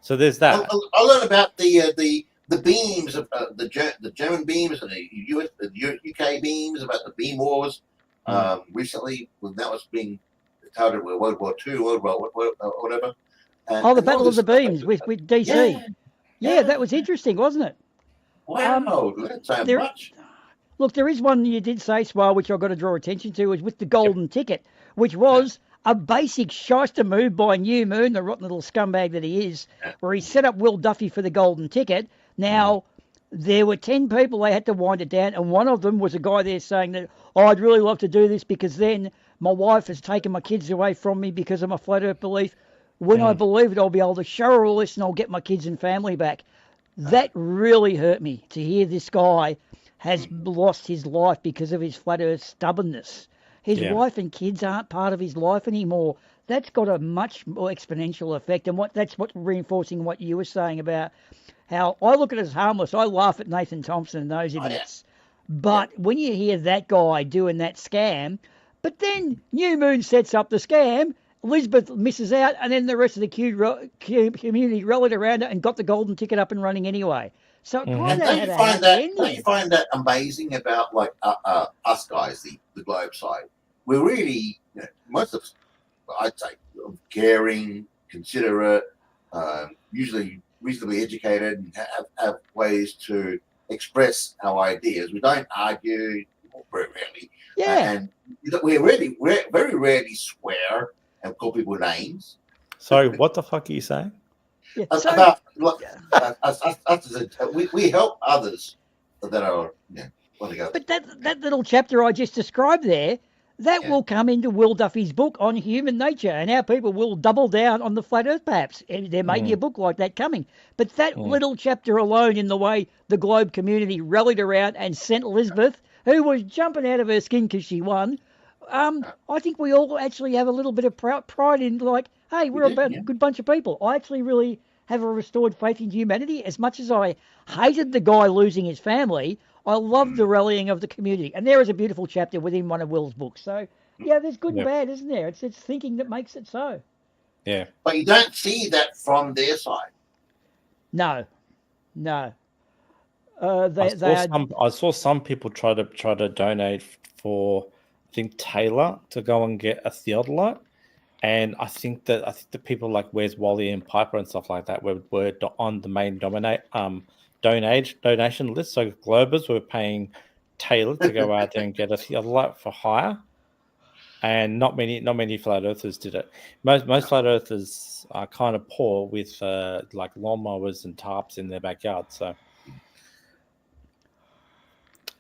So there's that. I learned about the beams of the German beams and the UK beams, about the beam wars recently when that was being touted with World War II, whatever. The Battle of the Beams with DC. Yeah, that was interesting, wasn't it? Wow, that's so much. Look, there is one you did say, Swale, which I've got to draw attention to, is with the golden ticket, which was a basic shyster move by New Moon, the rotten little scumbag that he is, where he set up Will Duffy for the golden ticket. Now, there were 10 people, they had to wind it down, and one of them was a guy there saying that, I'd really love to do this because then my wife has taken my kids away from me because of my flat earth belief. When I believe it, I'll be able to show her all this and I'll get my kids and family back. That really hurt me to hear this guy has lost his life because of his flat earth stubbornness. His wife and kids aren't part of his life anymore. That's got a much more exponential effect. And that's what's reinforcing what you were saying about how I look at it as harmless. I laugh at Nathan Thompson and those idiots. But when you hear that guy doing that scam, but then New Moon sets up the scam, Elizabeth misses out, and then the rest of the community rallied around her and got the golden ticket up and running anyway. So it kind of had a happy ending. Don't you find that amazing about us guys, the globe side? We're really, most of us, I'd say, caring, considerate, usually reasonably educated, and have ways to express our ideas. We don't argue very rarely. And we very rarely swear and call people names. Sorry, what the fuck are you saying? We help others that are But that little chapter I just described there, That will come into Will Duffy's book on human nature, and our people will double down on the flat Earth, perhaps. And there may be a book like that coming. But that little chapter alone, in the way the Globe community rallied around and sent Elizabeth, who was jumping out of her skin because she won, I think we all actually have a little bit of pride in, like, hey, we're a good bunch of people. I actually really have a restored faith in humanity. As much as I hated the guy losing his family, I love the rallying of the community. And there is a beautiful chapter within one of Will's books. So, yeah, there's good and bad, isn't there? It's thinking that makes it so. Yeah. But you don't see that from their side. No. I saw some people try to donate for, I think, Taylor to go and get a theodolite. And I think the people like Where's Wally and Piper and stuff like that were on the main donation list. So Globers were paying Taylor to go out there and get a theodolite for hire, and not many flat earthers did it. Most flat earthers are kind of poor with like lawnmowers and tarps in their backyard. So,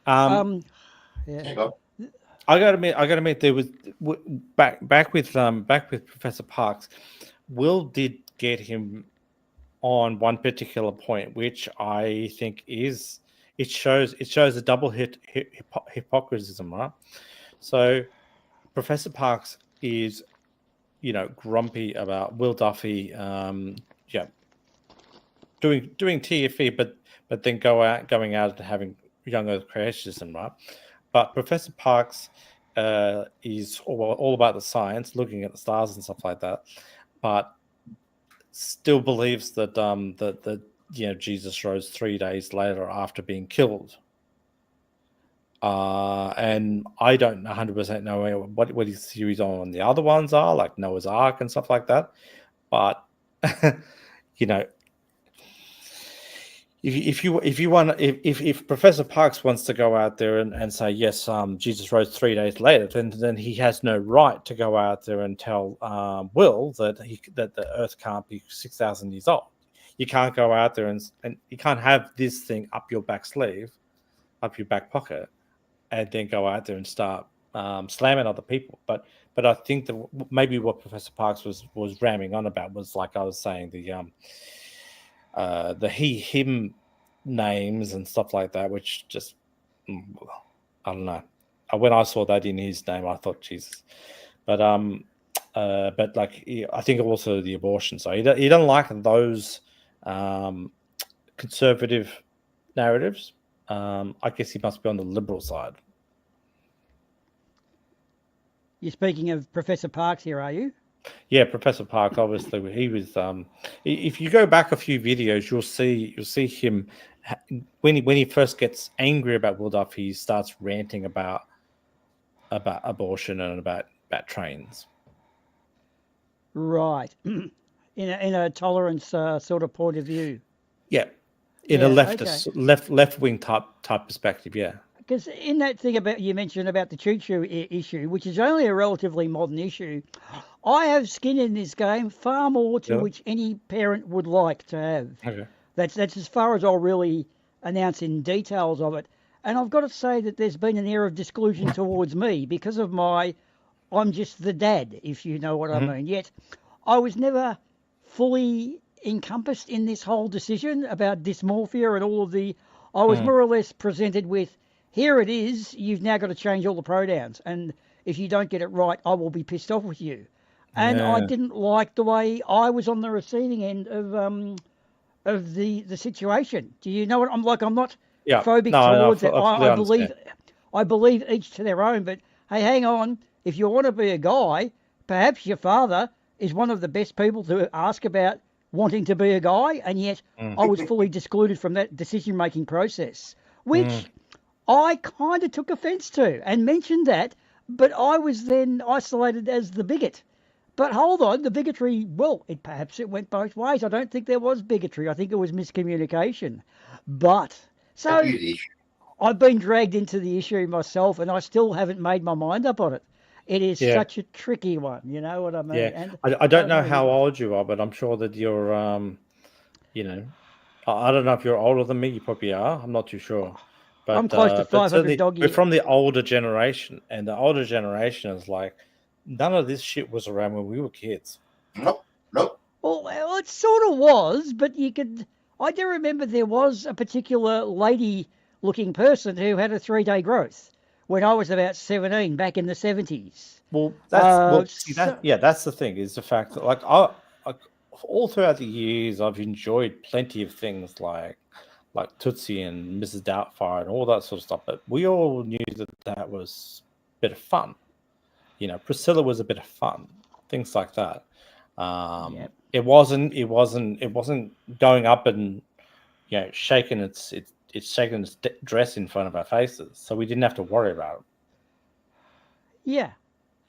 yeah. I gotta admit, there was back with Professor Parks. Will did get him on one particular point, which I think it shows a double hypocrisy, right? So Professor Parks is, grumpy about Will Duffy, doing TFE, but then going out and having young Earth creationism, right? But Professor Parks is all about the science, looking at the stars and stuff like that, but still believes that Jesus rose 3 days later after being killed. And I don't 100% know what his theories on the other ones are, like Noah's Ark and stuff like that. But if Professor Parks wants to go out there and say yes, Jesus rose 3 days later, then he has no right to go out there and tell Will that the Earth can't be 6,000 years old. You can't go out there and you can't have this thing up your back sleeve, up your back pocket, and then go out there and start slamming other people. But I think that maybe what Professor Parks was ramming on about was, like I was saying, the he/him names and stuff like that, which just I don't know. When I saw that in his name, I thought Jesus. But like I think also the abortion. So he doesn't like those conservative narratives. I guess he must be on the liberal side. You're speaking of Professor Parks here, are you? Yeah, Professor Parks. Obviously, he was. If you go back a few videos, you'll see him when he first gets angry about Will Duffy. He starts ranting about abortion and about trains. Right, in a tolerance sort of point of view. Yeah, in a left wing type perspective. Yeah. Because in that thing you mentioned about the choo-choo issue, which is only a relatively modern issue, I have skin in this game, far more to which any parent would like to have. Okay. That's as far as I'll really announce in details of it. And I've got to say that there's been an air of disclusion towards me because of I'm just the dad, if you know what I mean. Yet I was never fully encompassed in this whole decision about dysmorphia and all of I was more or less presented with, here it is, you've now got to change all the pronouns. And if you don't get it right, I will be pissed off with you. And I didn't like the way I was on the receiving end of the situation. Do you know what I'm like? I'm not phobic towards it. I believe each to their own. But hey, hang on. If you want to be a guy, perhaps your father is one of the best people to ask about wanting to be a guy. And yet I was fully excluded from that decision-making process, which I kind of took offence to and mentioned that. But I was then isolated as the bigot. But hold on, the bigotry, well, perhaps it went both ways. I don't think there was bigotry. I think it was miscommunication. But, so I've been dragged into the issue myself and I still haven't made my mind up on it. It is such a tricky one, you know what I mean? Yeah. And I don't know how old you are, but I'm sure that you're, I don't know if you're older than me. You probably are. I'm not too sure. But, I'm close to but 500 certainly dog we're years. from the older generation, and the older generation is like, none of this shit was around when we were kids. Nope. Well, it sort of was, but I do remember there was a particular lady-looking person who had a 3-day growth when I was about 17 back in the 70s. Well, that's that's the thing, is the fact that like all throughout the years I've enjoyed plenty of things like Tootsie and Mrs. Doubtfire and all that sort of stuff, but we all knew that was a bit of fun. You know, Priscilla was a bit of fun, things like that. It wasn't going up and shaking its dress in front of our faces, so we didn't have to worry about it. Yeah.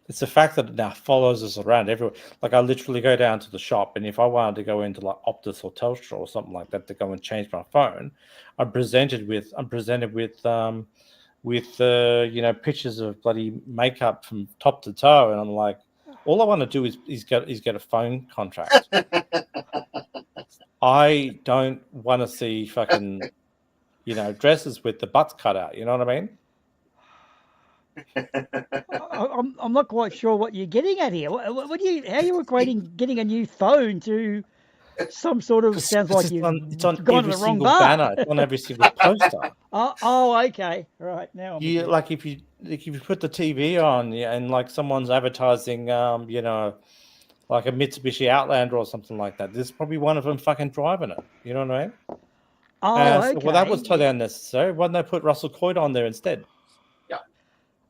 It's the fact that it now follows us around everywhere. Like, I literally go down to the shop, and if I wanted to go into like Optus or Telstra or something like that to go and change my phone, I'm presented with pictures of bloody makeup from top to toe, and I'm like, all I want to do is get a phone contract. I don't want to see fucking dresses with the butts cut out. You know what I mean? I'm not quite sure what you're getting at here. How are you equating getting a new phone to some sort of sounds like you've gone to the wrong bar. Banner. It's on every single poster. Oh, okay, right now. Like if you put the TV on, and like someone's advertising, like a Mitsubishi Outlander or something like that. There's probably one of them fucking driving it. You know what I mean? Oh, okay. Well, that was totally unnecessary. Why didn't they put Russell Coight on there instead?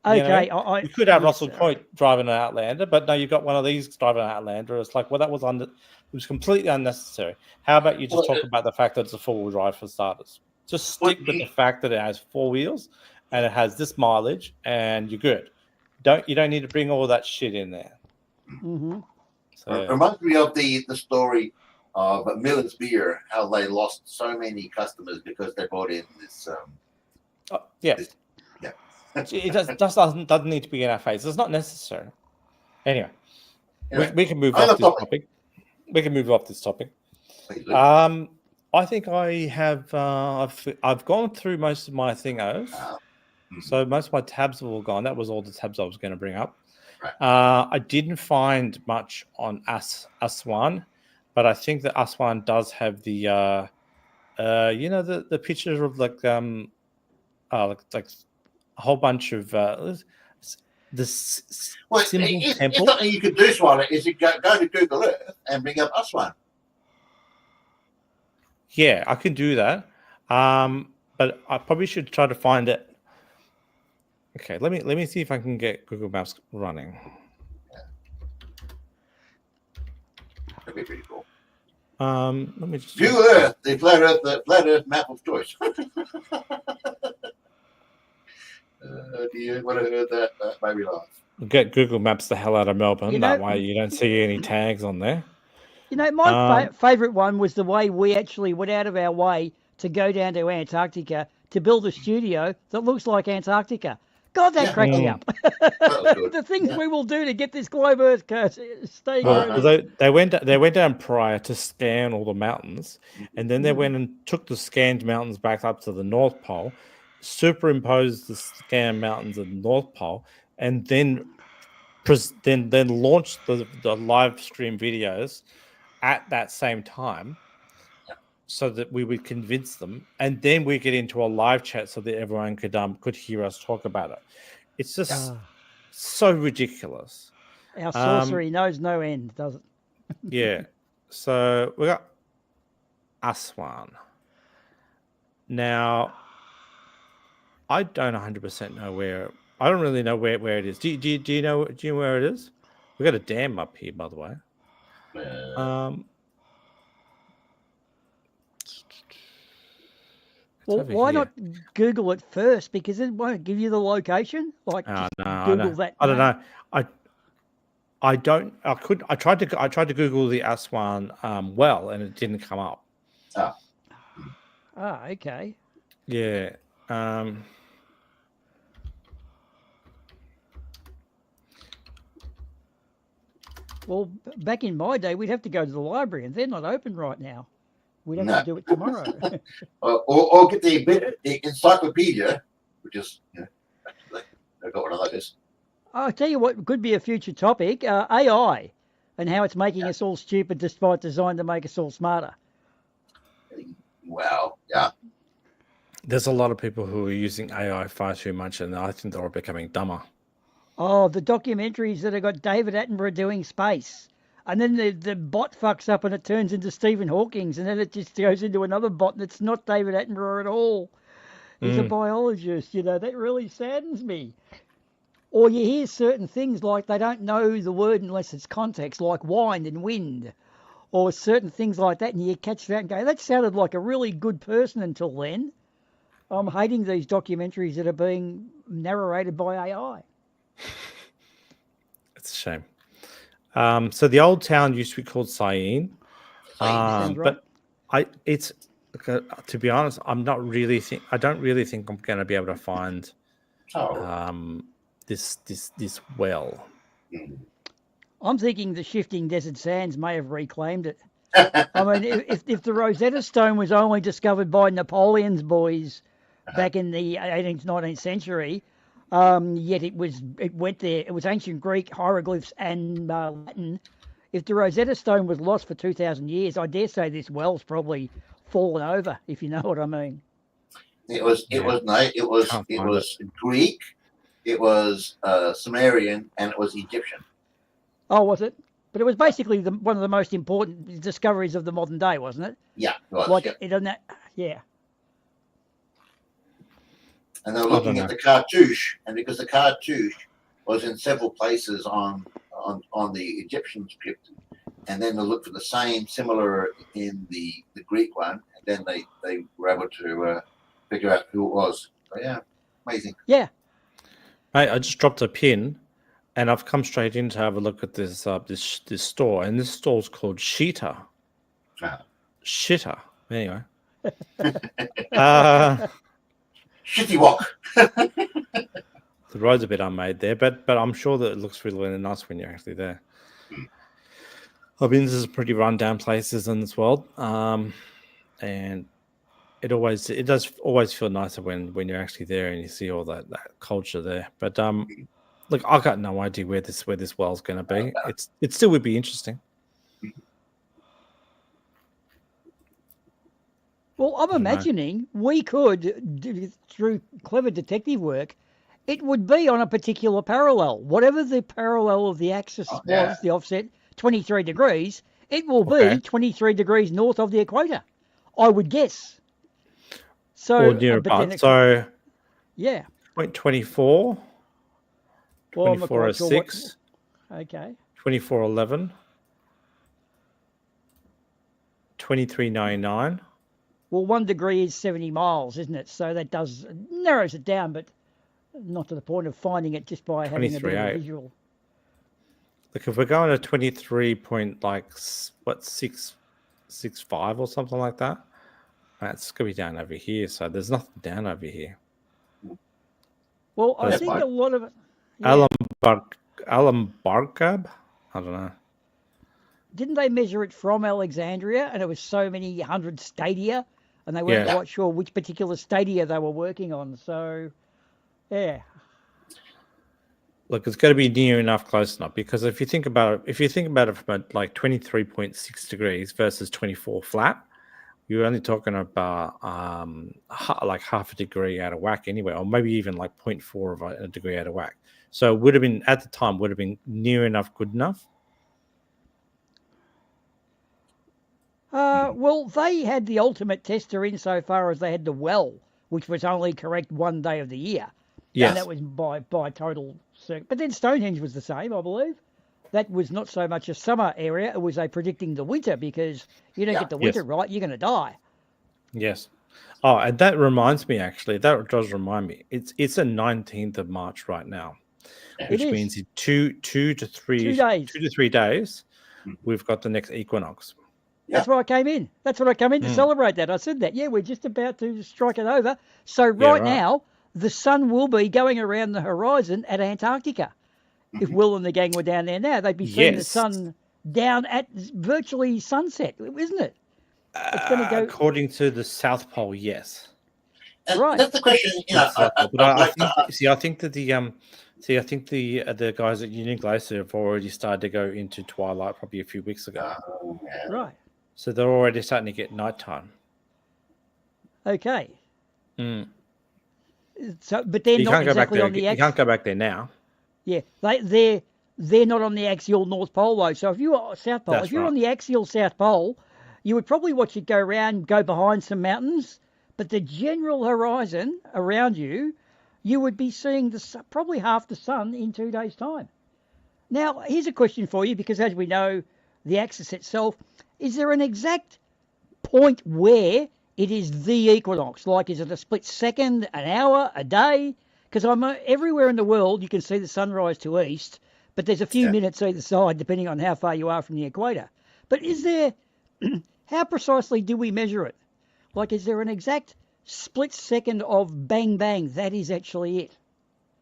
Okay, you could have Russell Coight driving an Outlander, but no, you've got one of these driving an Outlander. It's like, well, it was completely unnecessary. How about you just talk about the fact that it's a 4-wheel drive for starters? Just stick with the fact that it has 4 wheels and it has this mileage, and you're good. You don't need to bring all that shit in there. Mm-hmm. So, it reminds me of the story of Miller's Beer, how they lost so many customers because they brought in this. It doesn't need to be in our face. It's not necessary. Anyway, we can move off this topic. We can move off this topic. I think I have. I've gone through most of my thingos, so most of my tabs have all gone. That was all the tabs I was going to bring up. I didn't find much on Aswan, but I think that Aswan does have the the pictures of like a whole bunch of symbol temple. Something you could do, Swan, is you go to Google Earth and bring up Aswan. Yeah, I can do that. But I probably should try to find it. Okay, let me see if I can get Google Maps running. That'd be pretty cool. Let me just Google Earth, the flat Earth map of choice. Do you want to hear that? Maybe not. Get Google Maps the hell out of Melbourne. That way you don't see any tags on there. My favourite one was the way we actually went out of our way to go down to Antarctica to build a studio that looks like Antarctica. God, that cracked me up. The things we will do to get this globe Earth staying. They went down prior to scan all the mountains, and then they went and took the scanned mountains back up to the North Pole, superimposed the scanned mountains at the North Pole, and then launched the live stream videos at that same time, so that we would convince them, and then we get into a live chat so that everyone could hear us talk about it. It's just so ridiculous. Our sorcery knows no end, does it? Yeah. So we got Aswan. Now, I don't 100% know where. I don't really know where it is. Do you know where it is? We got a dam up here, by the way. Well, why not Google it first? Because it won't give you the location. Like, Google that. I don't know. I don't. I tried to Google the Aswan well, and it didn't come up. Okay. Yeah. Well, back in my day, we'd have to go to the library, and they're not open right now. We'd have to do it tomorrow. or get the encyclopedia, which is, they've got one of those. I'll tell you what could be a future topic, AI, and how it's making us all stupid despite designed to make us all smarter. Wow, yeah. There's a lot of people who are using AI far too much, and I think they're all becoming dumber. Oh, the documentaries that have got David Attenborough doing space. And then the bot fucks up and it turns into Stephen Hawking's, and then it just goes into another bot and it's not David Attenborough at all. He's a biologist, that really saddens me. Or you hear certain things like they don't know the word unless it's context, like wind and wind, or certain things like that, and you catch that and go, that sounded like a really good person until then. I'm hating these documentaries that are being narrated by AI. It's a shame. So the old town used to be called Syene, but it's to be honest, I don't really think I'm going to be able to find this well. I'm thinking the shifting desert sands may have reclaimed it. I mean, if the Rosetta Stone was only discovered by Napoleon's boys back in the 18th, 19th century, yet it went there. It was ancient Greek hieroglyphs and Latin. If the Rosetta Stone was lost for 2,000 years, I dare say this well's probably fallen over, if you know what I mean. It was Greek, it was Sumerian, and it was Egyptian. Oh, was it? But it was basically one of the most important discoveries of the modern day, wasn't it? Yeah, it was. Like it on that, yeah. And they were looking at the cartouche, and because the cartouche was in several places on the Egyptian script, and then they looked for the similar in the Greek one, and then they were able to figure out who it was. So, yeah, amazing. Yeah. Hey, I just dropped a pin, and I've come straight in to have a look at this this store, and this store's called Shitter. Shitter. Anyway. Shitty walk. The road's a bit unmade there, but I'm sure that it looks really nice when you're actually there. I mean, this is pretty rundown places in this world, and it does always feel nicer when you're actually there and you see all that culture there. But look, I've got no idea where this well's going to be. It still would be interesting. Well, I'm imagining we could, through clever detective work, it would be on a particular parallel. Whatever the parallel of the axis was, the offset, 23 degrees, it will be 23 degrees north of the equator, I would guess. So, or near about. So, yeah. 0.24, Well, 2406, okay. 2411, 2399. Well, 1 degree is 70 miles, isn't it? So that narrows it down, but not to the point of finding it just by having a bit of a visual. Look, if we're going to 23.665 or something like that, that's going to be down over here. So there's nothing down over here. Well, I think a lot of it. Yeah. Alambarkab? I don't know. Didn't they measure it from Alexandria, and it was so many hundred stadia, and they weren't quite sure which particular stadia they were working on. So, yeah. Look, it's got to be near enough, close enough, because if you think about it from like 23.6 degrees versus 24 flat, you're only talking about like half a degree out of whack anyway, or maybe even like 0.4 of a degree out of whack. So it would have been, at the time, would have been near enough, good enough. Well, they had the ultimate tester insofar as they had the well, which was only correct one day of the year. Yes. And that was by total circuit. But then Stonehenge was the same, I believe. That was not so much a summer area, it was a predicting the winter, because you don't get the winter right, you're going to die. Yes. Oh, and that reminds me, actually, that does remind me. It's the 19th of March right now, which means in 2 to 3 days, we've got the next equinox. That's why I came in. That's what I come in to celebrate that. I said that. Yeah, we're just about to strike it over. So right now, the sun will be going around the horizon at Antarctica. If Will and the gang were down there now, they'd be seeing the sun down at virtually sunset, isn't it? It's going to go according to the South Pole. Yes. And right. that's the question. You know, I think that the guys at Union Glacier have already started to go into twilight probably a few weeks ago. Right. So they're already starting to get nighttime. Okay. Mm. So, but they're not exactly on the You can't go back there now. Yeah, they're not on the axial North Pole though. So if you are South Pole, if you're on the axial South Pole, you would probably watch it go around, go behind some mountains, but the general horizon around you, you would be seeing probably half the sun in 2 days' time. Now, here's a question for you, because as we know, the axis itself, is there an exact point where it is the equinox? Like, is it a split second, an hour, a day? Because everywhere in the world you can see the sunrise to east, but there's a few minutes either side depending on how far you are from the equator. But is there, how precisely do we measure it? Like, is there an exact split second of bang bang? That is actually it.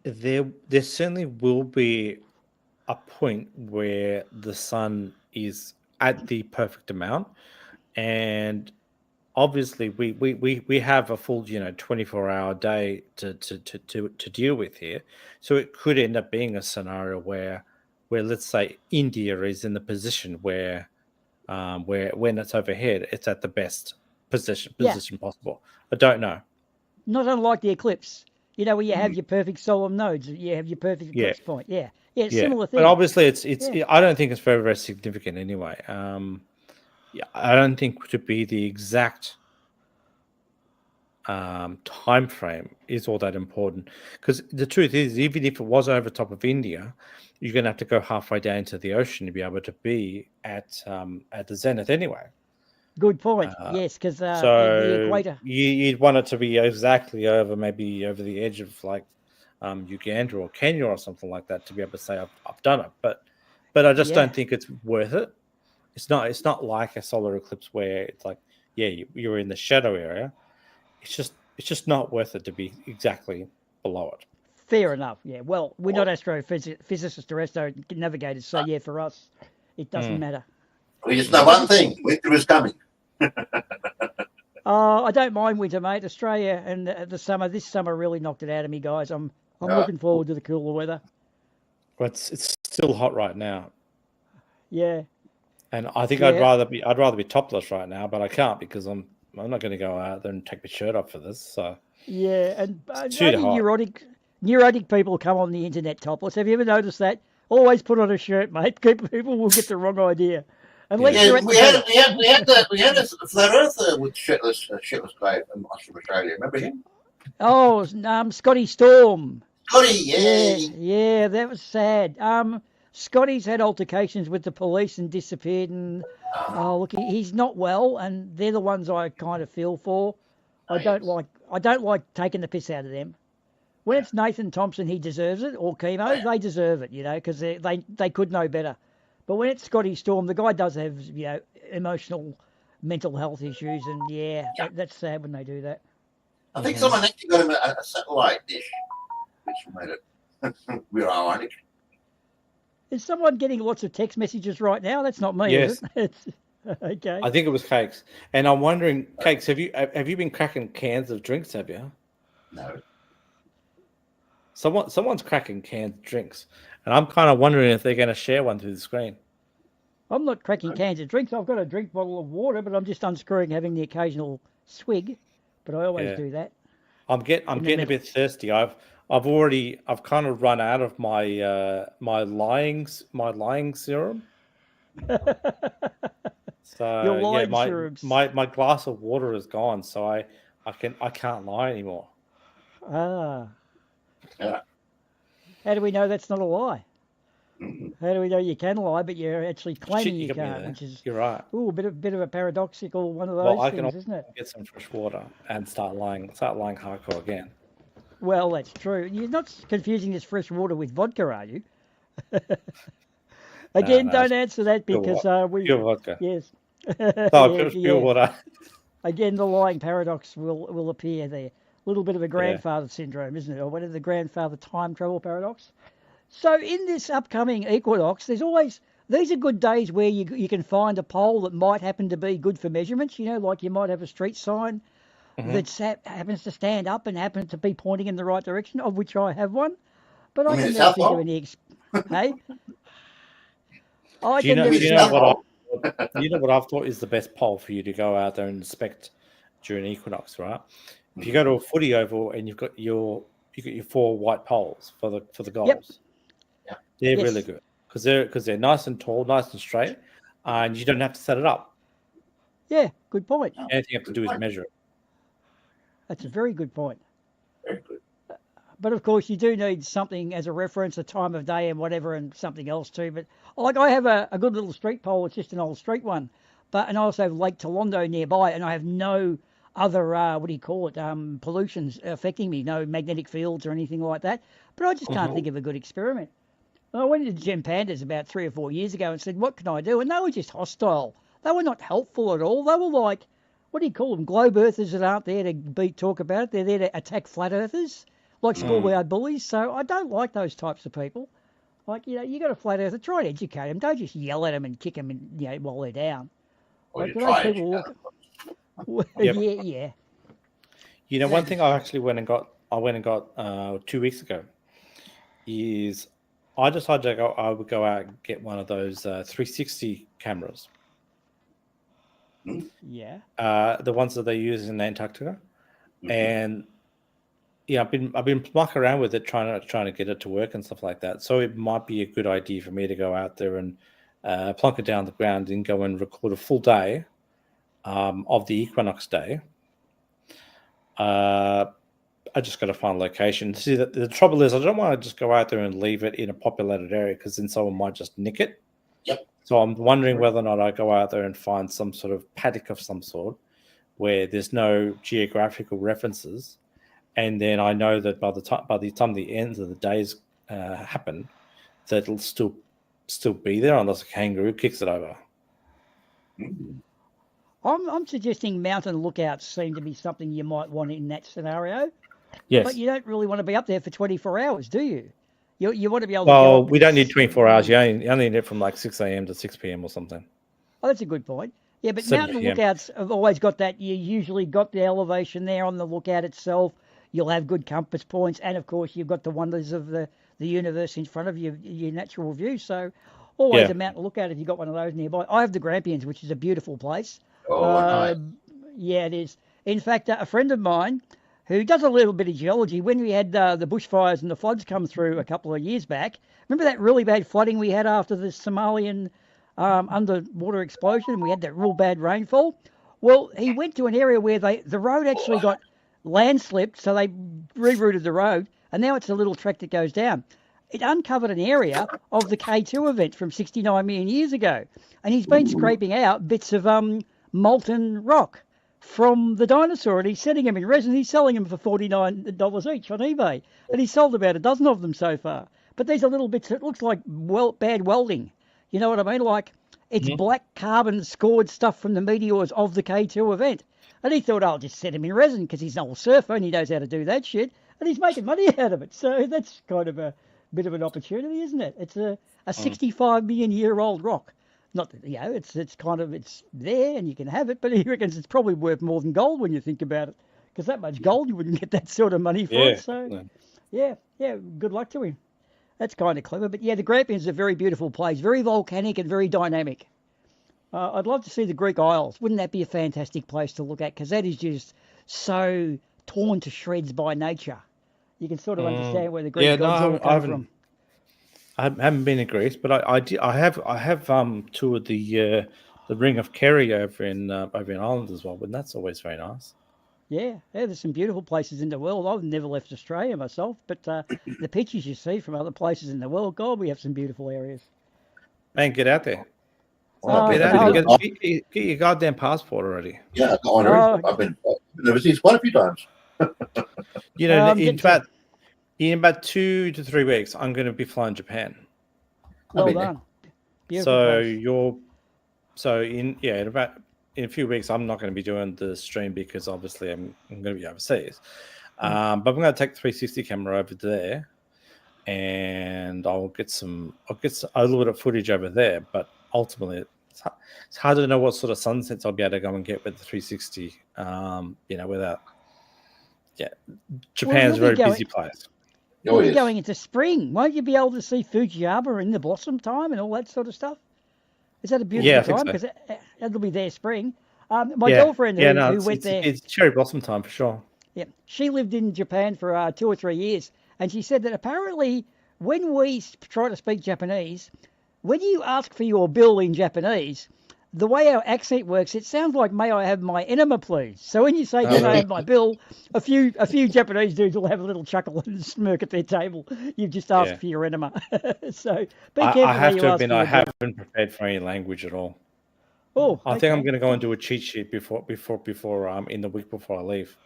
There certainly will be a point where the sun is at the perfect amount, and obviously we have a full 24-hour day to deal with here, so it could end up being a scenario where let's say India is in the position where when it's overhead it's at the best position possible. I don't know. Not unlike the eclipse, where you have your perfect solar nodes, you have your perfect eclipse point. Yeah, similar thing. But obviously it's I don't think it's very, very significant anyway. I don't think to be the exact time frame is all that important, because the truth is, even if it was over top of India, you're going to have to go halfway down to the ocean to be able to be at the zenith anyway. Good point. Yes, because the equator. You'd want it to be exactly maybe over the edge of like Uganda or Kenya or something like that to be able to say I've done it. But I just don't think it's worth it. It's not like a solar eclipse where it's like, you're in the shadow area. It's just not worth it to be exactly below it. Fair enough. Yeah. Well, we're not astrophysicists or astronavigators, so for us, it doesn't matter. We just know one thing: winter is coming. I don't mind winter, mate. Australia and this summer really knocked it out of me, guys. I'm looking forward to the cooler weather. Well, it's still hot right now. Yeah. And I think I'd rather be topless right now, but I can't because I'm not going to go out there and take my shirt off for this. So and neurotic people come on the internet topless. Have you ever noticed that? Always put on a shirt, mate. People will get the wrong idea. Unless you're we had a flat earther with shitless guy from Australia. Remember him? Oh, Scotty Storm. Scotty, yeah, that was sad. Scotty's had altercations with the police and disappeared, and look, he's not well, and they're the ones I kind of feel for. I don't like taking the piss out of them. When it's Nathan Thompson, he deserves it, or Chemo, they deserve it, because they could know better. But when it's Scotty Storm, the guy does have emotional, mental health issues, and that's sad when they do that. I think someone actually got him a satellite dish, which made it real ironic. Is someone getting lots of text messages right now? That's not me. Yes. Is it? Okay. I think it was Cakes, and I'm wondering, Cakes, have you been cracking cans of drinks? Have you? No. Someone's cracking cans of drinks, and I'm kind of wondering if they're going to share one through the screen. I'm not cracking cans of drinks. I've got a drink bottle of water, but I'm just unscrewing, having the occasional swig. But I always do that. I'm getting a bit thirsty. I've kind of run out of my my lying serum. So your lying serums. my glass of water is gone, so I can't lie anymore. Ah. Yeah. How do we know that's not a lie? How do we know you can lie, but you're actually claiming you can't? Which is, you're right. Ooh, a bit of a paradoxical one of those things, isn't it? Get some fresh water and start lying hardcore again. Well, that's true. You're not confusing this fresh water with vodka, are you? Again, don't answer that because pure vodka. Yes. Pure water. Again, the lying paradox will appear there. A little bit of a grandfather syndrome, isn't it? Or whatever, the grandfather time travel paradox. So in this upcoming equinox, there's always these are good days where you can find a pole that might happen to be good for measurements. Like you might have a street sign that happens to stand up and happens to be pointing in the right direction, of which I have one. But I can never think of any. Hey, I can never. You know what I've thought is the best pole for you to go out there and inspect during equinox, right? If you go to a footy oval and you've got your 4 white poles for the goals, they're really good because they're nice and tall, nice and straight, and you don't have to set it up. Yeah, good point. Anything you have to do is measure it. That's a very good point. Very good. But of course, you do need something as a reference, a time of day and whatever, and something else too. But like I have a good little street pole. It's just an old street one. And I also have Lake Tolondo nearby, and I have no other, pollutions affecting me, no magnetic fields or anything like that. But I just can't think of a good experiment. I went into Gem Pandas about 3 or 4 years ago and said, what can I do? And they were just hostile. They were not helpful at all. They were like, what do you call them? Globe earthers that aren't there to talk about it. They're there to attack flat earthers, like schoolyard bullies. So I don't like those types of people. Like, you got a flat earther, try and educate them. Don't just yell at them and kick them while they're down. Or Like, you those try people it. walk... Yep. One thing I actually went and got 2 weeks ago is I decided I would go out and get one of those 360 cameras. Yeah. The ones that they use in Antarctica, and I've been mucking around with it, trying to get it to work and stuff like that. So it might be a good idea for me to go out there and plunk it down the ground and go and record a full day of the equinox day. I just got to find a location. See, the trouble is I don't want to just go out there and leave it in a populated area because then someone might just nick it. Yep. So I'm wondering whether or not I go out there and find some sort of paddock of some sort where there's no geographical references, and then I know that by the time the end of the days happen, that it'll still be there unless a kangaroo kicks it over. I'm suggesting mountain lookouts seem to be something you might want in that scenario. Yes. But you don't really want to be up there for 24 hours, do you? You want to be able to Well, we don't need 24 hours. You only need it from like 6 a.m. to 6 p.m. or something. Oh, that's a good point. Yeah, but 7 mountain p.m. lookouts have always got that. You usually got the elevation there on the lookout itself. You'll have good compass points. And, of course, you've got the wonders of the universe in front of you, your natural view. So always a mountain lookout if you've got one of those nearby. I have the Grampians, which is a beautiful place. Oh, nice. Yeah, it is. In fact, a friend of mine who does a little bit of geology, when we had the bushfires and the floods come through a couple of years back, remember that really bad flooding we had after the Somalian underwater explosion, and we had that real bad rainfall? Well, he went to an area where the road actually got landslipped, so they rerouted the road, and now it's a little track that goes down. It uncovered an area of the K2 event from 69 million years ago, and he's been scraping out bits of molten rock from the dinosaur, and he's setting them in resin. He's selling them for $49 each on eBay, and he's sold about a dozen of them so far. But these are little bits that looks like bad welding. You know what I mean? Like it's black carbon scored stuff from the meteors of the K2 event. And he thought, I'll just set him in resin because he's an old surfer and he knows how to do that shit. And he's making money out of it. So that's kind of a bit of an opportunity, isn't it? It's a 65 million year old rock. Not that, it's there and you can have it, but he reckons it's probably worth more than gold when you think about it. Because that much gold, you wouldn't get that sort of money for it. So, yeah, good luck to him. That's kind of clever. But, yeah, the Grampians is a very beautiful place, very volcanic and very dynamic. I'd love to see the Greek Isles. Wouldn't that be a fantastic place to look at? Because that is just so torn to shreds by nature. You can sort of understand where the Greek gods all come from. I haven't been in Greece, but I have toured the Ring of Kerry over in Ireland as well, and that's always very nice. Yeah, there's some beautiful places in the world. I've never left Australia myself, but the pictures you see from other places in the world, God, we have some beautiful areas. Man, get out there. Get your goddamn passport already. Yeah, I've got one already. I've been overseas quite a few times. In about 2 to 3 weeks, I'm going to be flying Japan. Well done. In a few weeks, I'm not going to be doing the stream because obviously I'm going to be overseas. But I'm going to take the 360 camera over there and I'll get a little bit of footage over there. But ultimately, it's hard to know what sort of sunsets I'll be able to go and get with the 360. Without Japan's a very busy place. You'll be going into spring. Won't you be able to see Fujiyama in the blossom time and all that sort of stuff? Is that a beautiful time? Because it'll be their spring. My girlfriend who went there. It's cherry blossom time for sure. Yeah, she lived in Japan for 2 or 3 years, and she said that apparently when we try to speak Japanese, when you ask for your bill in Japanese, the way our accent works, it sounds like "May I have my enema, please?" So when you say "Can I have my bill," a few Japanese dudes will have a little chuckle and smirk at their table. You've just asked for your enema. So be careful. I have to admit, I haven't prepared for any language at all. Oh, I think I'm going to go and do a cheat sheet before in the week before I leave.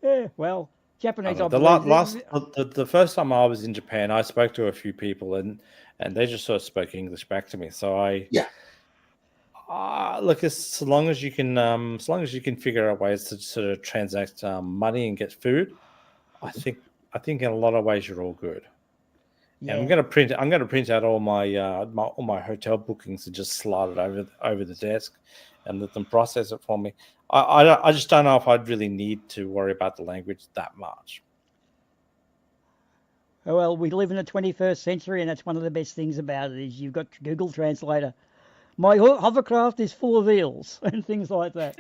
Yeah, well, Japanese. The first time I was in Japan, I spoke to a few people and they just sort of spoke English back to me. So look, as long as you can figure out ways to sort of transact money and get food, I think in a lot of ways you're all good. Yeah. And I'm going to print out all my hotel bookings and just slide it over the desk and let them process it for me. I just don't know if I'd really need to worry about the language that much. Well, we live in the 21st century, and that's one of the best things about it is you've got Google Translator. My hovercraft is full of eels and things like that.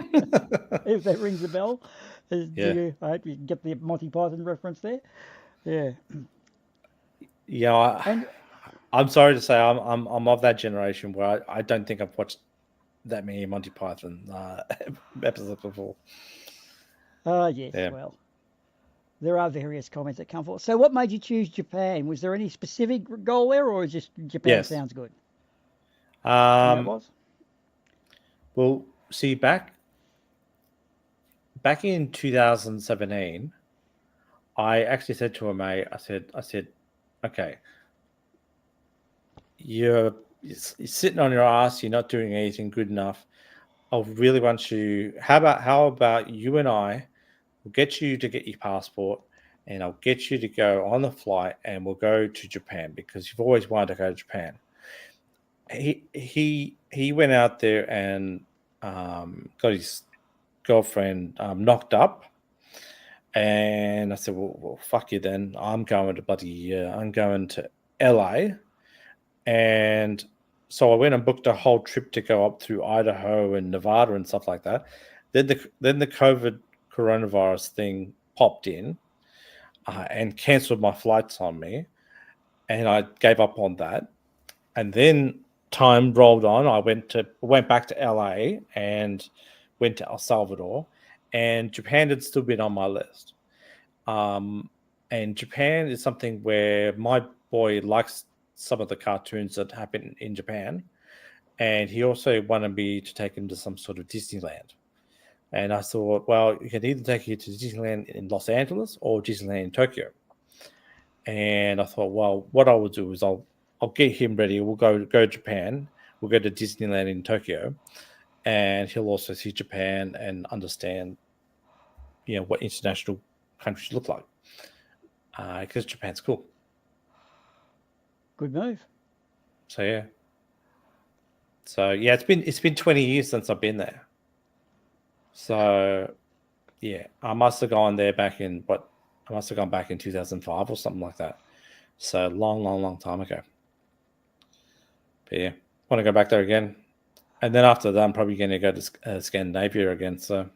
If that rings a bell. I hope you get the Monty Python reference there. Yeah. Yeah, I'm sorry to say I'm of that generation where I don't think I've watched that many Monty Python episodes before. Yes, yeah. Well, there are various comments that come forward. So what made you choose Japan? Was there any specific goal there, or just Japan sounds good? That was? Well, see, back in 2017, I actually said to a mate, I said, okay, you're sitting on your ass, you're not doing anything good enough. I really want you. How about you and I will get you to get your passport, and I'll get you to go on the flight, and we'll go to Japan because you've always wanted to go to Japan. He went out there and got his girlfriend knocked up, and I said, well, fuck you then. I'm going to LA. And so I went and booked a whole trip to go up through Idaho and Nevada and stuff like that. Then the coronavirus thing popped in and canceled my flights on me, and I gave up on that. And then time rolled on. I went back to LA and went to El Salvador, and Japan had still been on my list. And Japan is something where my boy likes some of the cartoons that happen in Japan, and he also wanted me to take him to some sort of Disneyland. And I thought, well, you can either take you to Disneyland in Los Angeles or Disneyland in Tokyo. And I thought, well, what I will do is I'll get him ready. We'll go to Japan. We'll go to Disneyland in Tokyo, and he'll also see Japan and understand, what international countries look like. Because Japan's cool. Good move. So yeah. It's been 20 years since I've been there. So yeah, I must have gone there back in 2005 or something like that. So long time ago. But yeah, want to go back there again. And then after that, I'm probably going to go to Scandinavia again. So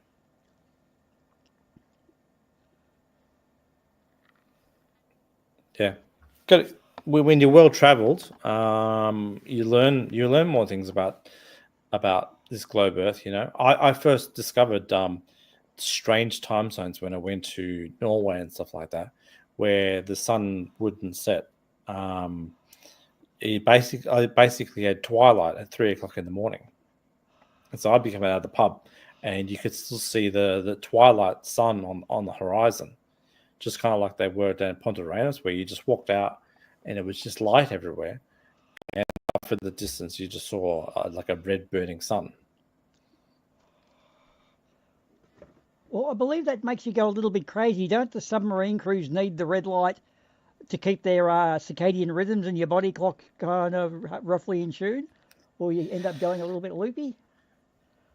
yeah, when you're well traveled, you learn more things about this globe Earth. I first discovered strange time zones when I went to Norway and stuff like that, where the sun wouldn't set. I basically had twilight at 3:00 in the morning, and so I'd be coming out of the pub, and you could still see the twilight sun on the horizon, just kind of like they were down in Punta Arenas, where you just walked out and it was just light everywhere, and for the distance you just saw like a red burning sun. Well, I believe that makes you go a little bit crazy. Don't the submarine crews need the red light to keep their circadian rhythms and your body clock kind of roughly in tune? Or you end up going a little bit loopy?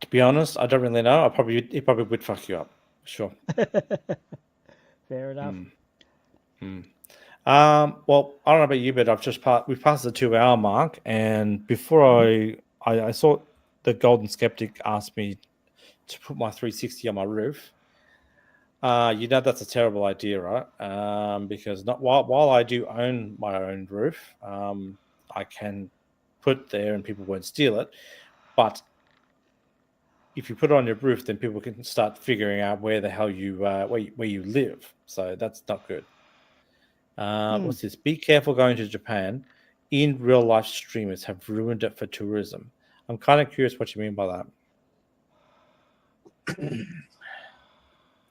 To be honest, I don't really know. It probably would fuck you up. Sure. Fair enough. Well, I don't know about you, but we've passed the 2-hour mark, and before I saw the Golden Skeptic asked me to put my 360 on my roof. That's a terrible idea, right? Because while I do own my own roof, I can put there and people won't steal it. But if you put it on your roof, then people can start figuring out where the hell you where you live. So that's not good. What's this? Be careful going to Japan. In real life, streamers have ruined it for tourism. I'm kind of curious what you mean by that.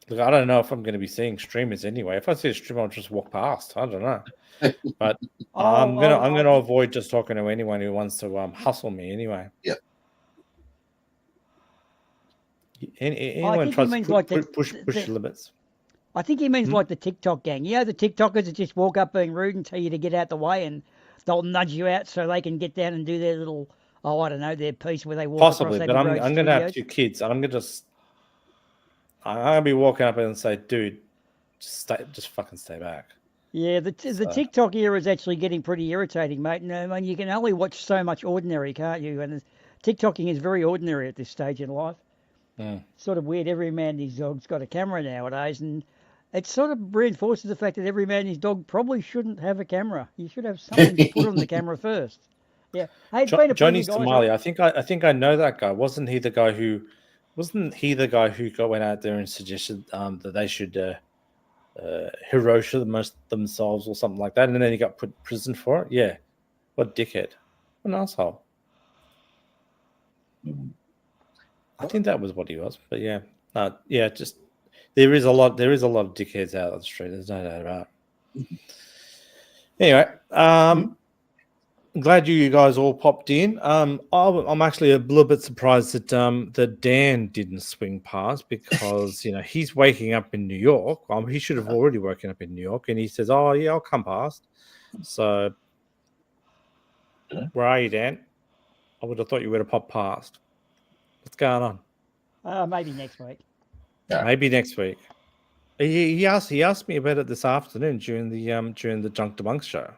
Look, I don't know if I'm going to be seeing streamers anyway. If I see a streamer, I'll just walk past. I don't know, but I'm gonna avoid just talking to anyone who wants to hustle me anyway. Yeah. Anyone tries to push limits. I think he means like the TikTok gang. You know, the TikTokers that just walk up being rude and tell you to get out the way, and they'll nudge you out so they can get down and do their little, I don't know, their piece where they walk Possibly, across. But I'm going to have 2 kids, and I'm going to be walking up and say, dude, just fucking stay back. Yeah, the TikTok era is actually getting pretty irritating, mate. And I mean, you can only watch so much ordinary, can't you? And TikToking is very ordinary at this stage in life. Sort of weird. Every man and his dog's got a camera nowadays, and it sort of reinforces the fact that every man and his dog probably shouldn't have a camera. You should have something to put on the camera first. Yeah. Hey, Johnny Somali. I think I know that guy. Wasn't he the guy who went out there and suggested that they should Hiroshima themselves or something like that, and then he got put in prison for it? Yeah. What a dickhead. What an asshole. I think that was what he was, but yeah. Just there is a lot of dickheads out on the street. There's no doubt about it. Anyway, I'm glad you guys all popped in. I'm actually a little bit surprised that Dan didn't swing past because he's waking up in New York. He should have already woken up in New York, and he says, "Oh yeah, I'll come past." So, where are you, Dan? I would have thought you would have popped past. What's going on? Maybe next week. Yeah. Maybe next week. He asked me about it this afternoon during the Junk Debunk show.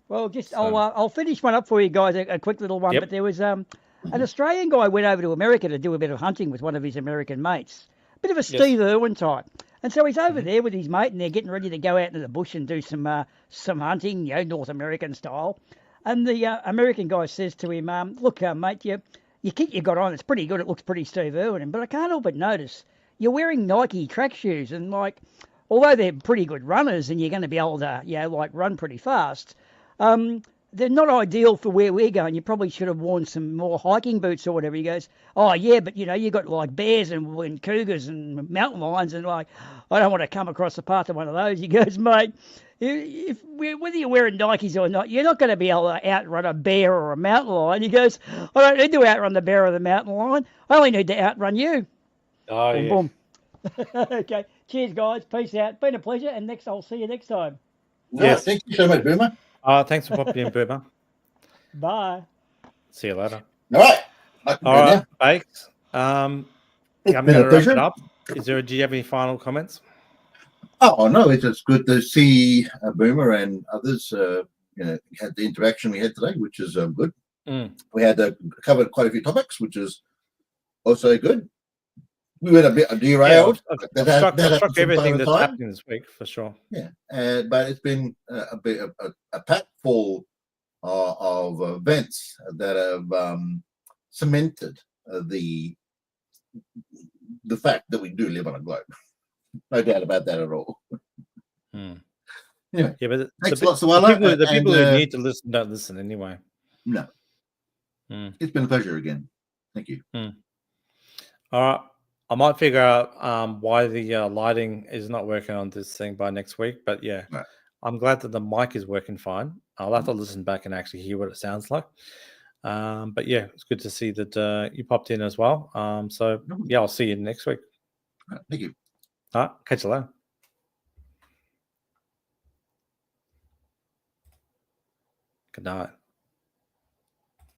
Well, I'll finish one up for you guys, a quick little one. Yep. But there was an Australian guy went over to America to do a bit of hunting with one of his American mates, a bit of a Steve Irwin type. And so he's over there with his mate, and they're getting ready to go out into the bush and do some hunting, North American style. And the American guy says to him, "Look, mate, your kit you got on, it's pretty good. It looks pretty Steve Irwin, but I can't help but notice you're wearing Nike track shoes, and although they're pretty good runners and you're going to be able to, run pretty fast, they're not ideal for where we're going. You probably should have worn some more hiking boots or whatever." He goes, "Oh yeah, but you got bears and cougars and mountain lions, and I don't want to come across the path of one of those." He goes, "Mate, whether you're wearing Nikes or not, you're not going to be able to outrun a bear or a mountain lion." He goes, "I don't need to outrun the bear or the mountain lion. I only need to outrun you." Oh, boom, yeah. Boom. Okay. Cheers, guys. Peace out. Been a pleasure. And I'll see you next time. Yes. Thank you so much, Boomer. Thanks for popping in, Boomer. Bye. See you later. All right. All right, Bakes. I'm going to wrap it up. Do you have any final comments? Oh no, it's just good to see Boomer and others. Had the interaction we had today, which is good. We had covered quite a few topics, which is also good. We went a bit derailed. I've struck everything that's happening this week for sure. Yeah, but it's been a pack full of events that have cemented the fact that we do live on a globe. No doubt about that at all. Anyway, yeah, but thanks lots of the people who need to listen don't listen anyway. No. It's been a pleasure again. Thank you. All right. I might figure out why the lighting is not working on this thing by next week, but yeah, right. I'm glad that the mic is working fine. I'll have to listen back and actually hear what it sounds like. But yeah, it's good to see that you popped in as well. So yeah, I'll see you next week. Thank you. All right, catch you later. Good night.